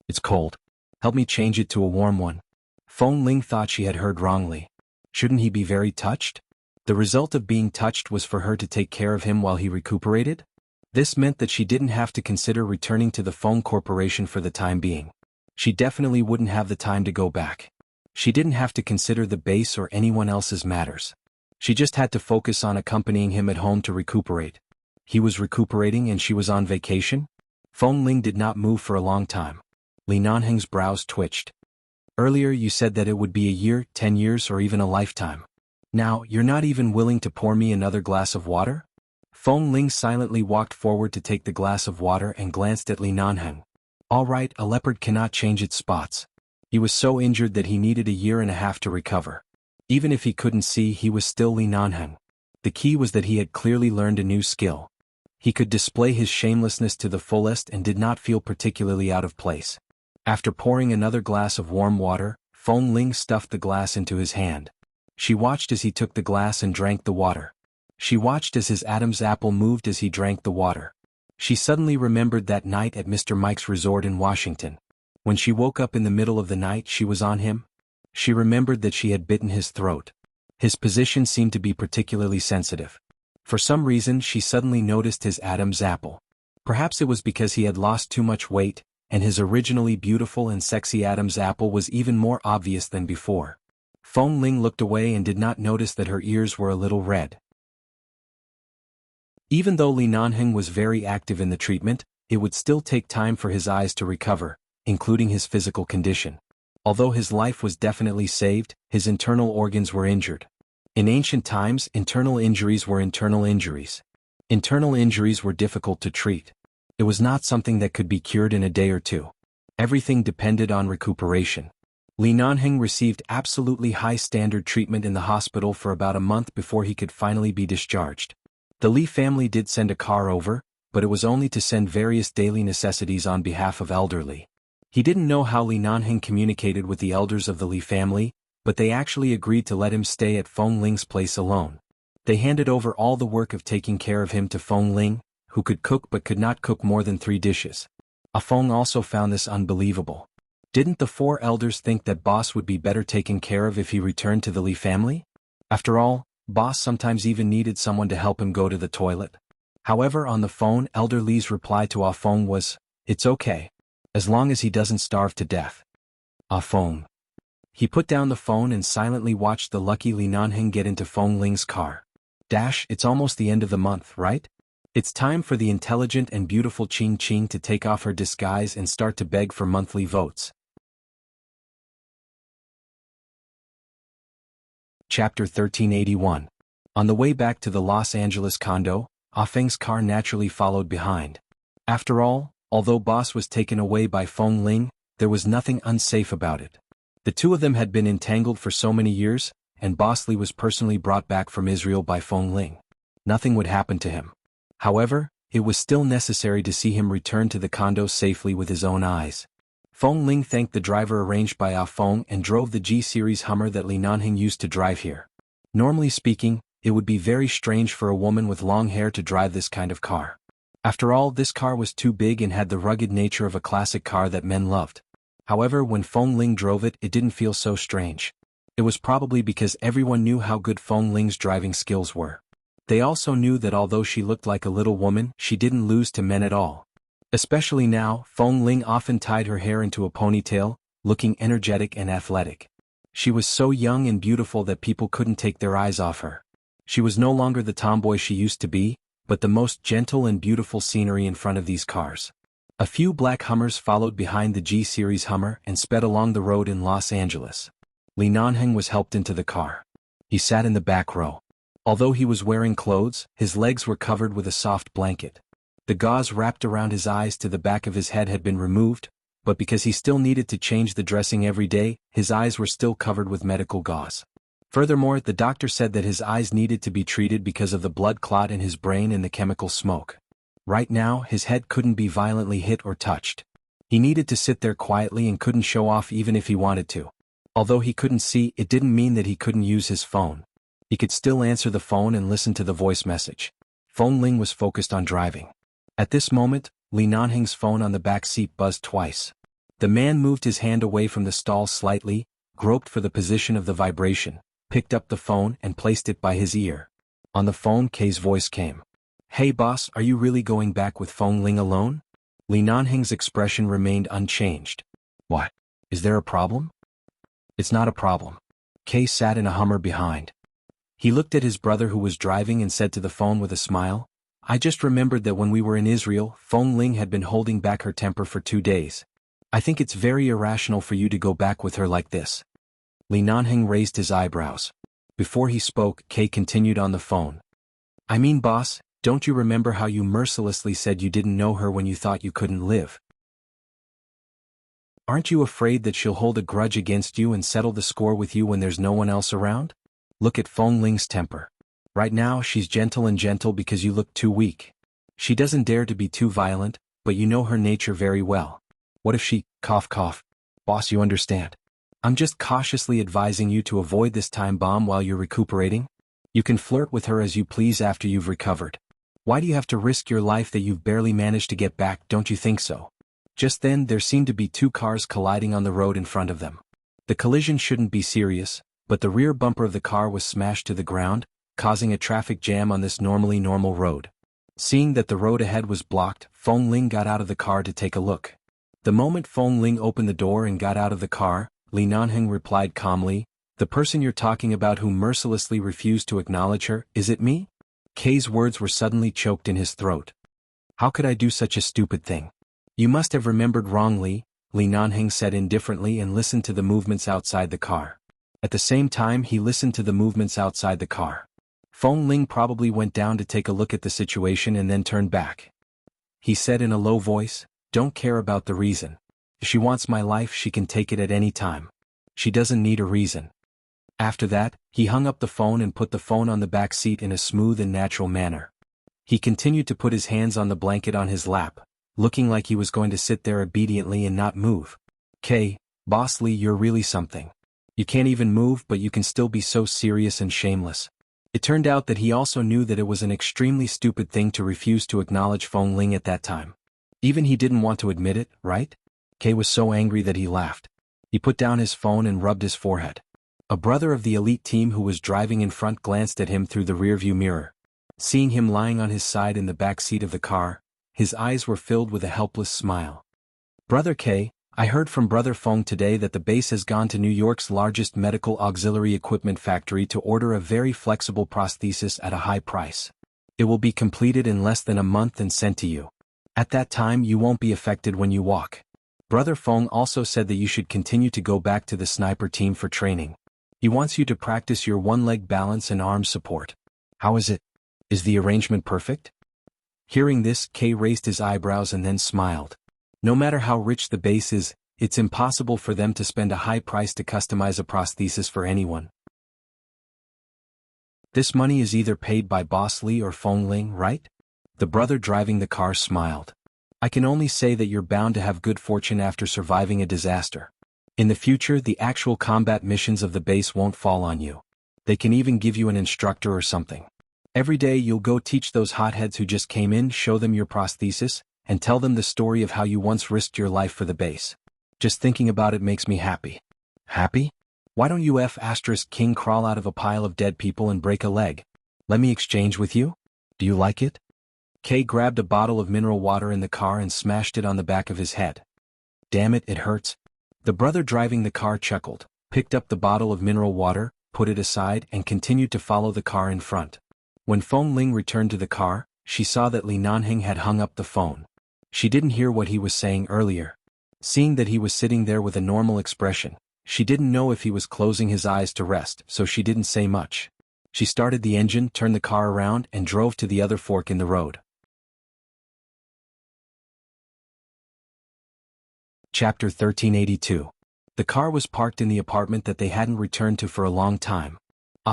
It's cold. Help me change it to a warm one. Feng Ling thought she had heard wrongly. Shouldn't he be very touched? The result of being touched was for her to take care of him while he recuperated? This meant that she didn't have to consider returning to the Feng Corporation for the time being. She definitely wouldn't have the time to go back. She didn't have to consider the base or anyone else's matters. She just had to focus on accompanying him at home to recuperate. He was recuperating and she was on vacation? Feng Ling did not move for a long time. Li Nanheng's brows twitched. Earlier you said that it would be a year, 10 years or even a lifetime. Now, you're not even willing to pour me another glass of water? Feng Ling silently walked forward to take the glass of water and glanced at Li Nanheng. All right, a leopard cannot change its spots. He was so injured that he needed a year and a half to recover. Even if he couldn't see, he was still Li Nanheng. The key was that he had clearly learned a new skill. He could display his shamelessness to the fullest and did not feel particularly out of place. After pouring another glass of warm water, Feng Ling stuffed the glass into his hand. She watched as he took the glass and drank the water. She watched as his Adam's apple moved as he drank the water. She suddenly remembered that night at Mr. Mike's resort in Washington. When she woke up in the middle of the night, she was on him. She remembered that she had bitten his throat. His position seemed to be particularly sensitive. For some reason, she suddenly noticed his Adam's apple. Perhaps it was because he had lost too much weight, and his originally beautiful and sexy Adam's apple was even more obvious than before. Feng Ling looked away and did not notice that her ears were a little red. Even though Li Nanheng was very active in the treatment, it would still take time for his eyes to recover, including his physical condition. Although his life was definitely saved, his internal organs were injured. In ancient times, internal injuries were internal injuries. Internal injuries were difficult to treat. It was not something that could be cured in a day or two. Everything depended on recuperation. Li Nanheng received absolutely high-standard treatment in the hospital for about a month before he could finally be discharged. The Li family did send a car over, but it was only to send various daily necessities on behalf of elderly. He didn't know how Li Nanheng communicated with the elders of the Li family, but they actually agreed to let him stay at Feng Ling's place alone. They handed over all the work of taking care of him to Feng Ling, who could cook but could not cook more than 3 dishes. Feng also found this unbelievable. Didn't the 4 elders think that Boss would be better taken care of if he returned to the Li family? After all, Boss sometimes even needed someone to help him go to the toilet. However, on the phone, Elder Li's reply to Feng was, "It's okay. As long as he doesn't starve to death." Feng. He put down the phone and silently watched the lucky Li Nanheng get into Feng Ling's car. It's almost the end of the month, right? It's time for the intelligent and beautiful Ching Ching to take off her disguise and start to beg for monthly votes. Chapter 1381. On the way back to the Los Angeles condo, Ah Feng's car naturally followed behind. After all, although Boss was taken away by Feng Ling, there was nothing unsafe about it. The two of them had been entangled for so many years, and Boss Lee was personally brought back from Israel by Feng Ling. Nothing would happen to him. However, it was still necessary to see him return to the condo safely with his own eyes. Feng Ling thanked the driver arranged by Ah Feng and drove the G-series Hummer that Li Nanheng used to drive here. Normally speaking, it would be very strange for a woman with long hair to drive this kind of car. After all, this car was too big and had the rugged nature of a classic car that men loved. However, when Feng Ling drove it, it didn't feel so strange. It was probably because everyone knew how good Feng Ling's driving skills were. They also knew that although she looked like a little woman, she didn't lose to men at all. Especially now, Feng Ling often tied her hair into a ponytail, looking energetic and athletic. She was so young and beautiful that people couldn't take their eyes off her. She was no longer the tomboy she used to be, but the most gentle and beautiful scenery in front of these cars. A few black Hummers followed behind the G-series Hummer and sped along the road in Los Angeles. Li Nanheng was helped into the car. He sat in the back row. Although he was wearing clothes, his legs were covered with a soft blanket. The gauze wrapped around his eyes to the back of his head had been removed, but because he still needed to change the dressing every day, his eyes were still covered with medical gauze. Furthermore, the doctor said that his eyes needed to be treated because of the blood clot in his brain and the chemical smoke. Right now, his head couldn't be violently hit or touched. He needed to sit there quietly and couldn't show off even if he wanted to. Although he couldn't see, it didn't mean that he couldn't use his phone. He could still answer the phone and listen to the voice message. Feng Ling was focused on driving. At this moment, Li Nanheng's phone on the back seat buzzed twice. The man moved his hand away from the stall slightly, groped for the position of the vibration, picked up the phone and placed it by his ear. On the phone, Kay's voice came. "Hey boss, are you really going back with Feng Ling alone?" Li Nanheng's expression remained unchanged. "What? Is there a problem?" "It's not a problem." Kay sat in a Hummer behind. He looked at his brother who was driving and said to the phone with a smile, "I just remembered that when we were in Israel, Feng Ling had been holding back her temper for 2 days. I think it's very irrational for you to go back with her like this." Li Nanheng raised his eyebrows. Before he spoke, Kay continued on the phone. "I mean boss, don't you remember how you mercilessly said you didn't know her when you thought you couldn't live? Aren't you afraid that she'll hold a grudge against you and settle the score with you when there's no one else around? Look at Feng Ling's temper. Right now she's gentle because you look too weak. She doesn't dare to be too violent, but you know her nature very well. What if she, cough cough? Boss, you understand. I'm just cautiously advising you to avoid this time bomb while you're recuperating. You can flirt with her as you please after you've recovered. Why do you have to risk your life that you've barely managed to get back, don't you think so?" Just then there seemed to be 2 cars colliding on the road in front of them. The collision shouldn't be serious, but the rear bumper of the car was smashed to the ground, causing a traffic jam on this normally normal road. Seeing that the road ahead was blocked, Feng Ling got out of the car to take a look. The moment Feng Ling opened the door and got out of the car, Li Nanheng replied calmly, "The person you're talking about who mercilessly refused to acknowledge her, is it me?" Kay's words were suddenly choked in his throat. "How could I do such a stupid thing?" "You must have remembered wrongly," Li Nanheng said indifferently and listened to the movements outside the car. At the same time he listened to the movements outside the car. Feng Ling probably went down to take a look at the situation and then turned back. He said in a low voice, "Don't care about the reason. If she wants my life she can take it at any time. She doesn't need a reason." After that, he hung up the phone and put the phone on the back seat in a smooth and natural manner. He continued to put his hands on the blanket on his lap, looking like he was going to sit there obediently and not move. "Kay, Boss Lee, you're really something. You can't even move but you can still be so serious and shameless." It turned out that he also knew that it was an extremely stupid thing to refuse to acknowledge Feng Ling at that time. Even he didn't want to admit it, right? Kay was so angry that he laughed. He put down his phone and rubbed his forehead. A brother of the elite team who was driving in front glanced at him through the rearview mirror. Seeing him lying on his side in the back seat of the car, his eyes were filled with a helpless smile. "Brother Kay, I heard from Brother Feng today that the base has gone to New York's largest medical auxiliary equipment factory to order a very flexible prosthesis at a high price. It will be completed in less than a month and sent to you. At that time you won't be affected when you walk. Brother Feng also said that you should continue to go back to the sniper team for training. He wants you to practice your one-leg balance and arm support. How is it? Is the arrangement perfect? Hearing this, Kay raised his eyebrows and then smiled. No matter how rich the base is, it's impossible for them to spend a high price to customize a prosthesis for anyone. This money is either paid by Boss Li or Feng Ling, right? The brother driving the car smiled. I can only say that you're bound to have good fortune after surviving a disaster. In the future, the actual combat missions of the base won't fall on you. They can even give you an instructor or something. Every day you'll go teach those hotheads who just came in, show them your prosthesis, and tell them the story of how you once risked your life for the base. Just thinking about it makes me happy. Happy? Why don't you King crawl out of a pile of dead people and break a leg? Let me exchange with you? Do you like it? Kay grabbed a bottle of mineral water in the car and smashed it on the back of his head. Damn it, it hurts. The brother driving the car chuckled, picked up the bottle of mineral water, put it aside and continued to follow the car in front. When Feng Ling returned to the car, she saw that Li Nanheng had hung up the phone. She didn't hear what he was saying earlier. Seeing that he was sitting there with a normal expression, she didn't know if he was closing his eyes to rest, so she didn't say much. She started the engine, turned the car around and drove to the other fork in the road. Chapter 1382. The car was parked in the apartment that they hadn't returned to for a long time.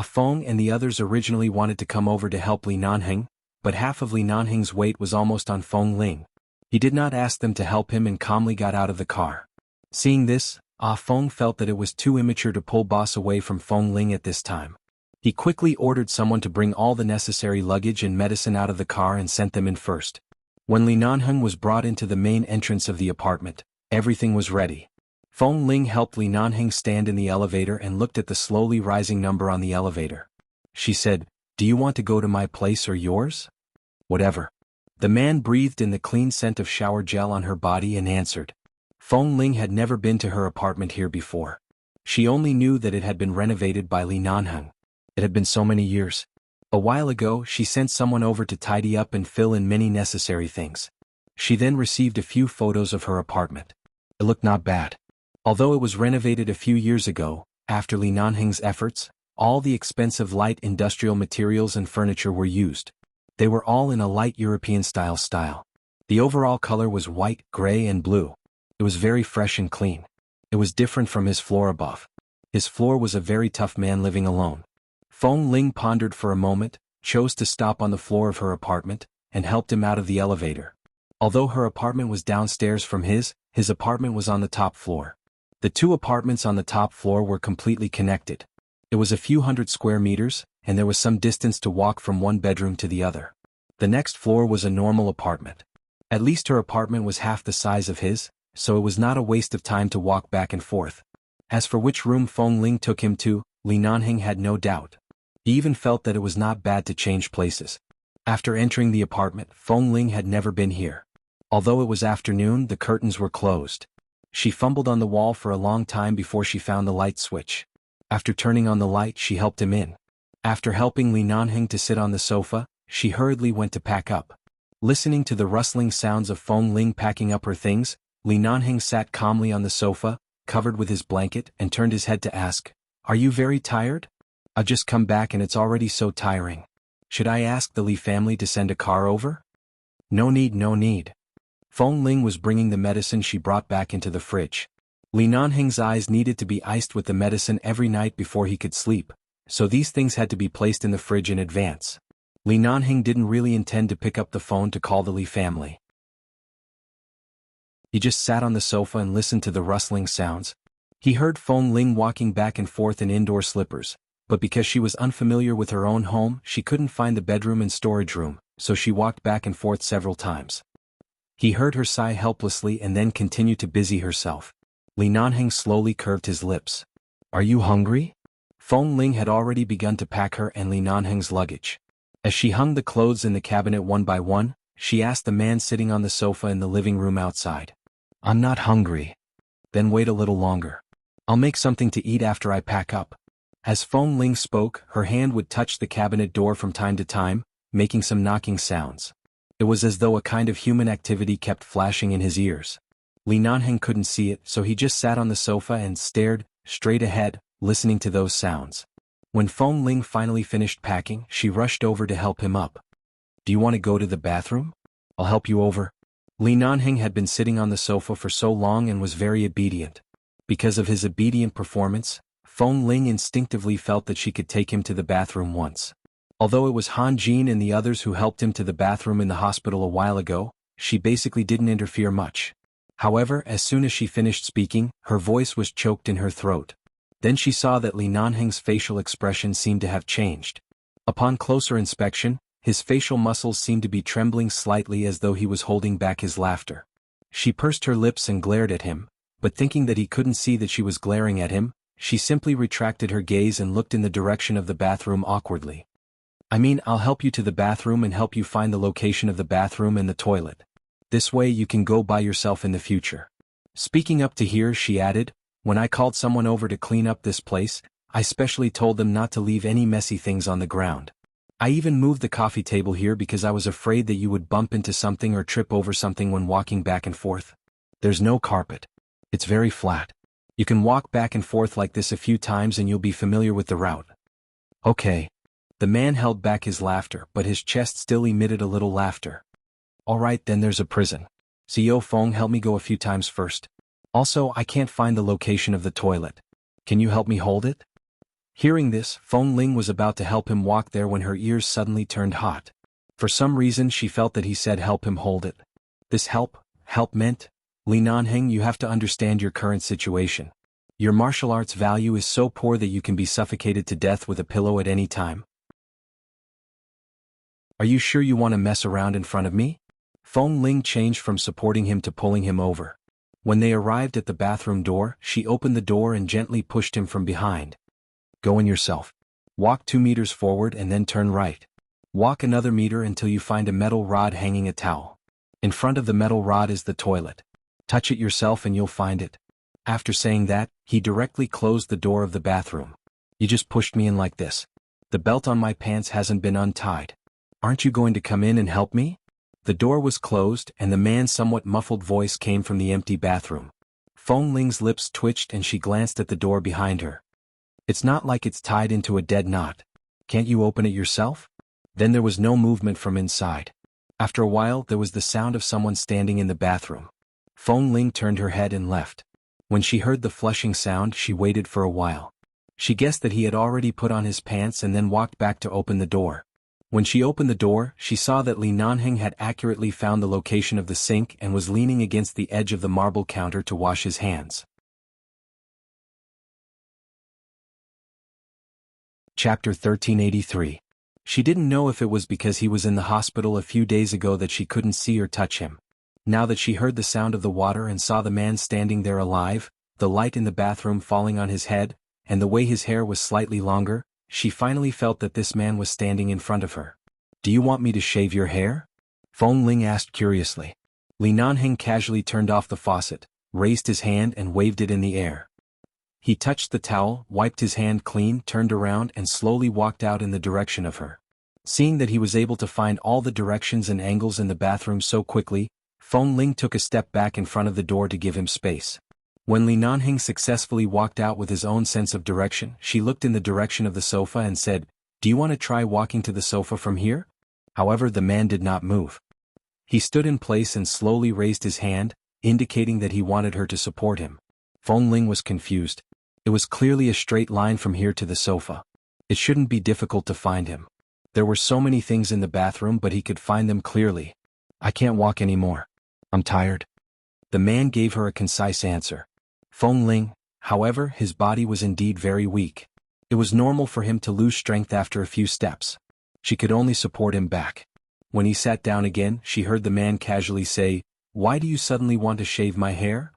Feng and the others originally wanted to come over to help Li Nanheng, but half of Li Nanheng's weight was almost on Feng Ling. He did not ask them to help him and calmly got out of the car. Seeing this, Feng felt that it was too immature to pull Boss away from Feng Ling at this time. He quickly ordered someone to bring all the necessary luggage and medicine out of the car and sent them in first. When Li Nanheng was brought into the main entrance of the apartment, everything was ready. Feng Ling helped Li Nanheng stand in the elevator and looked at the slowly rising number on the elevator. She said, "Do you want to go to my place or yours?" "Whatever." The man breathed in the clean scent of shower gel on her body and answered. Feng Ling had never been to her apartment here before. She only knew that it had been renovated by Li Nanheng. It had been so many years. A while ago, she sent someone over to tidy up and fill in many necessary things. She then received a few photos of her apartment. It looked not bad. Although it was renovated a few years ago, after Li Nanheng's efforts, all the expensive light industrial materials and furniture were used. They were all in a light European style. The overall color was white, gray and blue. It was very fresh and clean. It was different from his floor above. His floor was a very tough man living alone. Feng Ling pondered for a moment, chose to stop on the floor of her apartment, and helped him out of the elevator. Although her apartment was downstairs from his apartment was on the top floor. The two apartments on the top floor were completely connected. It was a few hundred square meters, and there was some distance to walk from one bedroom to the other. The next floor was a normal apartment. At least her apartment was half the size of his, so it was not a waste of time to walk back and forth. As for which room Feng Ling took him to, Li Nanheng had no doubt. He even felt that it was not bad to change places. After entering the apartment, Feng Ling had never been here. Although it was afternoon, the curtains were closed. She fumbled on the wall for a long time before she found the light switch. After turning on the light, she helped him in. After helping Li Nanheng to sit on the sofa, she hurriedly went to pack up. Listening to the rustling sounds of Feng Ling packing up her things, Li Nanheng sat calmly on the sofa, covered with his blanket, and turned his head to ask, "Are you very tired? I've just come back and it's already so tiring. Should I ask the Li family to send a car over?" No need. Feng Ling was bringing the medicine she brought back into the fridge. Li Nanheng's eyes needed to be iced with the medicine every night before he could sleep, so these things had to be placed in the fridge in advance. Li Nanheng didn't really intend to pick up the phone to call the Li family. He just sat on the sofa and listened to the rustling sounds. He heard Feng Ling walking back and forth in indoor slippers, but because she was unfamiliar with her own home, she couldn't find the bedroom and storage room, so she walked back and forth several times. He heard her sigh helplessly and then continued to busy herself. Li Nanheng slowly curved his lips. "Are you hungry?" Feng Ling had already begun to pack her and Li Nanheng's luggage. As she hung the clothes in the cabinet one by one, she asked the man sitting on the sofa in the living room outside. "I'm not hungry." "Then wait a little longer. I'll make something to eat after I pack up." As Feng Ling spoke, her hand would touch the cabinet door from time to time, making some knocking sounds. It was as though a kind of human activity kept flashing in his ears. Li Nanheng couldn't see it, so he just sat on the sofa and stared straight ahead, listening to those sounds. When Feng Ling finally finished packing, she rushed over to help him up. "Do you want to go to the bathroom? I'll help you over." Li Nanheng had been sitting on the sofa for so long and was very obedient. Because of his obedient performance, Feng Ling instinctively felt that she could take him to the bathroom once. Although it was Han Jin and the others who helped him to the bathroom in the hospital a while ago, she basically didn't interfere much. However, as soon as she finished speaking, her voice was choked in her throat. Then she saw that Li Nanheng's facial expression seemed to have changed. Upon closer inspection, his facial muscles seemed to be trembling slightly as though he was holding back his laughter. She pursed her lips and glared at him, but thinking that he couldn't see that she was glaring at him, she simply retracted her gaze and looked in the direction of the bathroom awkwardly. "I mean, I'll help you to the bathroom and help you find the location of the bathroom and the toilet. This way you can go by yourself in the future." Speaking up to here, she added, "When I called someone over to clean up this place, I specially told them not to leave any messy things on the ground. I even moved the coffee table here because I was afraid that you would bump into something or trip over something when walking back and forth. There's no carpet. It's very flat. You can walk back and forth like this a few times and you'll be familiar with the route." "Okay." The man held back his laughter, but his chest still emitted a little laughter. "All right, then there's a prison. CEO Feng, help me go a few times first. Also, I can't find the location of the toilet. Can you help me hold it?" Hearing this, Feng Ling was about to help him walk there when her ears suddenly turned hot. For some reason she felt that he said help him hold it. This help meant, "Li Nanheng, you have to understand your current situation. Your martial arts value is so poor that you can be suffocated to death with a pillow at any time. Are you sure you want to mess around in front of me?" Feng Ling changed from supporting him to pulling him over. When they arrived at the bathroom door, she opened the door and gently pushed him from behind. "Go in yourself. Walk 2 meters forward and then turn right. Walk another meter until you find a metal rod hanging a towel. In front of the metal rod is the toilet. Touch it yourself and you'll find it." After saying that, he directly closed the door of the bathroom. "You just pushed me in like this. The belt on my pants hasn't been untied. Aren't you going to come in and help me?" The door was closed and the man's somewhat muffled voice came from the empty bathroom. Feng Ling's lips twitched and she glanced at the door behind her. "It's not like it's tied into a dead knot. Can't you open it yourself?" Then there was no movement from inside. After a while there was the sound of someone standing in the bathroom. Feng Ling turned her head and left. When she heard the flushing sound, she waited for a while. She guessed that he had already put on his pants and then walked back to open the door. When she opened the door, she saw that Li Nanheng had accurately found the location of the sink and was leaning against the edge of the marble counter to wash his hands. Chapter 1383. She didn't know if it was because he was in the hospital a few days ago that she couldn't see or touch him. Now that she heard the sound of the water and saw the man standing there alive, the light in the bathroom falling on his head, and the way his hair was slightly longer, she finally felt that this man was standing in front of her. "Do you want me to shave your hair?" Feng Ling asked curiously. Li Nanheng casually turned off the faucet, raised his hand and waved it in the air. He touched the towel, wiped his hand clean, turned around and slowly walked out in the direction of her. Seeing that he was able to find all the directions and angles in the bathroom so quickly, Feng Ling took a step back in front of the door to give him space. When Li Nanheng successfully walked out with his own sense of direction, she looked in the direction of the sofa and said, "Do you want to try walking to the sofa from here?" However, the man did not move. He stood in place and slowly raised his hand, indicating that he wanted her to support him. Feng Ling was confused. It was clearly a straight line from here to the sofa. It shouldn't be difficult to find him. There were so many things in the bathroom, but he could find them clearly. "I can't walk anymore. I'm tired." The man gave her a concise answer. Feng Ling, however, his body was indeed very weak. It was normal for him to lose strength after a few steps. She could only support him back. When he sat down again, she heard the man casually say, "Why do you suddenly want to shave my hair?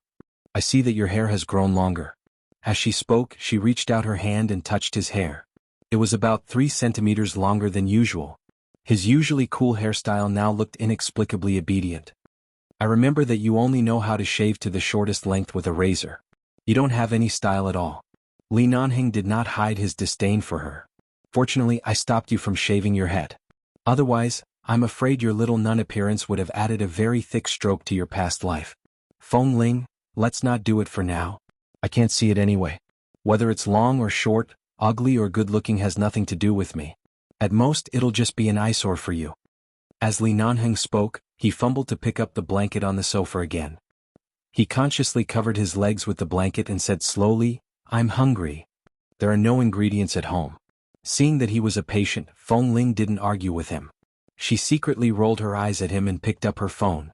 I see that your hair has grown longer." As she spoke, she reached out her hand and touched his hair. It was about 3 centimeters longer than usual. His usually cool hairstyle now looked inexplicably obedient. "I remember that you only know how to shave to the shortest length with a razor. You don't have any style at all." Li Nanheng did not hide his disdain for her. "Fortunately, I stopped you from shaving your head. Otherwise, I'm afraid your little nun appearance would have added a very thick stroke to your past life. Feng Ling, let's not do it for now. I can't see it anyway. Whether it's long or short, ugly or good-looking has nothing to do with me. At most it'll just be an eyesore for you. As Li Nanheng spoke, he fumbled to pick up the blanket on the sofa again. He consciously covered his legs with the blanket and said slowly, I'm hungry. There are no ingredients at home. Seeing that he was a patient, Feng Ling didn't argue with him. She secretly rolled her eyes at him and picked up her phone.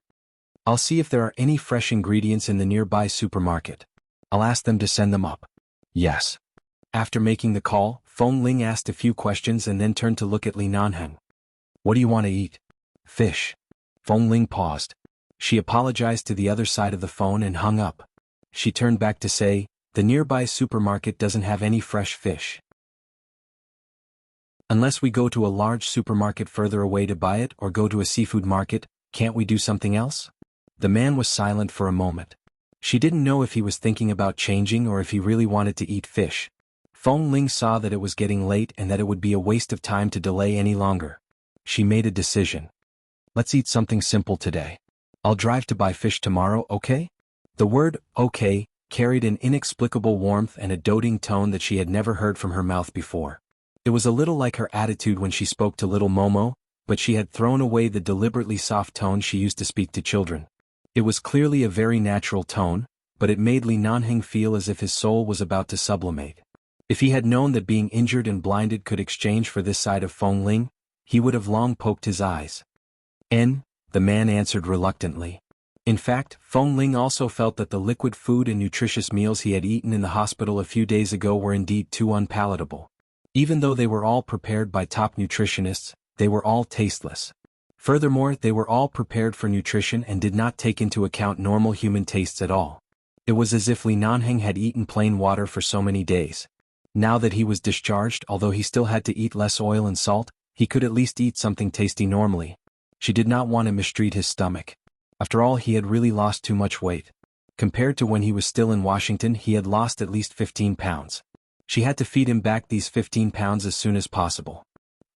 I'll see if there are any fresh ingredients in the nearby supermarket. I'll ask them to send them up. Yes. After making the call, Feng Ling asked a few questions and then turned to look at Li Nanheng. What do you want to eat? Fish. Feng Ling paused. She apologized to the other side of the phone and hung up. She turned back to say, the nearby supermarket doesn't have any fresh fish. Unless we go to a large supermarket further away to buy it or go to a seafood market, can't we do something else? The man was silent for a moment. She didn't know if he was thinking about changing or if he really wanted to eat fish. Feng Ling saw that it was getting late and that it would be a waste of time to delay any longer. She made a decision. Let's eat something simple today. I'll drive to buy fish tomorrow, okay? The word, okay, carried an inexplicable warmth and a doting tone that she had never heard from her mouth before. It was a little like her attitude when she spoke to little Momo, but she had thrown away the deliberately soft tone she used to speak to children. It was clearly a very natural tone, but it made Li Nanheng feel as if his soul was about to sublimate. If he had known that being injured and blinded could exchange for this side of Feng Ling, he would have long poked his eyes. The man answered reluctantly. In fact, Feng Ling also felt that the liquid food and nutritious meals he had eaten in the hospital a few days ago were indeed too unpalatable. Even though they were all prepared by top nutritionists, they were all tasteless. Furthermore, they were all prepared for nutrition and did not take into account normal human tastes at all. It was as if Li Nanheng had eaten plain water for so many days. Now that he was discharged, although he still had to eat less oil and salt, he could at least eat something tasty normally. She did not want to mistreat his stomach. After all, he had really lost too much weight. Compared to when he was still in Washington, he had lost at least 15 pounds. She had to feed him back these 15 pounds as soon as possible.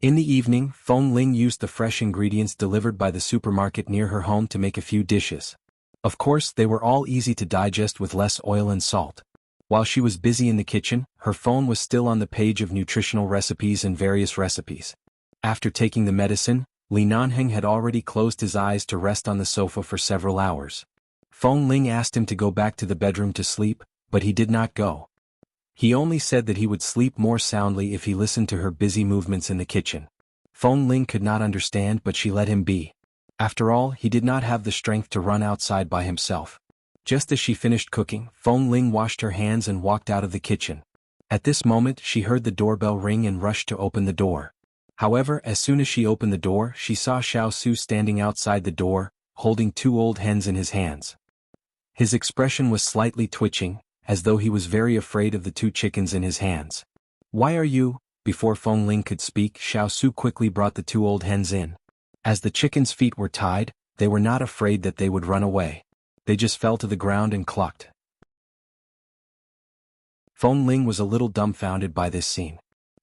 In the evening, Feng Ling used the fresh ingredients delivered by the supermarket near her home to make a few dishes. Of course, they were all easy to digest with less oil and salt. While she was busy in the kitchen, her phone was still on the page of nutritional recipes and various recipes. After taking the medicine, Li Nanheng had already closed his eyes to rest on the sofa for several hours. Feng Ling asked him to go back to the bedroom to sleep, but he did not go. He only said that he would sleep more soundly if he listened to her busy movements in the kitchen. Feng Ling could not understand, but she let him be. After all, he did not have the strength to run outside by himself. Just as she finished cooking, Feng Ling washed her hands and walked out of the kitchen. At this moment, she heard the doorbell ring and rushed to open the door. However, as soon as she opened the door, she saw Xiao Su standing outside the door, holding 2 old hens in his hands. His expression was slightly twitching, as though he was very afraid of the 2 chickens in his hands. Why are you? Before Feng Ling could speak, Xiao Su quickly brought the 2 old hens in. As the chickens' feet were tied, they were not afraid that they would run away. They just fell to the ground and clucked. Feng Ling was a little dumbfounded by this scene.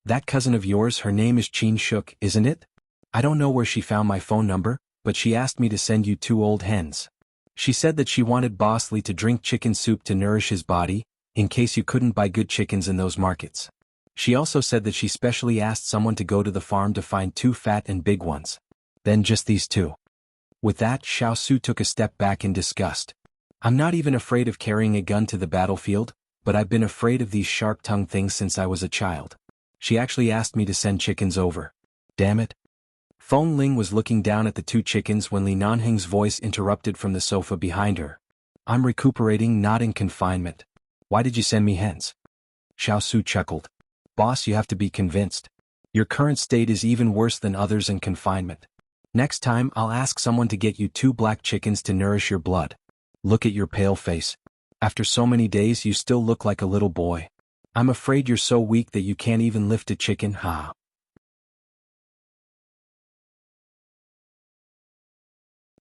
That cousin of yours, her name is Qin Shuk, isn't it? I don't know where she found my phone number, but she asked me to send you 2 old hens. She said that she wanted Boss Lee to drink chicken soup to nourish his body, in case you couldn't buy good chickens in those markets. She also said that she specially asked someone to go to the farm to find 2 fat and big ones. Then just these 2. With that, Xiao Su took a step back in disgust. I'm not even afraid of carrying a gun to the battlefield, but I've been afraid of these sharp-tongued things since I was a child. She actually asked me to send chickens over. Damn it. Feng Ling was looking down at the 2 chickens when Li Nanheng's voice interrupted from the sofa behind her. I'm recuperating, not in confinement. Why did you send me hens? Xiao Su chuckled. Boss, you have to be convinced. Your current state is even worse than others in confinement. Next time, I'll ask someone to get you 2 black chickens to nourish your blood. Look at your pale face. After so many days, you still look like a little boy. I'm afraid you're so weak that you can't even lift a chicken, ha.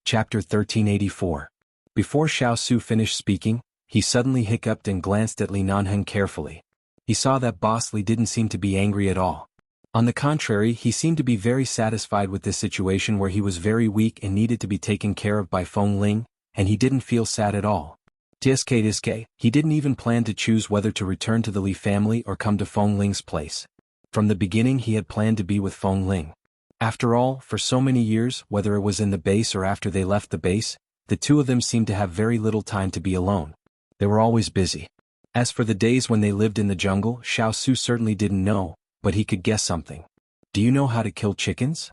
Chapter 1384. Before Xiao Su finished speaking, he suddenly hiccuped and glanced at Li Nanheng carefully. He saw that Boss Lee didn't seem to be angry at all. On the contrary, he seemed to be very satisfied with this situation where he was very weak and needed to be taken care of by Feng Ling, and he didn't feel sad at all. Tiske, he didn't even plan to choose whether to return to the Li family or come to Feng Ling's place. From the beginning he had planned to be with Feng Ling. After all, for so many years, whether it was in the base or after they left the base, the two of them seemed to have very little time to be alone. They were always busy. As for the days when they lived in the jungle, Xiao Su certainly didn't know, but he could guess something. Do you know how to kill chickens?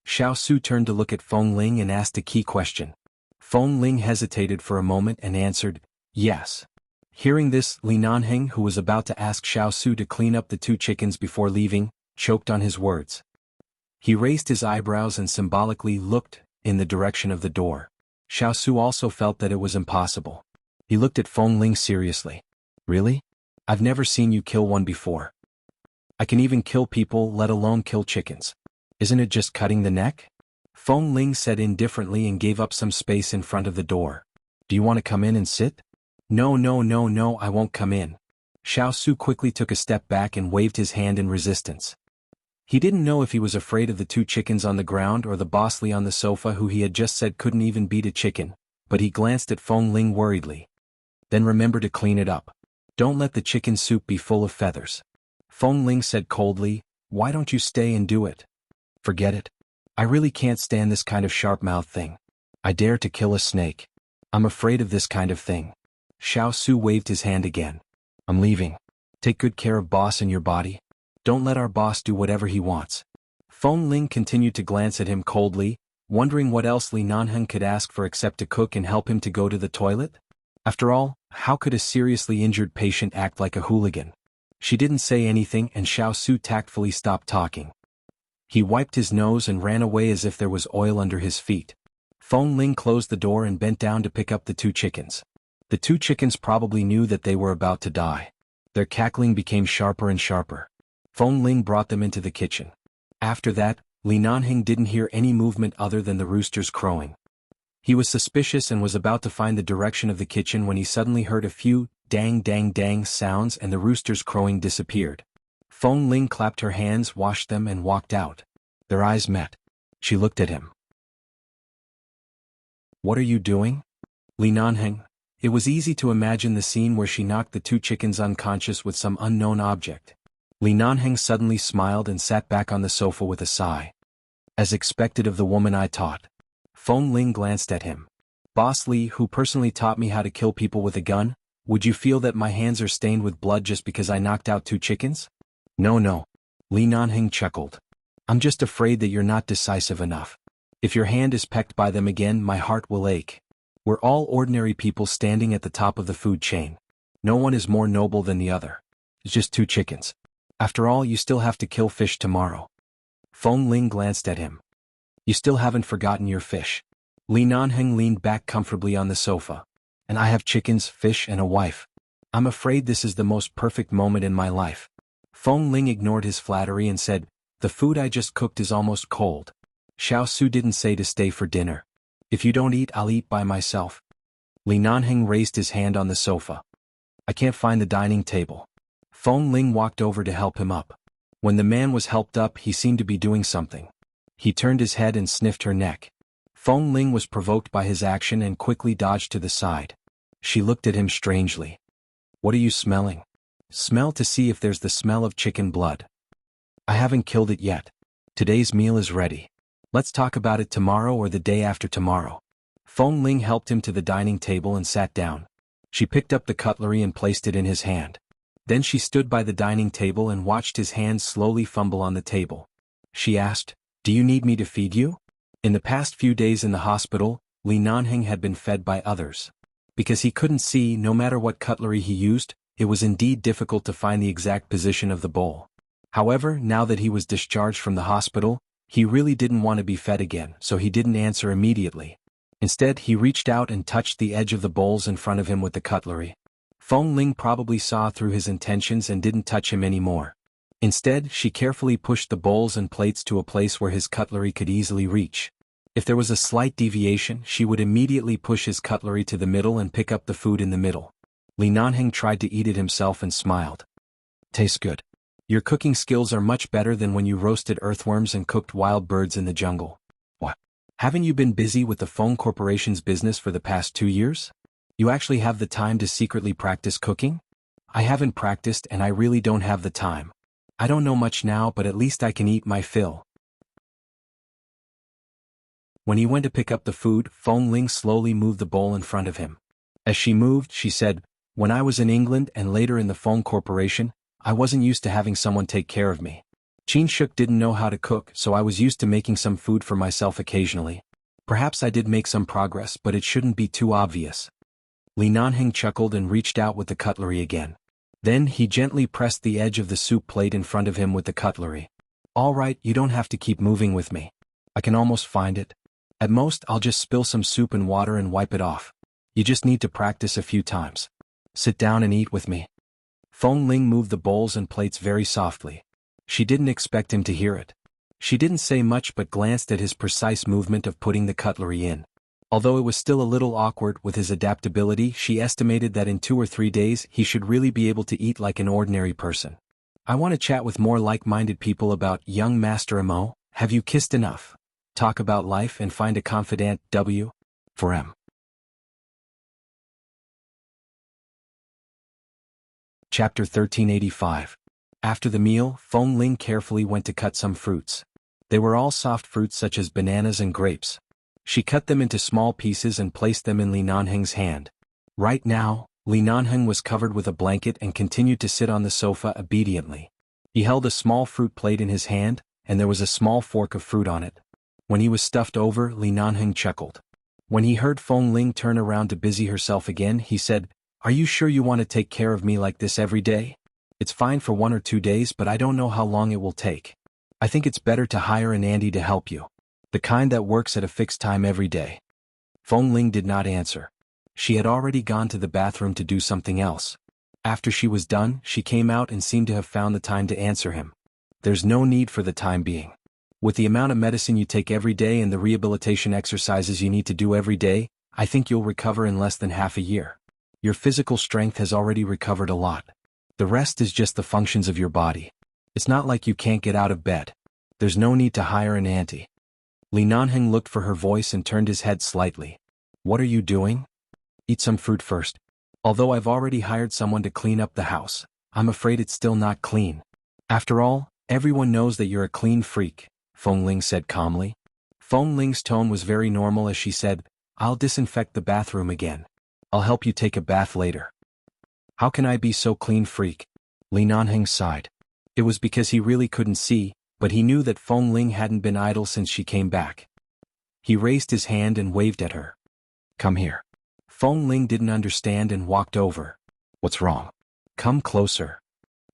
Xiao Su turned to look at Feng Ling and asked a key question. Feng Ling hesitated for a moment and answered, yes. Hearing this, Li Nanheng, who was about to ask Xiao Su to clean up the two chickens before leaving, choked on his words. He raised his eyebrows and symbolically looked in the direction of the door. Xiao Su also felt that it was impossible. He looked at Feng Ling seriously. Really? I've never seen you kill one before. I can even kill people, let alone kill chickens. Isn't it just cutting the neck? Feng Ling said indifferently and gave up some space in front of the door. Do you want to come in and sit? No, I won't come in. Xiao Su quickly took a step back and waved his hand in resistance. He didn't know if he was afraid of the two chickens on the ground or the boss Li on the sofa who he had just said couldn't even beat a chicken, but he glanced at Feng Ling worriedly. Then remember to clean it up. Don't let the chicken soup be full of feathers. Feng Ling said coldly, why don't you stay and do it? Forget it. I really can't stand this kind of sharp-mouthed thing. I dare to kill a snake. I'm afraid of this kind of thing. Xiao Su waved his hand again. I'm leaving. Take good care of boss and your body. Don't let our boss do whatever he wants. Feng Ling continued to glance at him coldly, wondering what else Li Nanheng could ask for except to cook and help him to go to the toilet. After all, how could a seriously injured patient act like a hooligan? She didn't say anything and Xiao Su tactfully stopped talking. He wiped his nose and ran away as if there was oil under his feet. Feng Ling closed the door and bent down to pick up the two chickens. The two chickens probably knew that they were about to die. Their cackling became sharper and sharper. Feng Ling brought them into the kitchen. After that, Li Nanheng didn't hear any movement other than the roosters crowing. He was suspicious and was about to find the direction of the kitchen when he suddenly heard a few dang sounds and the roosters crowing disappeared. Feng Ling clapped her hands, washed them and walked out. Their eyes met. She looked at him. What are you doing? Li Nanheng. It was easy to imagine the scene where she knocked the two chickens unconscious with some unknown object. Li Nanheng suddenly smiled and sat back on the sofa with a sigh. As expected of the woman I taught. Feng Ling glanced at him. Boss Li, who personally taught me how to kill people with a gun, would you feel that my hands are stained with blood just because I knocked out two chickens? No. Li Nanheng chuckled. I'm just afraid that you're not decisive enough. If your hand is pecked by them again, my heart will ache. We're all ordinary people standing at the top of the food chain. No one is more noble than the other. It's just two chickens. After all, you still have to kill fish tomorrow. Feng Ling glanced at him. You still haven't forgotten your fish. Li Nanheng leaned back comfortably on the sofa. And I have chickens, fish and a wife. I'm afraid this is the most perfect moment in my life. Feng Ling ignored his flattery and said, the food I just cooked is almost cold. Xiao Su didn't say to stay for dinner. If you don't eat, I'll eat by myself. Li Nanheng raised his hand on the sofa. I can't find the dining table. Feng Ling walked over to help him up. When the man was helped up, he seemed to be doing something. He turned his head and sniffed her neck. Feng Ling was provoked by his action and quickly dodged to the side. She looked at him strangely. What are you smelling? Smell to see if there's the smell of chicken blood. I haven't killed it yet. Today's meal is ready. Let's talk about it tomorrow or the day after tomorrow. Feng Ling helped him to the dining table and sat down. She picked up the cutlery and placed it in his hand. Then she stood by the dining table and watched his hands slowly fumble on the table. She asked, do you need me to feed you? In the past few days in the hospital, Li Nanheng had been fed by others. Because he couldn't see, no matter what cutlery he used, it was indeed difficult to find the exact position of the bowl. However, now that he was discharged from the hospital, he really didn't want to be fed again, so he didn't answer immediately. Instead, he reached out and touched the edge of the bowls in front of him with the cutlery. Feng Ling probably saw through his intentions and didn't touch him anymore. Instead, she carefully pushed the bowls and plates to a place where his cutlery could easily reach. If there was a slight deviation, she would immediately push his cutlery to the middle and pick up the food in the middle. Li Nanheng tried to eat it himself and smiled. Tastes good. Your cooking skills are much better than when you roasted earthworms and cooked wild birds in the jungle. What? Haven't you been busy with the Feng Corporation's business for the past 2 years? You actually have the time to secretly practice cooking? I haven't practiced and I really don't have the time. I don't know much now, but at least I can eat my fill. When he went to pick up the food, Feng Ling slowly moved the bowl in front of him. As she moved, she said, "When I was in England and later in the Feng Corporation, I wasn't used to having someone take care of me. Qin Shuk didn't know how to cook, so I was used to making some food for myself occasionally. Perhaps I did make some progress, but it shouldn't be too obvious." Li Nanheng chuckled and reached out with the cutlery again. Then he gently pressed the edge of the soup plate in front of him with the cutlery. "All right, you don't have to keep moving with me. I can almost find it. At most, I'll just spill some soup and water and wipe it off. You just need to practice a few times. Sit down and eat with me." Feng Ling moved the bowls and plates very softly. She didn't expect him to hear it. She didn't say much but glanced at his precise movement of putting the cutlery in. Although it was still a little awkward with his adaptability, she estimated that in 2 or 3 days he should really be able to eat like an ordinary person. "I want to chat with more like-minded people about young Master Mo. Have you kissed enough? Talk about life and find a confidant for M." Chapter 1385. After the meal, Feng Ling carefully went to cut some fruits. They were all soft fruits such as bananas and grapes. She cut them into small pieces and placed them in Li Nanheng's hand. Right now, Li Nanheng was covered with a blanket and continued to sit on the sofa obediently. He held a small fruit plate in his hand, and there was a small fork of fruit on it. When he was stuffed over, Li Nanheng chuckled. When he heard Feng Ling turn around to busy herself again, he said, "Are you sure you want to take care of me like this every day? It's fine for 1 or 2 days, but I don't know how long it will take. I think it's better to hire an auntie to help you. The kind that works at a fixed time every day." Feng Ling did not answer. She had already gone to the bathroom to do something else. After she was done, she came out and seemed to have found the time to answer him. "There's no need for the time being. With the amount of medicine you take every day and the rehabilitation exercises you need to do every day, I think you'll recover in less than half a year. Your physical strength has already recovered a lot. The rest is just the functions of your body. It's not like you can't get out of bed. There's no need to hire an auntie." Li Nanheng looked for her voice and turned his head slightly. "What are you doing?" "Eat some fruit first. Although I've already hired someone to clean up the house, I'm afraid it's still not clean. After all, everyone knows that you're a clean freak," Feng Ling said calmly. Feng Ling's tone was very normal as she said, "I'll disinfect the bathroom again. I'll help you take a bath later." "How can I be so clean freak?" Li Nanheng sighed. It was because he really couldn't see, but he knew that Feng Ling hadn't been idle since she came back. He raised his hand and waved at her. "Come here." Feng Ling didn't understand and walked over. "What's wrong?" "Come closer."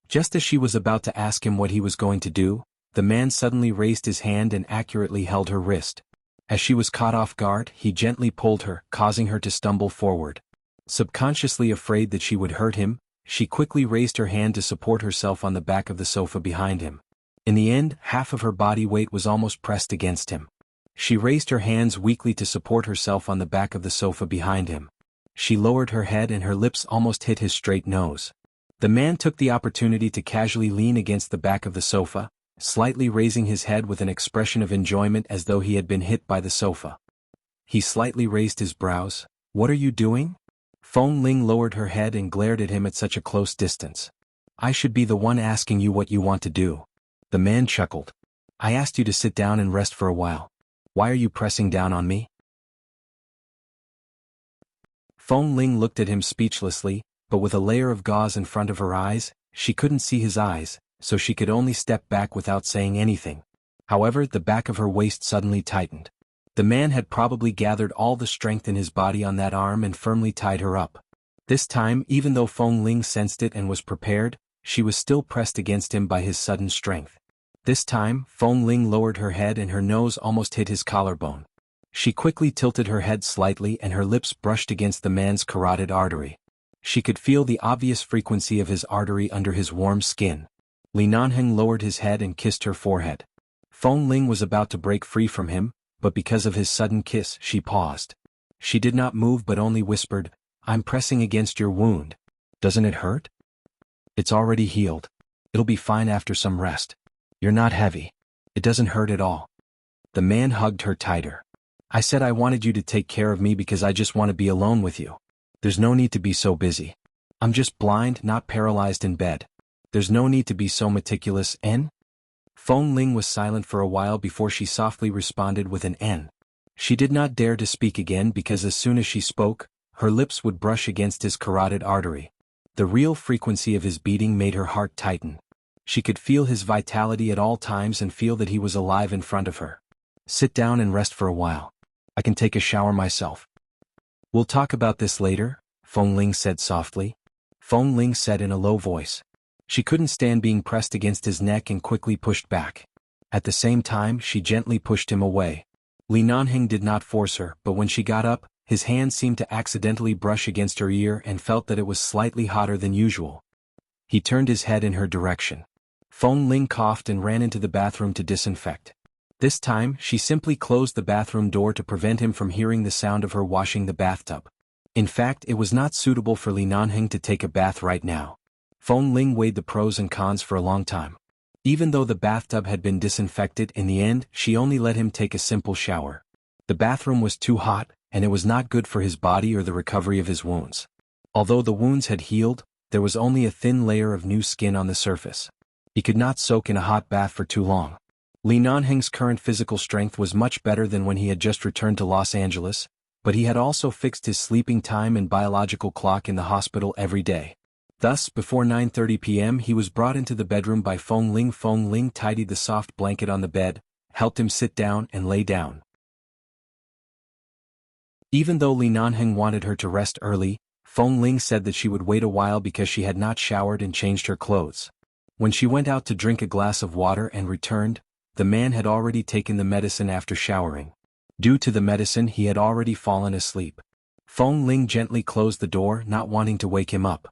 Just as she was about to ask him what he was going to do, the man suddenly raised his hand and accurately held her wrist. As she was caught off guard, he gently pulled her, causing her to stumble forward. Subconsciously afraid that she would hurt him, she quickly raised her hand to support herself on the back of the sofa behind him. In the end, half of her body weight was almost pressed against him. She raised her hands weakly to support herself on the back of the sofa behind him. She lowered her head and her lips almost hit his straight nose. The man took the opportunity to casually lean against the back of the sofa, slightly raising his head with an expression of enjoyment as though he had been hit by the sofa. He slightly raised his brows. "What are you doing?" Feng Ling lowered her head and glared at him at such a close distance. "I should be the one asking you what you want to do." The man chuckled. "I asked you to sit down and rest for a while. Why are you pressing down on me?" Feng Ling looked at him speechlessly, but with a layer of gauze in front of her eyes, she couldn't see his eyes, so she could only step back without saying anything. However, the back of her waist suddenly tightened. The man had probably gathered all the strength in his body on that arm and firmly tied her up. This time, even though Feng Ling sensed it and was prepared, she was still pressed against him by his sudden strength. This time, Feng Ling lowered her head and her nose almost hit his collarbone. She quickly tilted her head slightly and her lips brushed against the man's carotid artery. She could feel the obvious frequency of his artery under his warm skin. Li Nanheng lowered his head and kissed her forehead. Feng Ling was about to break free from him, but because of his sudden kiss, she paused. She did not move but only whispered, "I'm pressing against your wound. Doesn't it hurt?" "It's already healed." It'll be fine after some rest. You're not heavy. It doesn't hurt at all. The man hugged her tighter. I said I wanted you to take care of me because I just want to be alone with you. There's no need to be so busy. I'm just blind, not paralyzed in bed. There's no need to be so meticulous, N? Feng Ling was silent for a while before she softly responded with an N. She did not dare to speak again because as soon as she spoke, her lips would brush against his carotid artery. The real frequency of his beating made her heart tighten. She could feel his vitality at all times and feel that he was alive in front of her. Sit down and rest for a while. I can take a shower myself. We'll talk about this later, Feng Ling said softly. Feng Ling said in a low voice. She couldn't stand being pressed against his neck and quickly pushed back. At the same time, she gently pushed him away. Li Nanheng did not force her, but when she got up, his hand seemed to accidentally brush against her ear and felt that it was slightly hotter than usual. He turned his head in her direction. Feng Ling coughed and ran into the bathroom to disinfect. This time, she simply closed the bathroom door to prevent him from hearing the sound of her washing the bathtub. In fact, it was not suitable for Li Nanheng to take a bath right now. Feng Ling weighed the pros and cons for a long time. Even though the bathtub had been disinfected, in the end, she only let him take a simple shower. The bathroom was too hot, and it was not good for his body or the recovery of his wounds. Although the wounds had healed, there was only a thin layer of new skin on the surface. He could not soak in a hot bath for too long. Li Nanheng's current physical strength was much better than when he had just returned to Los Angeles, but he had also fixed his sleeping time and biological clock in the hospital every day. Thus, before 9:30 p.m. he was brought into the bedroom by Feng Ling. Feng Ling tidied the soft blanket on the bed, helped him sit down and lay down. Even though Li Nanheng wanted her to rest early, Feng Ling said that she would wait a while because she had not showered and changed her clothes. When she went out to drink a glass of water and returned, the man had already taken the medicine after showering. Due to the medicine, he had already fallen asleep. Feng Ling gently closed the door, not wanting to wake him up.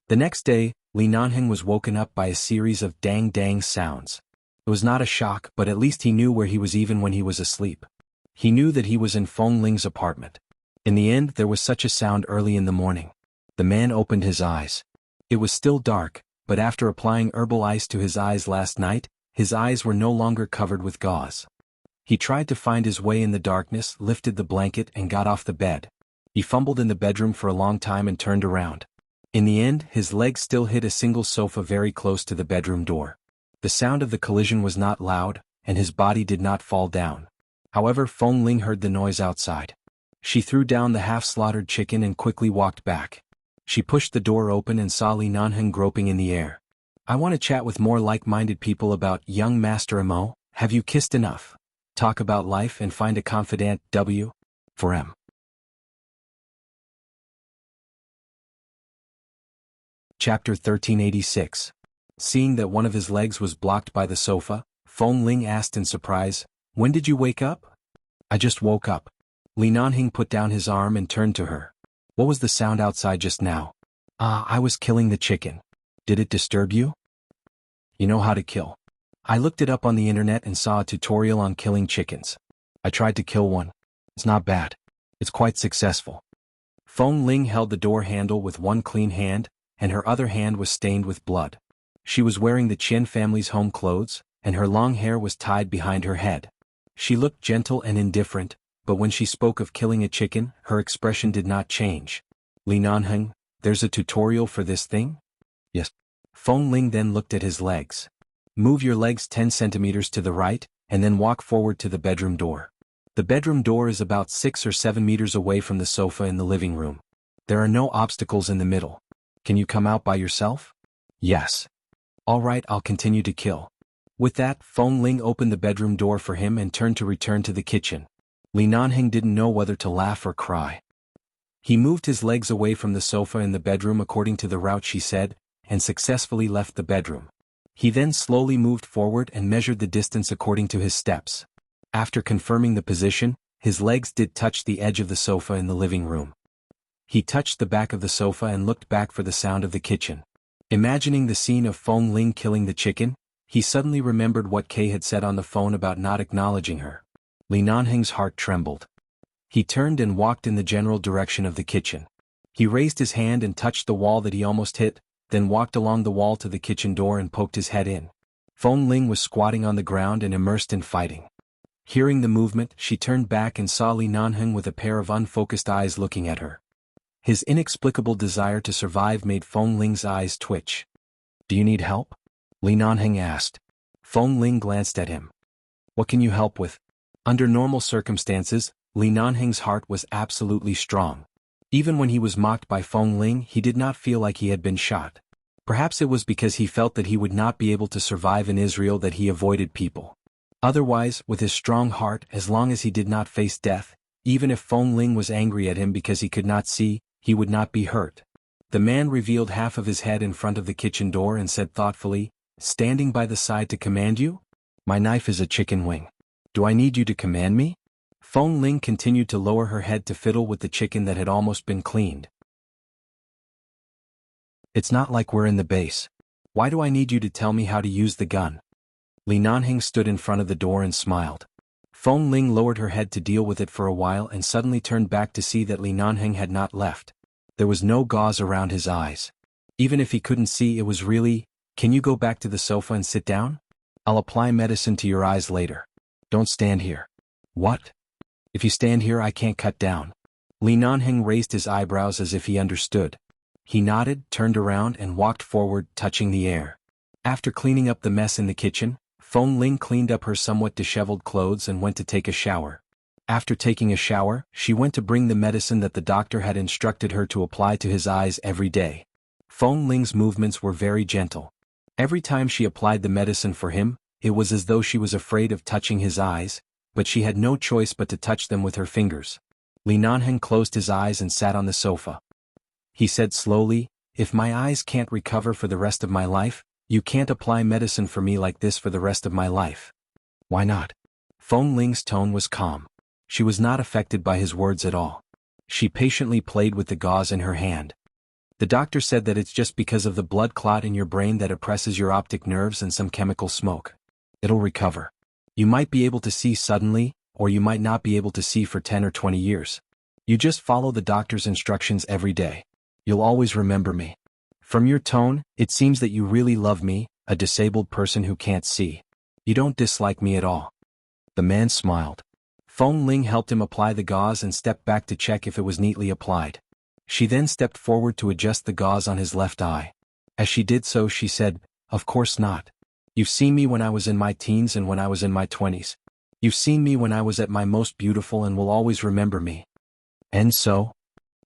The next day, Li Nanheng was woken up by a series of dang-dang sounds. It was not a shock, but at least he knew where he was even when he was asleep. He knew that he was in Feng Ling's apartment. In the end, there was such a sound early in the morning. The man opened his eyes. It was still dark, but after applying herbal ice to his eyes last night, his eyes were no longer covered with gauze. He tried to find his way in the darkness, lifted the blanket and got off the bed. He fumbled in the bedroom for a long time and turned around. In the end, his legs still hit a single sofa very close to the bedroom door. The sound of the collision was not loud, and his body did not fall down. However, Feng Ling heard the noise outside. She threw down the half-slaughtered chicken and quickly walked back. She pushed the door open and saw Li Nanheng groping in the air. I want to chat with more like-minded people about young Master Mo. Have you kissed enough? Talk about life and find a confidant. W. For M. Chapter 1386. Seeing that one of his legs was blocked by the sofa, Feng Ling asked in surprise, "When did you wake up?" "I just woke up." Li Nanheng put down his arm and turned to her. "What was the sound outside just now?" I was killing the chicken." "Did it disturb you?" "You know how to kill." "I looked it up on the internet and saw a tutorial on killing chickens. I tried to kill one. It's not bad. It's quite successful." Feng Ling held the door handle with one clean hand, and her other hand was stained with blood. She was wearing the Qian family's home clothes, and her long hair was tied behind her head. She looked gentle and indifferent, but when she spoke of killing a chicken, her expression did not change. "Li Nanheng, there's a tutorial for this thing?" "Yes." Feng Ling then looked at his legs. "Move your legs 10 centimeters to the right, and then walk forward to the bedroom door. The bedroom door is about 6 or 7 meters away from the sofa in the living room. There are no obstacles in the middle. Can you come out by yourself?" "Yes." "All right, I'll continue to kill." With that, Feng Ling opened the bedroom door for him and turned to return to the kitchen. Li Nanheng didn't know whether to laugh or cry. He moved his legs away from the sofa in the bedroom according to the route she said, and successfully left the bedroom. He then slowly moved forward and measured the distance according to his steps. After confirming the position, his legs did touch the edge of the sofa in the living room. He touched the back of the sofa and looked back for the sound of the kitchen. Imagining the scene of Feng Ling killing the chicken, he suddenly remembered what Kay had said on the phone about not acknowledging her. Li Nanheng's heart trembled. He turned and walked in the general direction of the kitchen. He raised his hand and touched the wall that he almost hit, then walked along the wall to the kitchen door and poked his head in. Feng Ling was squatting on the ground and immersed in fighting. Hearing the movement, she turned back and saw Li Nanheng with a pair of unfocused eyes looking at her. His inexplicable desire to survive made Feng Ling's eyes twitch. "Do you need help?" Li Nanheng asked. Feng Ling glanced at him. "What can you help with?" Under normal circumstances, Li Nanheng's heart was absolutely strong. Even when he was mocked by Feng Ling, he did not feel like he had been shot. Perhaps it was because he felt that he would not be able to survive in Israel that he avoided people. Otherwise, with his strong heart, as long as he did not face death, even if Feng Ling was angry at him because he could not see, he would not be hurt. The man revealed half of his head in front of the kitchen door and said thoughtfully, "Standing by the side to command you? My knife is a chicken wing. Do I need you to command me?" Feng Ling continued to lower her head to fiddle with the chicken that had almost been cleaned. "It's not like we're in the base. Why do I need you to tell me how to use the gun?" Li Nanheng stood in front of the door and smiled. Feng Ling lowered her head to deal with it for a while and suddenly turned back to see that Li Nanheng had not left. There was no gauze around his eyes. Even if he couldn't see, it was really, "Can you go back to the sofa and sit down? I'll apply medicine to your eyes later. Don't stand here." "What? If you stand here I can't cut down." Li Nanheng raised his eyebrows as if he understood. He nodded, turned around and walked forward, touching the air. After cleaning up the mess in the kitchen, Feng Ling cleaned up her somewhat disheveled clothes and went to take a shower. After taking a shower, she went to bring the medicine that the doctor had instructed her to apply to his eyes every day. Feng Ling's movements were very gentle. Every time she applied the medicine for him, it was as though she was afraid of touching his eyes, but she had no choice but to touch them with her fingers. Li Nanheng closed his eyes and sat on the sofa. He said slowly, "If my eyes can't recover for the rest of my life, you can't apply medicine for me like this for the rest of my life." "Why not?" Feng Ling's tone was calm. She was not affected by his words at all. She patiently played with the gauze in her hand. "The doctor said that it's just because of the blood clot in your brain that oppresses your optic nerves and some chemical smoke. It'll recover. You might be able to see suddenly, or you might not be able to see for 10 or 20 years. You just follow the doctor's instructions every day. You'll always remember me. From your tone, it seems that you really love me, a disabled person who can't see. You don't dislike me at all." The man smiled. Feng Ling helped him apply the gauze and stepped back to check if it was neatly applied. She then stepped forward to adjust the gauze on his left eye. As she did so, she said, "Of course not. You've seen me when I was in my teens and when I was in my 20s. You've seen me when I was at my most beautiful and will always remember me. And so?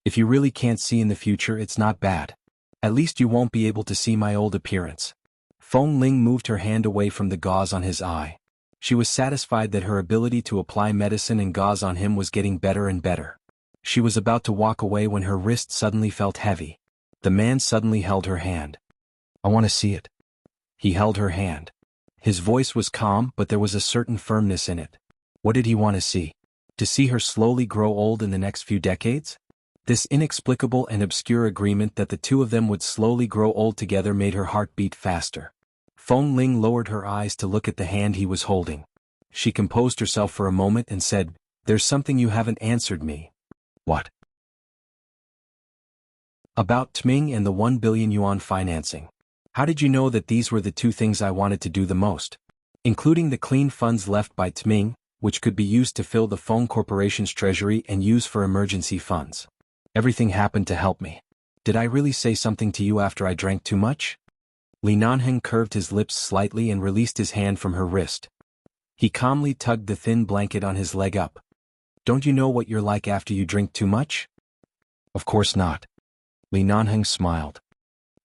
If you really can't see in the future, it's not bad. At least you won't be able to see my old appearance." Feng Ling moved her hand away from the gauze on his eye. She was satisfied that her ability to apply medicine and gauze on him was getting better and better. She was about to walk away when her wrist suddenly felt heavy. The man suddenly held her hand. "I want to see it." He held her hand. His voice was calm, but there was a certain firmness in it. What did he want to see? To see her slowly grow old in the next few decades? This inexplicable and obscure agreement that the two of them would slowly grow old together made her heart beat faster. Feng Ling lowered her eyes to look at the hand he was holding. She composed herself for a moment and said, "There's something you haven't answered me." "What?" "About Tming and the 1 billion yuan financing. How did you know that these were the two things I wanted to do the most? Including the clean funds left by Tming, which could be used to fill the Feng Corporation's treasury and use for emergency funds. Everything happened to help me. Did I really say something to you after I drank too much?" Li Nanheng curved his lips slightly and released his hand from her wrist. He calmly tugged the thin blanket on his leg up. "Don't you know what you're like after you drink too much?" "Of course not." Li Nanheng smiled.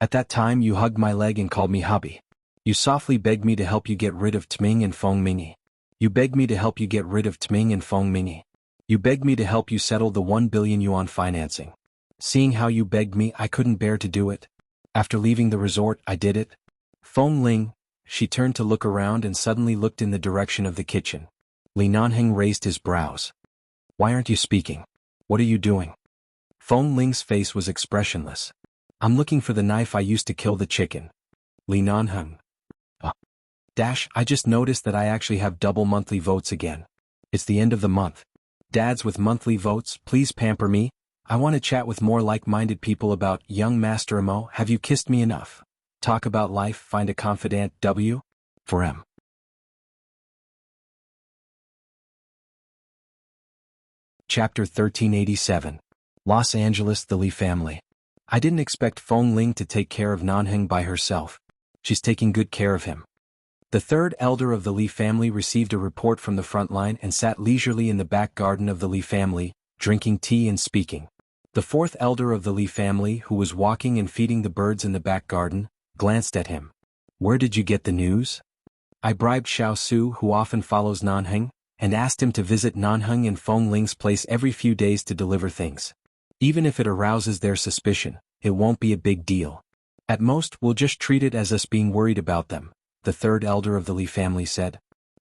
"At that time you hugged my leg and called me hubby. You softly begged me to help you get rid of Tming and Feng Mingi. You begged me to help you get rid of Tming and Feng Mingi. You begged me to help you settle the 1 billion yuan financing. Seeing how you begged me, I couldn't bear to do it. After leaving the resort, I did it." Feng Ling, she turned to look around and suddenly looked in the direction of the kitchen. Li Nanheng raised his brows. "Why aren't you speaking? What are you doing?" Feng Ling's face was expressionless. "I'm looking for the knife I used to kill the chicken." Li Nanheng. I just noticed that I actually have double monthly votes again. It's the end of the month. Dads with monthly votes, please pamper me. I want to chat with more like-minded people about young Master Mo. Have you kissed me enough? Talk about life, find a confidant W. For M. Chapter 1387. Los Angeles, the Lee family. I didn't expect Feng Ling to take care of Nanheng by herself. She's taking good care of him. The third elder of the Lee family received a report from the front line and sat leisurely in the back garden of the Lee family, drinking tea and speaking. The fourth elder of the Lee family, who was walking and feeding the birds in the back garden, glanced at him. Where did you get the news? I bribed Xiao Su, who often follows Nanheng, and asked him to visit Nanheng and Feng Ling's place every few days to deliver things. Even if it arouses their suspicion, it won't be a big deal. At most, we'll just treat it as us being worried about them, the third elder of the Lee family said.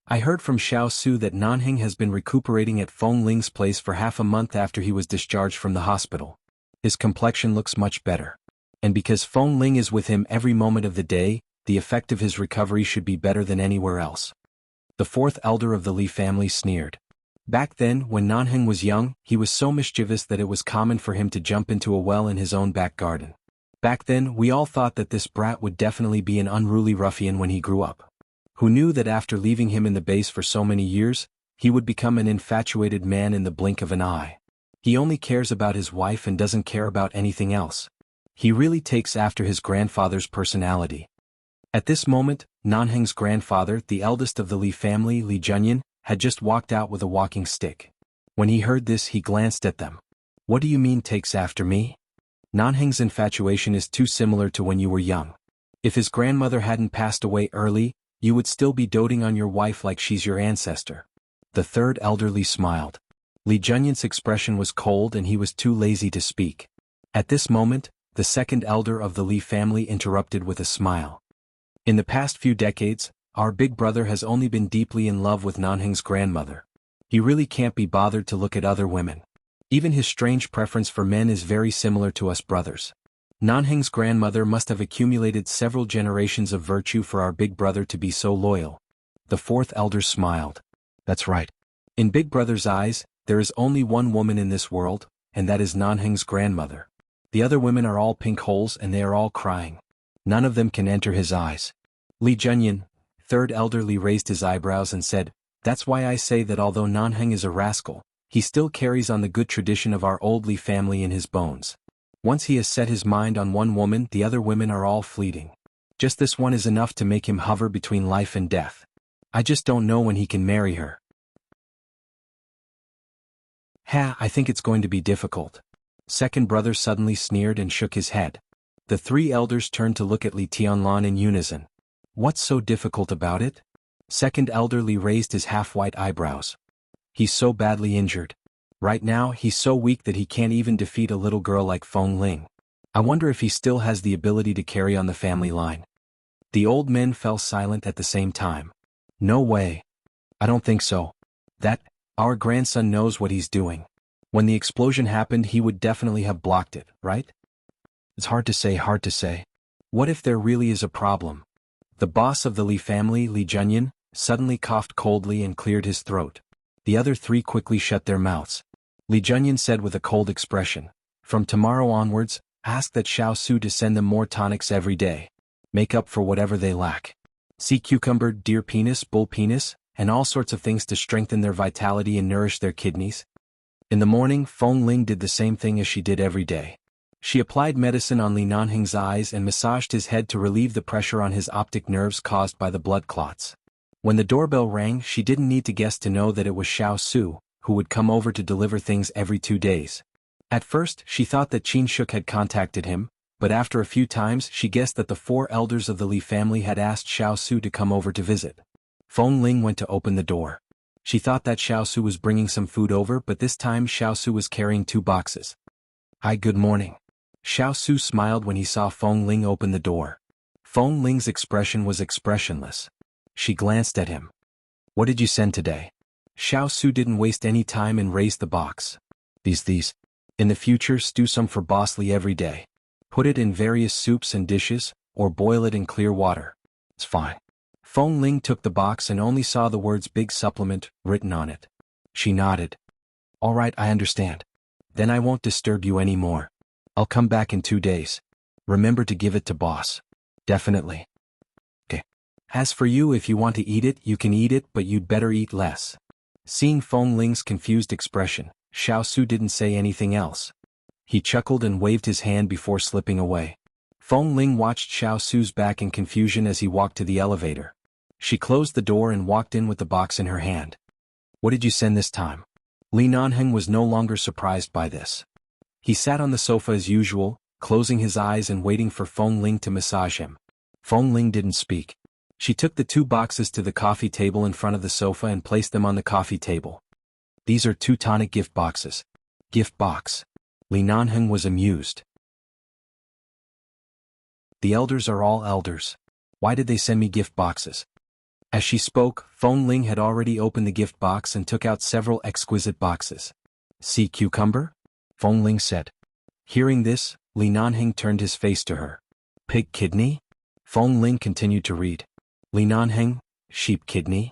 I heard from Xiao Su that Nanheng has been recuperating at Feng Ling's place for half a month after he was discharged from the hospital. His complexion looks much better. And because Feng Ling is with him every moment of the day, the effect of his recovery should be better than anywhere else. The fourth elder of the Lee family sneered. Back then, when Nanheng was young, he was so mischievous that it was common for him to jump into a well in his own back garden. Back then, we all thought that this brat would definitely be an unruly ruffian when he grew up. Who knew that after leaving him in the base for so many years, he would become an infatuated man in the blink of an eye. He only cares about his wife and doesn't care about anything else. He really takes after his grandfather's personality. At this moment, Nanheng's grandfather, the eldest of the Lee family, Li Junyan, had just walked out with a walking stick. When he heard this, he glanced at them. What do you mean takes after me? Nanheng's infatuation is too similar to when you were young. If his grandmother hadn't passed away early, you would still be doting on your wife like she's your ancestor. The third elderly smiled. Li Junyan's expression was cold and he was too lazy to speak. At this moment, the second elder of the Li family interrupted with a smile. In the past few decades, our big brother has only been deeply in love with Nanheng's grandmother. He really can't be bothered to look at other women. Even his strange preference for men is very similar to us brothers. Nanheng's grandmother must have accumulated several generations of virtue for our big brother to be so loyal. The fourth elder smiled. That's right. In big brother's eyes, there is only one woman in this world, and that is Nanheng's grandmother. The other women are all pink holes and they are all crying. None of them can enter his eyes. Li Junyan, third elderly, raised his eyebrows and said, That's why I say that although Nanheng is a rascal, he still carries on the good tradition of our old Li family in his bones. Once he has set his mind on one woman, the other women are all fleeting. Just this one is enough to make him hover between life and death. I just don't know when he can marry her. I think it's going to be difficult. Second brother suddenly sneered and shook his head. The three elders turned to look at Li Tianlan in unison. What's so difficult about it? Second elderly raised his half-white eyebrows. He's so badly injured. Right now, he's so weak that he can't even defeat a little girl like Feng Ling. I wonder if he still has the ability to carry on the family line. The old men fell silent at the same time. No way. I don't think so. Our grandson knows what he's doing. When the explosion happened, he would definitely have blocked it, right? It's hard to say. What if there really is a problem? The boss of the Li family, Li Junyan, suddenly coughed coldly and cleared his throat. The other three quickly shut their mouths. Li Junyan said with a cold expression, From tomorrow onwards, ask that Xiao Su to send them more tonics every day. Make up for whatever they lack. Sea cucumber, deer penis, bull penis, and all sorts of things to strengthen their vitality and nourish their kidneys. In the morning, Feng Ling did the same thing as she did every day. She applied medicine on Li Nanheng's eyes and massaged his head to relieve the pressure on his optic nerves caused by the blood clots. When the doorbell rang, she didn't need to guess to know that it was Xiao Su, who would come over to deliver things every 2 days. At first, she thought that Qin Shuk had contacted him, but after a few times she guessed that the 4 elders of the Li family had asked Xiao Su to come over to visit. Feng Ling went to open the door. She thought that Xiao Su was bringing some food over, but this time Xiao Su was carrying 2 boxes. Hi, good morning. Xiao Su smiled when he saw Feng Ling open the door. Feng Ling's expression was expressionless. She glanced at him. What did you send today? Xiao Su didn't waste any time and raised the box. These. In the future, stew some for Boss Li every day. Put it in various soups and dishes, or boil it in clear water. It's fine. Feng Ling took the box and only saw the words Big Supplement written on it. She nodded. All right, I understand. Then I won't disturb you anymore. I'll come back in 2 days. Remember to give it to boss. Definitely. Okay. As for you, if you want to eat it, you can eat it, but you'd better eat less. Seeing Feng Ling's confused expression, Xiao Su didn't say anything else. He chuckled and waved his hand before slipping away. Feng Ling watched Xiao Su's back in confusion as he walked to the elevator. She closed the door and walked in with the box in her hand. What did you send this time? Li Nanheng was no longer surprised by this. He sat on the sofa as usual, closing his eyes and waiting for Feng Ling to massage him. Feng Ling didn't speak. She took the 2 boxes to the coffee table in front of the sofa and placed them on the coffee table. These are 2 tonic gift boxes. Gift box. Li Nanheng was amused. The elders are all elders. Why did they send me gift boxes? As she spoke, Feng Ling had already opened the gift box and took out several exquisite boxes. See cucumber? Feng Ling said. Hearing this, Li Nanheng turned his face to her. Pig kidney? Feng Ling continued to read. Li Nanheng, sheep kidney?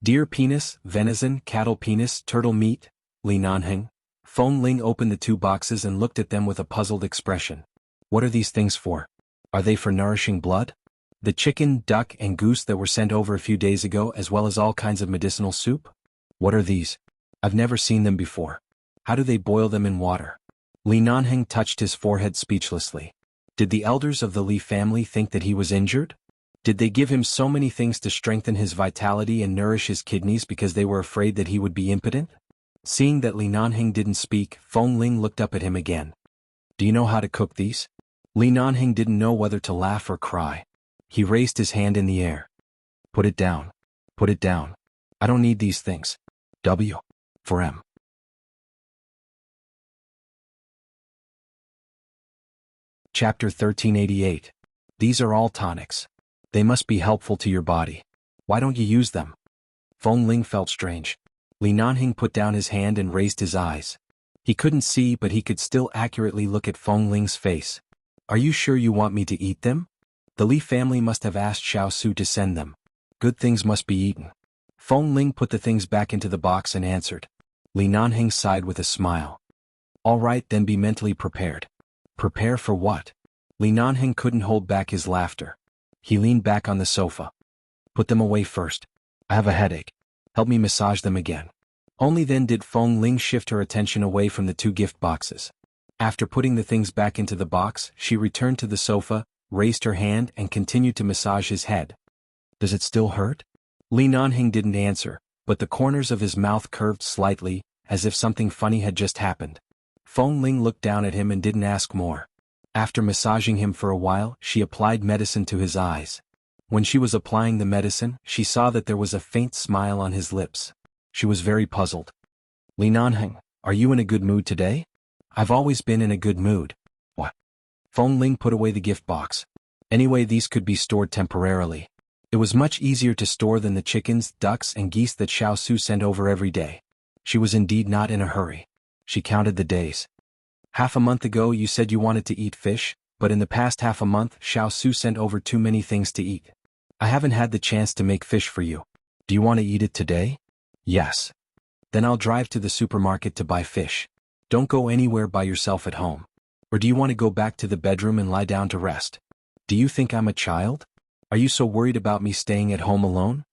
Deer penis, venison, cattle penis, turtle meat? Li Nanheng. Feng Ling opened the 2 boxes and looked at them with a puzzled expression. What are these things for? Are they for nourishing blood? The chicken, duck, and goose that were sent over a few days ago, as well as all kinds of medicinal soup? What are these? I've never seen them before. How do they boil them in water? Li Nanheng touched his forehead speechlessly. Did the elders of the Li family think that he was injured? Did they give him so many things to strengthen his vitality and nourish his kidneys because they were afraid that he would be impotent? Seeing that Li Nanheng didn't speak, Feng Ling looked up at him again. Do you know how to cook these? Li Nanheng didn't know whether to laugh or cry. He raised his hand in the air. Put it down. Put it down. I don't need these things. W. For M. Chapter 1388. These are all tonics. They must be helpful to your body. Why don't you use them? Feng Ling felt strange. Li Nanheng put down his hand and raised his eyes. He couldn't see, but he could still accurately look at Feng Ling's face. Are you sure you want me to eat them? The Li family must have asked Xiao Su to send them. Good things must be eaten. Feng Ling put the things back into the box and answered. Li Nanheng sighed with a smile. All right, then be mentally prepared. Prepare for what? Li Nanheng couldn't hold back his laughter. He leaned back on the sofa. Put them away first. I have a headache. Help me massage them again. Only then did Feng Ling shift her attention away from the 2 gift boxes. After putting the things back into the box, she returned to the sofa, raised her hand and continued to massage his head. Does it still hurt? Li Nanheng didn't answer, but the corners of his mouth curved slightly, as if something funny had just happened. Feng Ling looked down at him and didn't ask more. After massaging him for a while, she applied medicine to his eyes. When she was applying the medicine, she saw that there was a faint smile on his lips. She was very puzzled. Li Nanheng, are you in a good mood today? I've always been in a good mood. What? Feng Ling put away the gift box. Anyway, these could be stored temporarily. It was much easier to store than the chickens, ducks, and geese that Xiao Su sent over every day. She was indeed not in a hurry. She counted the days. Half a month ago you said you wanted to eat fish, but in the past half a month Xiao Su sent over too many things to eat. I haven't had the chance to make fish for you. Do you want to eat it today? Yes. Then I'll drive to the supermarket to buy fish. Don't go anywhere by yourself at home. Or do you want to go back to the bedroom and lie down to rest? Do you think I'm a child? Are you so worried about me staying at home alone?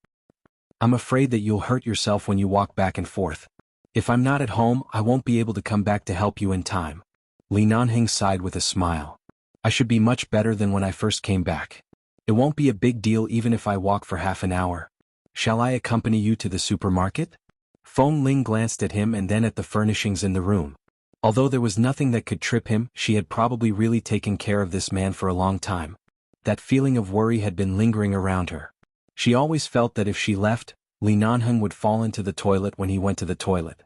I'm afraid that you'll hurt yourself when you walk back and forth. If I'm not at home, I won't be able to come back to help you in time. Li Nanheng sighed with a smile. I should be much better than when I first came back. It won't be a big deal even if I walk for half an hour. Shall I accompany you to the supermarket? Feng Ling glanced at him and then at the furnishings in the room. Although there was nothing that could trip him, she had probably really taken care of this man for a long time. That feeling of worry had been lingering around her. She always felt that if she left, Li Nanheng would fall into the toilet when he went to the toilet.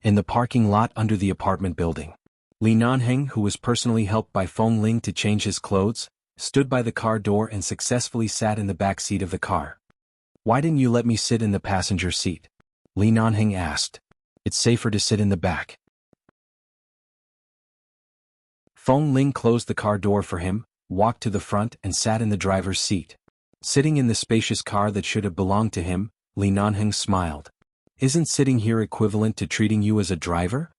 In the parking lot under the apartment building, Li Nanheng, who was personally helped by Feng Ling to change his clothes, stood by the car door and successfully sat in the back seat of the car. Why didn't you let me sit in the passenger seat? Li Nanheng asked. It's safer to sit in the back. Feng Ling closed the car door for him, walked to the front and sat in the driver's seat. Sitting in the spacious car that should have belonged to him, Li Nanheng smiled. Isn't sitting here equivalent to treating you as a driver?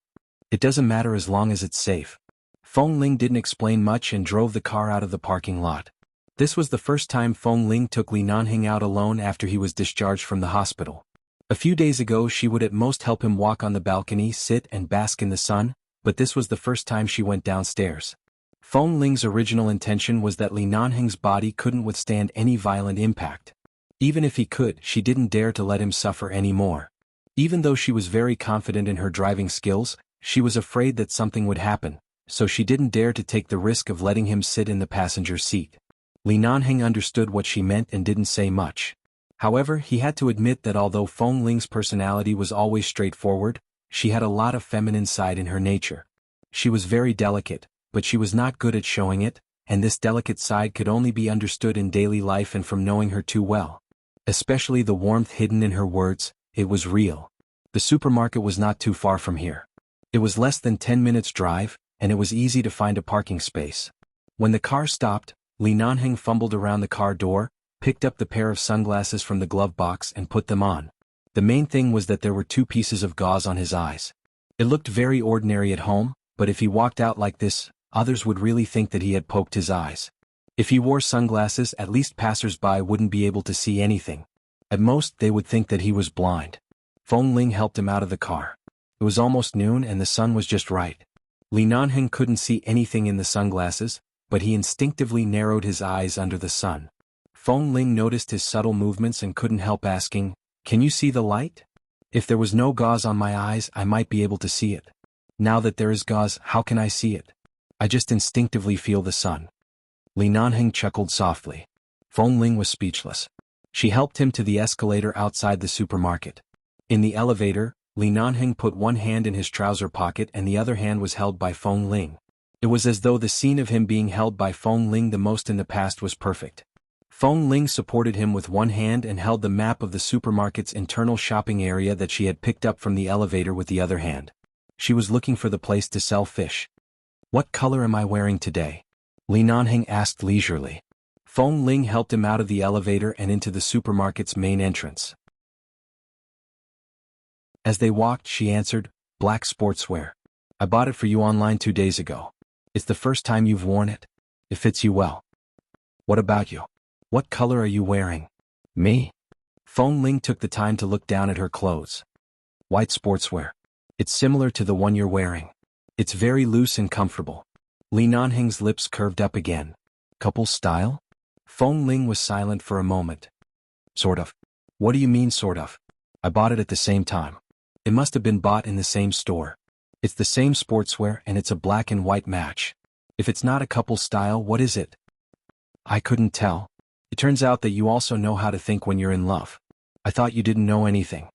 It doesn't matter as long as it's safe. Feng Ling didn't explain much and drove the car out of the parking lot. This was the first time Feng Ling took Li Nanheng out alone after he was discharged from the hospital. A few days ago she would at most help him walk on the balcony, sit and bask in the sun, but this was the first time she went downstairs. Feng Ling's original intention was that Li Nanheng's body couldn't withstand any violent impact. Even if he could, she didn't dare to let him suffer any more. Even though she was very confident in her driving skills, she was afraid that something would happen, so she didn't dare to take the risk of letting him sit in the passenger seat. Li Nanheng understood what she meant and didn't say much. However, he had to admit that although Feng Ling's personality was always straightforward, she had a lot of feminine side in her nature. She was very delicate, but she was not good at showing it, and this delicate side could only be understood in daily life and from knowing her too well. Especially the warmth hidden in her words, it was real. The supermarket was not too far from here. It was less than 10 minutes drive, and it was easy to find a parking space. When the car stopped, Li Nanheng fumbled around the car door, picked up the pair of sunglasses from the glove box and put them on. The main thing was that there were 2 pieces of gauze on his eyes. It looked very ordinary at home, but if he walked out like this, others would really think that he had poked his eyes. If he wore sunglasses, at least passers-by wouldn't be able to see anything. At most, they would think that he was blind. Feng Ling helped him out of the car. It was almost noon and the sun was just right. Li Nanheng couldn't see anything in the sunglasses, but he instinctively narrowed his eyes under the sun. Feng Ling noticed his subtle movements and couldn't help asking, "Can you see the light? If there was no gauze on my eyes, I might be able to see it. Now that there is gauze, how can I see it? I just instinctively feel the sun." Li Nanheng chuckled softly. Feng Ling was speechless. She helped him to the escalator outside the supermarket. In the elevator, Li Nanheng put one hand in his trouser pocket and the other hand was held by Feng Ling. It was as though the scene of him being held by Feng Ling the most in the past was perfect. Feng Ling supported him with one hand and held the map of the supermarket's internal shopping area that she had picked up from the elevator with the other hand. She was looking for the place to sell fish. "What color am I wearing today?" Li Nanheng asked leisurely. Feng Ling helped him out of the elevator and into the supermarket's main entrance. As they walked, she answered, "Black sportswear. I bought it for you online 2 days ago. It's the first time you've worn it. It fits you well. What about you? What color are you wearing?" "Me?" Feng Ling took the time to look down at her clothes. "White sportswear. It's similar to the one you're wearing. It's very loose and comfortable." Li Nanheng's lips curved up again. "Couple style?" Feng Ling was silent for a moment. "Sort of." "What do you mean sort of?" "I bought it at the same time. It must have been bought in the same store. It's the same sportswear and it's a black and white match. If it's not a couple style, what is it?" "I couldn't tell. It turns out that you also know how to think when you're in love. I thought you didn't know anything.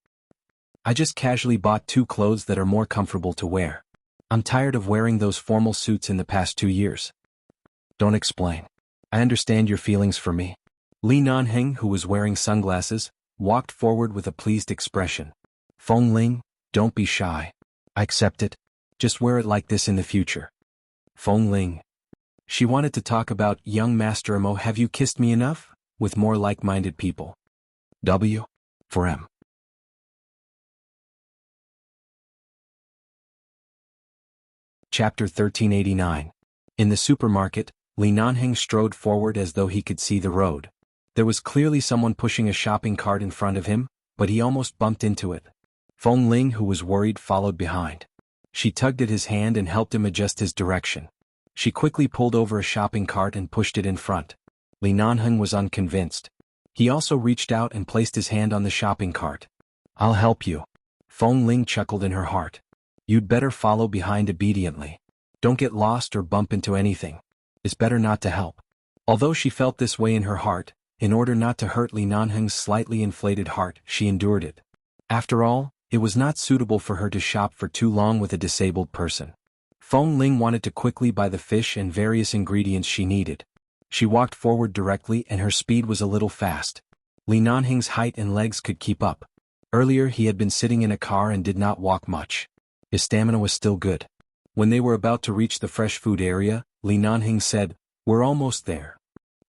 I just casually bought 2 clothes that are more comfortable to wear. I'm tired of wearing those formal suits in the past 2 years." "Don't explain. I understand your feelings for me." Li Nanheng, who was wearing sunglasses, walked forward with a pleased expression. "Feng Ling, don't be shy. I accept it. Just wear it like this in the future." Feng Ling. She wanted to talk about young Master Imo. Have you kissed me enough? With more like-minded people. W. For M. Chapter 1389. In the supermarket, Li Nanheng strode forward as though he could see the road. There was clearly someone pushing a shopping cart in front of him, but he almost bumped into it. Feng Ling, who was worried, followed behind. She tugged at his hand and helped him adjust his direction. She quickly pulled over a shopping cart and pushed it in front. Li Nanheng was unconvinced. He also reached out and placed his hand on the shopping cart. "I'll help you." Feng Ling chuckled in her heart. "You'd better follow behind obediently. Don't get lost or bump into anything. It's better not to help." Although she felt this way in her heart, in order not to hurt Li Nanheng's slightly inflated heart, she endured it. After all, it was not suitable for her to shop for too long with a disabled person. Feng Ling wanted to quickly buy the fish and various ingredients she needed. She walked forward directly and her speed was a little fast. Li Nanheng's height and legs could keep up. Earlier he had been sitting in a car and did not walk much. His stamina was still good. When they were about to reach the fresh food area, Li Nanheng said, "We're almost there."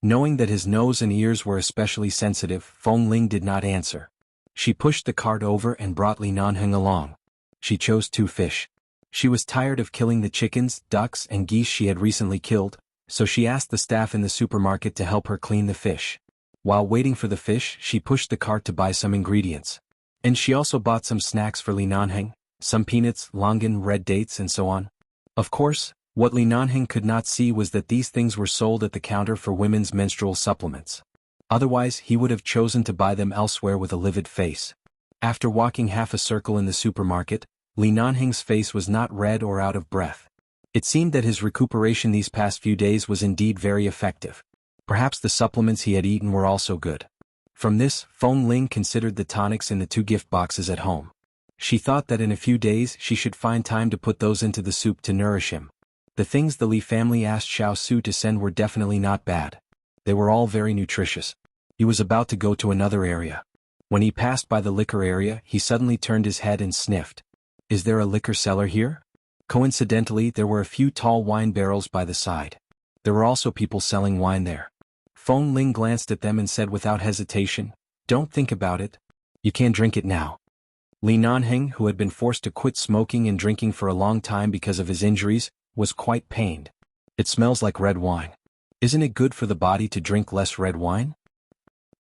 Knowing that his nose and ears were especially sensitive, Feng Ling did not answer. She pushed the cart over and brought Li Nanheng along. She chose 2 fish. She was tired of killing the chickens, ducks, and geese she had recently killed, so she asked the staff in the supermarket to help her clean the fish. While waiting for the fish, she pushed the cart to buy some ingredients. And she also bought some snacks for Li Nanheng, some peanuts, longan, red dates, and so on. Of course, what Li Nanheng could not see was that these things were sold at the counter for women's menstrual supplements. Otherwise, he would have chosen to buy them elsewhere with a livid face. After walking half a circle in the supermarket, Li Nanheng's face was not red or out of breath. It seemed that his recuperation these past few days was indeed very effective. Perhaps the supplements he had eaten were also good. From this, Feng Ling considered the tonics in the 2 gift boxes at home. She thought that in a few days she should find time to put those into the soup to nourish him. The things the Li family asked Xiao Su to send were definitely not bad. They were all very nutritious. He was about to go to another area. When he passed by the liquor area, he suddenly turned his head and sniffed. Is there a liquor cellar here? Coincidentally, there were a few tall wine barrels by the side. There were also people selling wine there. Feng Ling glanced at them and said without hesitation, "Don't think about it. You can drink it now." Li Nanheng, who had been forced to quit smoking and drinking for a long time because of his injuries, was quite pained. "It smells like red wine. Isn't it good for the body to drink less red wine?"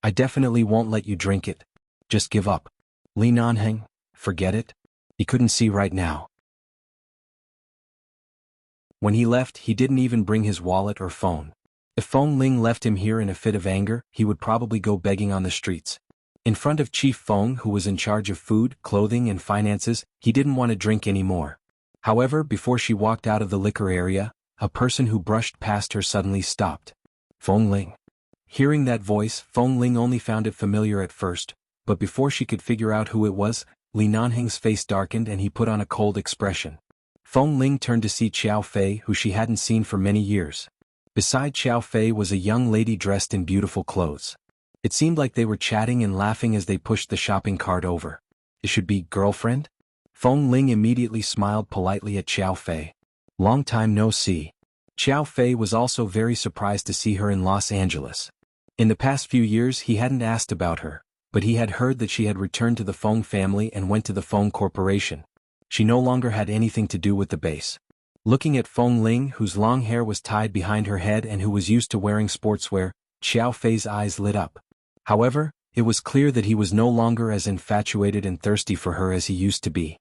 "I definitely won't let you drink it. Just give up." Li Nanheng, forget it. He couldn't see right now. When he left, he didn't even bring his wallet or phone. If Feng Ling left him here in a fit of anger, he would probably go begging on the streets. In front of Chief Feng, who was in charge of food, clothing, and finances, he didn't want to drink anymore. However, before she walked out of the liquor area, a person who brushed past her suddenly stopped. Feng Ling. Hearing that voice, Feng Ling only found it familiar at first, but before she could figure out who it was, Li Nanheng's face darkened and he put on a cold expression. Feng Ling turned to see Xiao Fei, who she hadn't seen for many years. Beside Xiao Fei was a young lady dressed in beautiful clothes. It seemed like they were chatting and laughing as they pushed the shopping cart over. It should be girlfriend? Feng Ling immediately smiled politely at Xiao Fei. Long time no see. Xiao Fei was also very surprised to see her in Los Angeles. In the past few years he hadn't asked about her, but he had heard that she had returned to the Feng family and went to the Feng Corporation. She no longer had anything to do with the base. Looking at Feng Ling, whose long hair was tied behind her head and who was used to wearing sportswear, Xiao Fei's eyes lit up. However, it was clear that he was no longer as infatuated and thirsty for her as he used to be.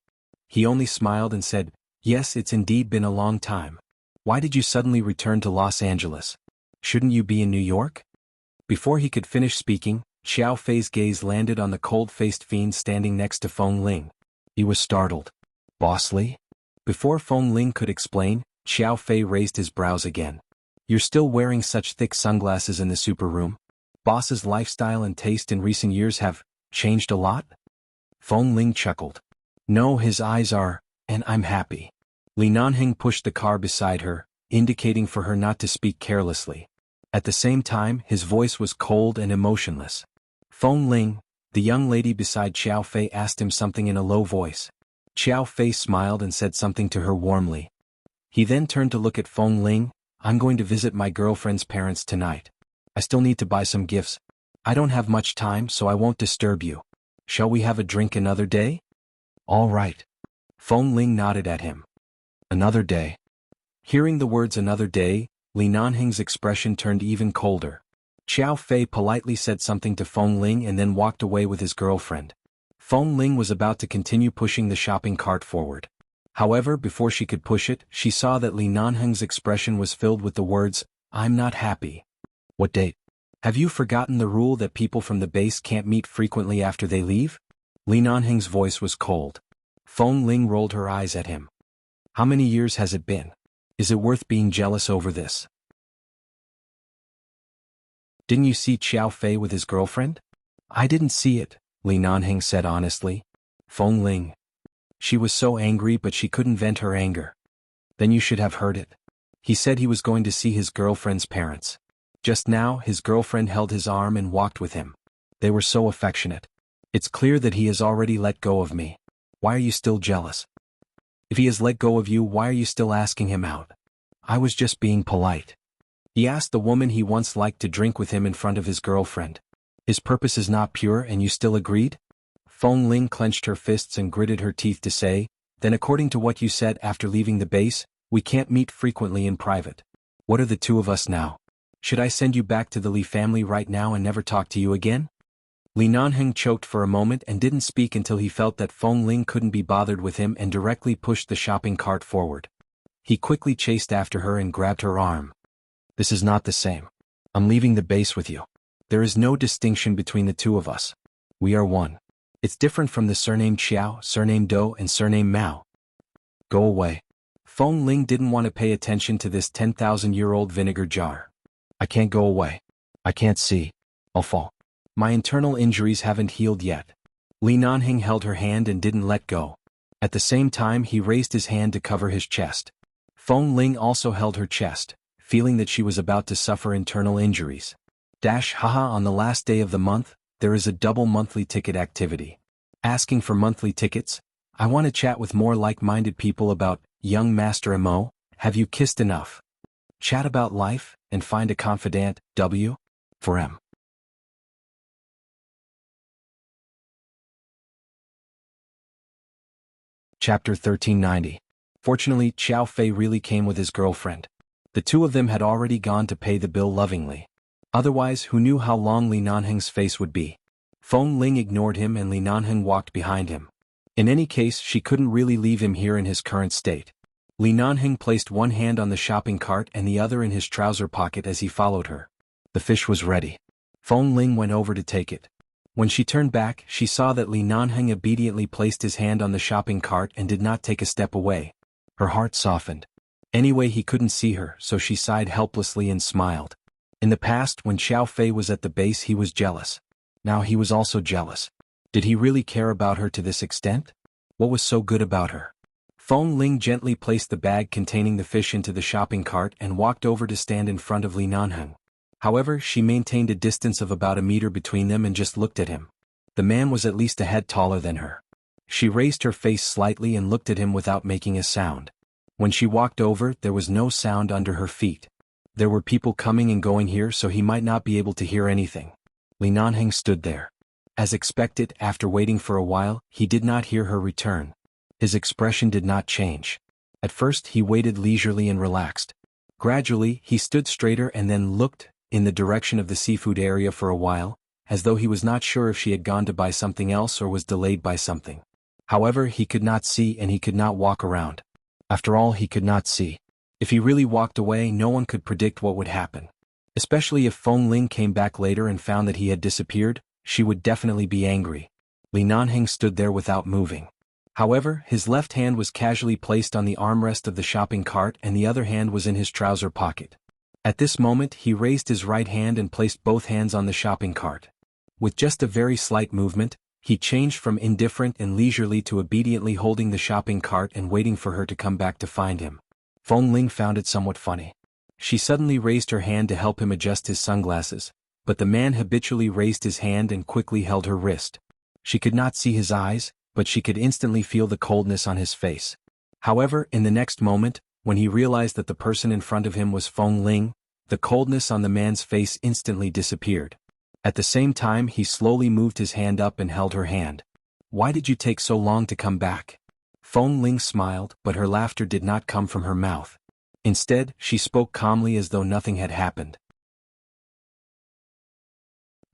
He only smiled and said, "Yes, it's indeed been a long time. Why did you suddenly return to Los Angeles? Shouldn't you be in New York?" Before he could finish speaking, Xiao Fei's gaze landed on the cold-faced fiend standing next to Feng Ling. He was startled. "Boss Li?" Before Feng Ling could explain, Xiao Fei raised his brows again. "You're still wearing such thick sunglasses in the super room? Boss's lifestyle and taste in recent years have changed a lot?" Feng Ling chuckled. "No, his eyes are, and I'm happy." Li Nanheng pushed the car beside her, indicating for her not to speak carelessly. At the same time, his voice was cold and emotionless. Feng Ling, the young lady beside Xiao Fei, asked him something in a low voice. Xiao Fei smiled and said something to her warmly. He then turned to look at Feng Ling. "I'm going to visit my girlfriend's parents tonight. I still need to buy some gifts. I don't have much time, so I won't disturb you. Shall we have a drink another day?" "All right." Feng Ling nodded at him. "Another day." Hearing the words "another day," Li Nanheng's expression turned even colder. Xiao Fei politely said something to Feng Ling and then walked away with his girlfriend. Feng Ling was about to continue pushing the shopping cart forward. However, before she could push it, she saw that Li Nanheng's expression was filled with the words, "I'm not happy." "What date? Have you forgotten the rule that people from the base can't meet frequently after they leave?" Li Nanheng's voice was cold. Feng Ling rolled her eyes at him. "How many years has it been? Is it worth being jealous over this?" "Didn't you see Xiao Fei with his girlfriend?" "I didn't see it," Li Nanheng said honestly. Feng Ling. She was so angry but she couldn't vent her anger. "Then you should have heard it. He said he was going to see his girlfriend's parents. Just now, his girlfriend held his arm and walked with him. They were so affectionate. It's clear that he has already let go of me. Why are you still jealous? If he has let go of you, why are you still asking him out?" "I was just being polite. He asked the woman he once liked to drink with him in front of his girlfriend. His purpose is not pure and you still agreed?" Feng Ling clenched her fists and gritted her teeth to say, Then according to what you said after leaving the base, we can't meet frequently in private. What are the two of us now? Should I send you back to the Li family right now and never talk to you again? Li Nanheng choked for a moment and didn't speak until he felt that Feng Ling couldn't be bothered with him and directly pushed the shopping cart forward. He quickly chased after her and grabbed her arm. This is not the same. I'm leaving the base with you. There is no distinction between the two of us. We are one. It's different from the surname Xiao, surname Do, and surname Mao. Go away. Feng Ling didn't want to pay attention to this 10,000-year-old vinegar jar. I can't go away. I can't see. I'll fall. My internal injuries haven't healed yet. Li Nanheng held her hand and didn't let go. At the same time he raised his hand to cover his chest. Feng Ling also held her chest, feeling that she was about to suffer internal injuries. Haha, on the last day of the month, there is a double monthly ticket activity. Asking for monthly tickets? I want to chat with more like-minded people about, young Master Mo, have you kissed enough? Chat about life, and find a confidant, W? For M. Chapter 1390. Fortunately, Xiao Fei really came with his girlfriend. The two of them had already gone to pay the bill lovingly. Otherwise, who knew how long Li Nanheng's face would be? Feng Ling ignored him and Li Nanheng walked behind him. In any case, she couldn't really leave him here in his current state. Li Nanheng placed one hand on the shopping cart and the other in his trouser pocket as he followed her. The fish was ready. Feng Ling went over to take it. When she turned back, she saw that Li Nanheng obediently placed his hand on the shopping cart and did not take a step away. Her heart softened. Anyway, he couldn't see her, so she sighed helplessly and smiled. In the past, when Xiao Fei was at the base, he was jealous. Now he was also jealous. Did he really care about her to this extent? What was so good about her? Feng Ling gently placed the bag containing the fish into the shopping cart and walked over to stand in front of Li Nanheng. However, she maintained a distance of about a meter between them and just looked at him. The man was at least a head taller than her. She raised her face slightly and looked at him without making a sound. When she walked over, there was no sound under her feet. There were people coming and going here, so he might not be able to hear anything. Li Nanheng stood there. As expected, after waiting for a while, he did not hear her return. His expression did not change. At first he waited leisurely and relaxed. Gradually, he stood straighter and then looked in the direction of the seafood area for a while, as though he was not sure if she had gone to buy something else or was delayed by something. However, he could not see and he could not walk around. After all, he could not see. If he really walked away, no one could predict what would happen. Especially if Feng Ling came back later and found that he had disappeared, she would definitely be angry. Li Nanheng stood there without moving. However, his left hand was casually placed on the armrest of the shopping cart and the other hand was in his trouser pocket. At this moment, he raised his right hand and placed both hands on the shopping cart. With just a very slight movement, he changed from indifferent and leisurely to obediently holding the shopping cart and waiting for her to come back to find him. Feng Ling found it somewhat funny. She suddenly raised her hand to help him adjust his sunglasses, but the man habitually raised his hand and quickly held her wrist. She could not see his eyes, but she could instantly feel the coldness on his face. However, in the next moment, when he realized that the person in front of him was Feng Ling, the coldness on the man's face instantly disappeared. At the same time, he slowly moved his hand up and held her hand. Why did you take so long to come back? Feng Ling smiled, but her laughter did not come from her mouth. Instead, she spoke calmly as though nothing had happened.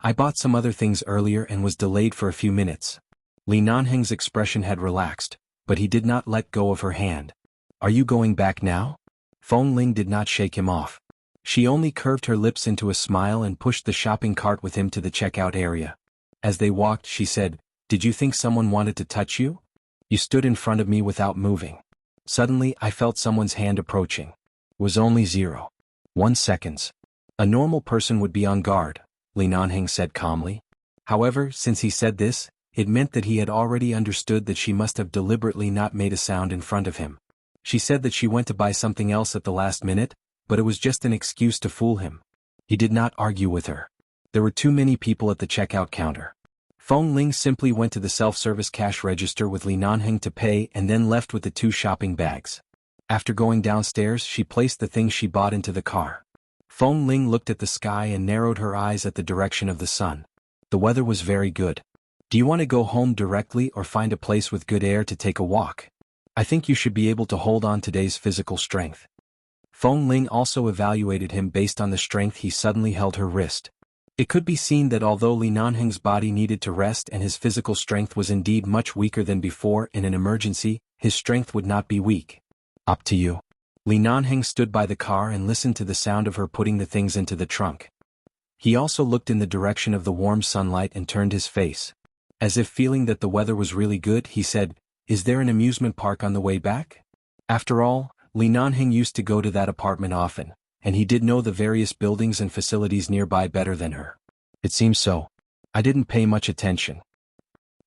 I bought some other things earlier and was delayed for a few minutes. Li Nanheng's expression had relaxed, but he did not let go of her hand. Are you going back now? Feng Ling did not shake him off. She only curved her lips into a smile and pushed the shopping cart with him to the checkout area. As they walked, she said, "Did you think someone wanted to touch you? You stood in front of me without moving. Suddenly, I felt someone's hand approaching. It was only 0.1 seconds. A normal person would be on guard," Li Nanheng said calmly. However, since he said this, it meant that he had already understood that she must have deliberately not made a sound in front of him. She said that she went to buy something else at the last minute, but it was just an excuse to fool him. He did not argue with her. There were too many people at the checkout counter. Feng Ling simply went to the self-service cash register with Li Nanheng to pay and then left with the 2 shopping bags. After going downstairs, she placed the things she bought into the car. Feng Ling looked at the sky and narrowed her eyes at the direction of the sun. The weather was very good. Do you want to go home directly or find a place with good air to take a walk? I think you should be able to hold on today's physical strength. Feng Ling also evaluated him based on the strength he suddenly held her wrist. It could be seen that although Li Nanheng's body needed to rest and his physical strength was indeed much weaker than before in an emergency, his strength would not be weak. Up to you. Li Nanheng stood by the car and listened to the sound of her putting the things into the trunk. He also looked in the direction of the warm sunlight and turned his face. As if feeling that the weather was really good, he said, "Is there an amusement park on the way back?" After all, Li Nanheng used to go to that apartment often, and he did know the various buildings and facilities nearby better than her. It seems so. I didn't pay much attention.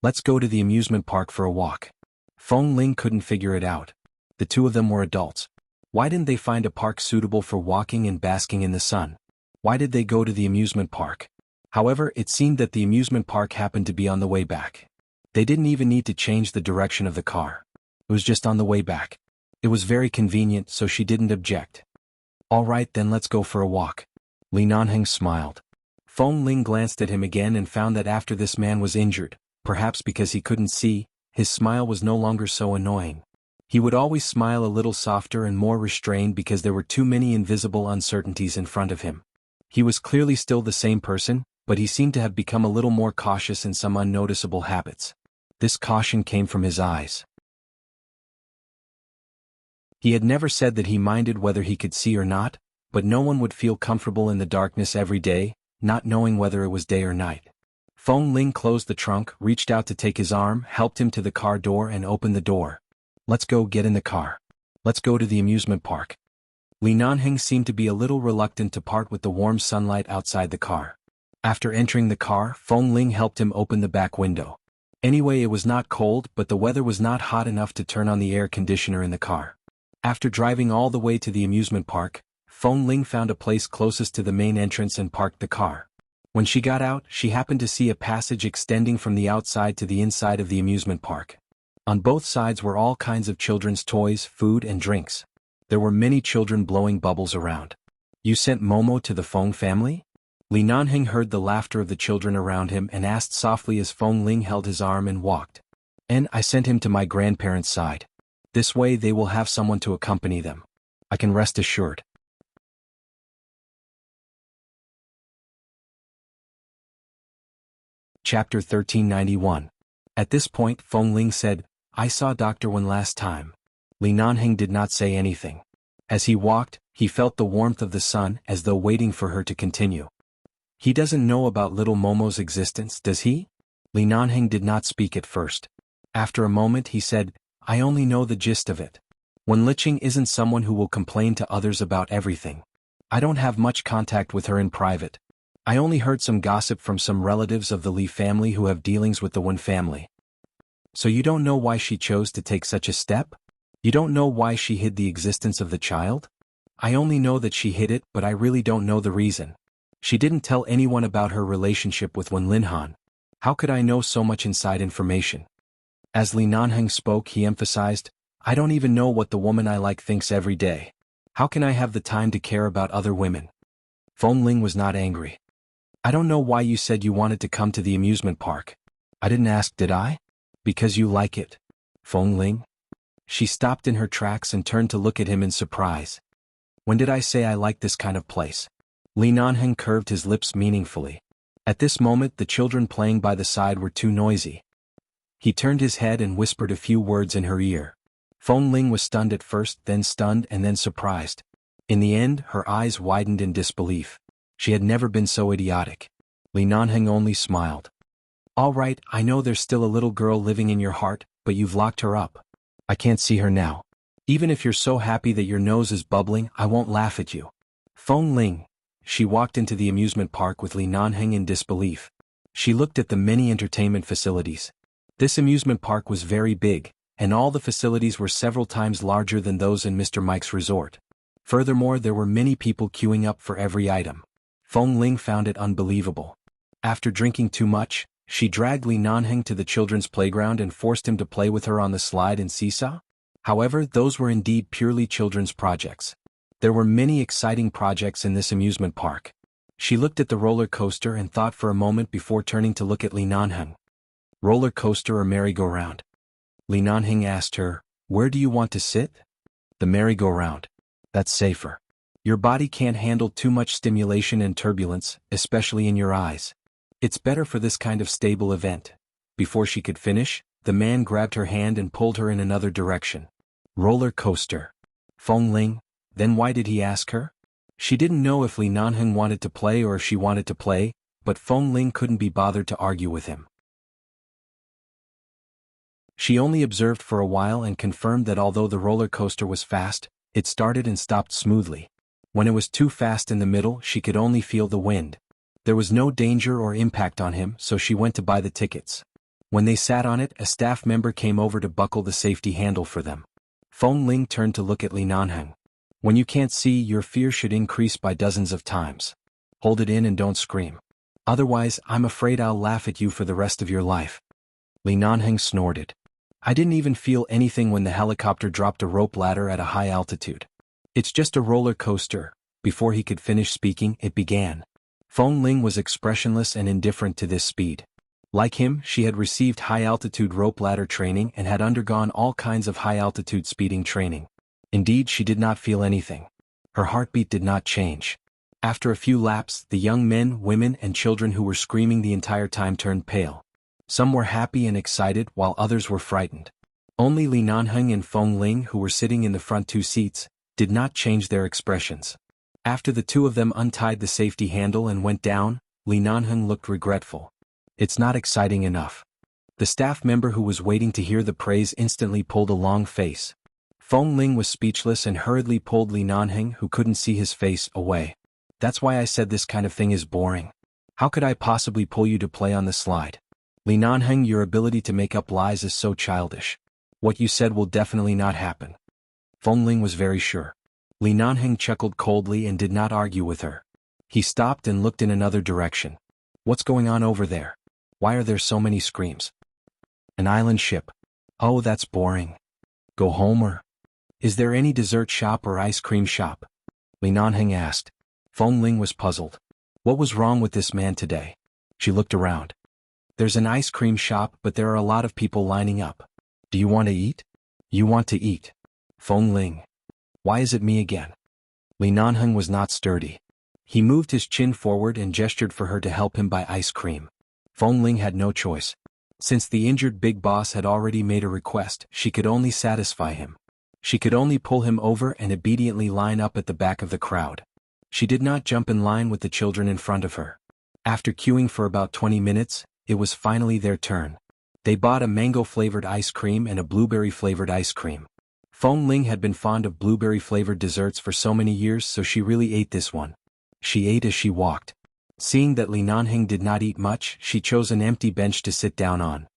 Let's go to the amusement park for a walk. Feng Ling couldn't figure it out. The two of them were adults. Why didn't they find a park suitable for walking and basking in the sun? Why did they go to the amusement park? However, it seemed that the amusement park happened to be on the way back. They didn't even need to change the direction of the car. It was just on the way back. It was very convenient, so she didn't object. All right, then let's go for a walk. Li Nanheng smiled. Feng Ling glanced at him again and found that after this man was injured, perhaps because he couldn't see, his smile was no longer so annoying. He would always smile a little softer and more restrained because there were too many invisible uncertainties in front of him. He was clearly still the same person, but he seemed to have become a little more cautious in some unnoticeable habits. This caution came from his eyes. He had never said that he minded whether he could see or not, but no one would feel comfortable in the darkness every day, not knowing whether it was day or night. Feng Ling closed the trunk, reached out to take his arm, helped him to the car door and opened the door. Let's go, get in the car. Let's go to the amusement park. Li Nanheng seemed to be a little reluctant to part with the warm sunlight outside the car. After entering the car, Feng Ling helped him open the back window. Anyway, it was not cold, but the weather was not hot enough to turn on the air conditioner in the car. After driving all the way to the amusement park, Feng Ling found a place closest to the main entrance and parked the car. When she got out, she happened to see a passage extending from the outside to the inside of the amusement park. On both sides were all kinds of children's toys, food and drinks. There were many children blowing bubbles around. You sent Momo to the Feng family? Li Nanheng heard the laughter of the children around him and asked softly as Feng Ling held his arm and walked. And I sent him to my grandparents' side. This way they will have someone to accompany them. I can rest assured. Chapter 1391. At this point, Feng Ling said, I saw Dr. Wen last time. Li Nanheng did not say anything. As he walked, he felt the warmth of the sun as though waiting for her to continue. He doesn't know about little Momo's existence, does he? Li Nanheng did not speak at first. After a moment he said, I only know the gist of it. Wen Liqing isn't someone who will complain to others about everything. I don't have much contact with her in private. I only heard some gossip from some relatives of the Li family who have dealings with the Wen family. So you don't know why she chose to take such a step? You don't know why she hid the existence of the child? I only know that she hid it, but I really don't know the reason. She didn't tell anyone about her relationship with Wen Linhan. How could I know so much inside information? As Li Nanheng spoke, he emphasized, I don't even know what the woman I like thinks every day. How can I have the time to care about other women? Feng Ling was not angry. I don't know why you said you wanted to come to the amusement park. I didn't ask, did I? Because you like it. Feng Ling? She stopped in her tracks and turned to look at him in surprise. When did I say I like this kind of place? Li Nanheng curved his lips meaningfully. At this moment the children playing by the side were too noisy. He turned his head and whispered a few words in her ear. Feng Ling was stunned at first, then stunned and then surprised. In the end, her eyes widened in disbelief. She had never been so idiotic. Li Nanheng only smiled. All right, I know there's still a little girl living in your heart, but you've locked her up. I can't see her now. Even if you're so happy that your nose is bubbling, I won't laugh at you. Feng Ling. She walked into the amusement park with Li Nanheng in disbelief. She looked at the many entertainment facilities. This amusement park was very big, and all the facilities were several times larger than those in Mr. Mike's resort. Furthermore, there were many people queuing up for every item. Feng Ling found it unbelievable. After drinking too much, she dragged Li Nanheng to the children's playground and forced him to play with her on the slide and seesaw. However, those were indeed purely children's projects. There were many exciting projects in this amusement park. She looked at the roller coaster and thought for a moment before turning to look at Li Nanheng. Roller coaster or merry-go-round? Li Nanheng asked her, Where do you want to sit? The merry-go-round. That's safer. Your body can't handle too much stimulation and turbulence, especially in your eyes. It's better for this kind of stable event. Before she could finish, the man grabbed her hand and pulled her in another direction. Roller coaster. Feng Ling. Then why did he ask her? She didn't know if Li Nanheng wanted to play or if she wanted to play, but Feng Ling couldn't be bothered to argue with him. She only observed for a while and confirmed that although the roller coaster was fast, it started and stopped smoothly. When it was too fast in the middle, she could only feel the wind. There was no danger or impact on him, so she went to buy the tickets. When they sat on it, a staff member came over to buckle the safety handle for them. Feng Ling turned to look at Li Nanheng. When you can't see, your fear should increase by dozens of times. Hold it in and don't scream. Otherwise, I'm afraid I'll laugh at you for the rest of your life. Li Nanheng snorted. I didn't even feel anything when the helicopter dropped a rope ladder at a high altitude. It's just a roller coaster. Before he could finish speaking, it began. Feng Ling was expressionless and indifferent to this speed. Like him, she had received high-altitude rope ladder training and had undergone all kinds of high-altitude speeding training. Indeed, she did not feel anything. Her heartbeat did not change. After a few laps, the young men, women, and children who were screaming the entire time turned pale. Some were happy and excited, while others were frightened. Only Li Nanheng and Feng Ling, who were sitting in the front two seats, did not change their expressions. After the two of them untied the safety handle and went down, Li Nanheng looked regretful. It's not exciting enough. The staff member who was waiting to hear the praise instantly pulled a long face. Feng Ling was speechless and hurriedly pulled Li Nanheng, who couldn't see his face, away. That's why I said this kind of thing is boring. How could I possibly pull you to play on the slide? Li Nanheng, your ability to make up lies is so childish. What you said will definitely not happen. Feng Ling was very sure. Li Nanheng chuckled coldly and did not argue with her. He stopped and looked in another direction. What's going on over there? Why are there so many screams? An island ship. Oh, that's boring. Go home or? Is there any dessert shop or ice cream shop? Li Nanheng asked. Feng Ling was puzzled. What was wrong with this man today? She looked around. There's an ice cream shop, but there are a lot of people lining up. Do you want to eat? You want to eat. Feng Ling. Why is it me again? Li Nanheng was not sturdy. He moved his chin forward and gestured for her to help him buy ice cream. Feng Ling had no choice. Since the injured big boss had already made a request, she could only satisfy him. She could only pull him over and obediently line up at the back of the crowd. She did not jump in line with the children in front of her. After queuing for about 20 minutes, it was finally their turn. They bought a mango-flavored ice cream and a blueberry-flavored ice cream. Feng Ling had been fond of blueberry-flavored desserts for so many years, so she really ate this one. She ate as she walked. Seeing that Li Nanheng did not eat much, she chose an empty bench to sit down on.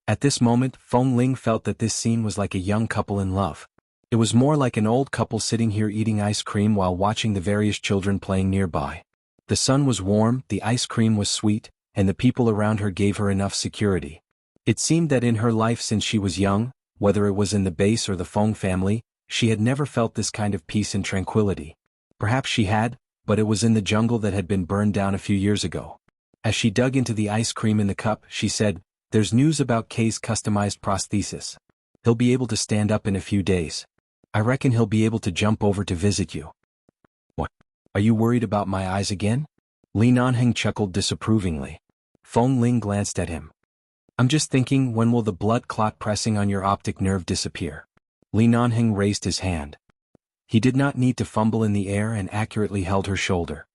At this moment, Feng Ling felt that this scene was like a young couple in love. It was more like an old couple sitting here eating ice cream while watching the various children playing nearby. The sun was warm, the ice cream was sweet, and the people around her gave her enough security. It seemed that in her life since she was young, whether it was in the base or the Feng family, she had never felt this kind of peace and tranquility. Perhaps she had, but it was in the jungle that had been burned down a few years ago. As she dug into the ice cream in the cup, she said, "There's news about Kay's customized prosthesis. He'll be able to stand up in a few days. I reckon he'll be able to jump over to visit you." What? Are you worried about my eyes again? Li Nanheng chuckled disapprovingly. Feng Ling glanced at him. I'm just thinking, when will the blood clot pressing on your optic nerve disappear? Li Nanheng raised his hand. He did not need to fumble in the air and accurately held her shoulder.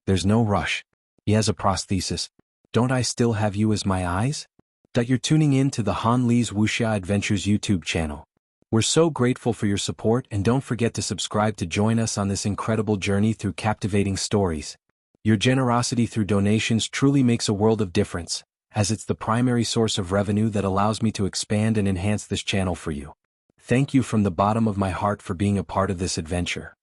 There's no rush. He has a prosthesis. Don't I still have you as my eyes? That you're tuning in to the Han Li's Wuxia Adventures YouTube channel. We're so grateful for your support, and don't forget to subscribe to join us on this incredible journey through captivating stories. Your generosity through donations truly makes a world of difference, as it's the primary source of revenue that allows me to expand and enhance this channel for you. Thank you from the bottom of my heart for being a part of this adventure.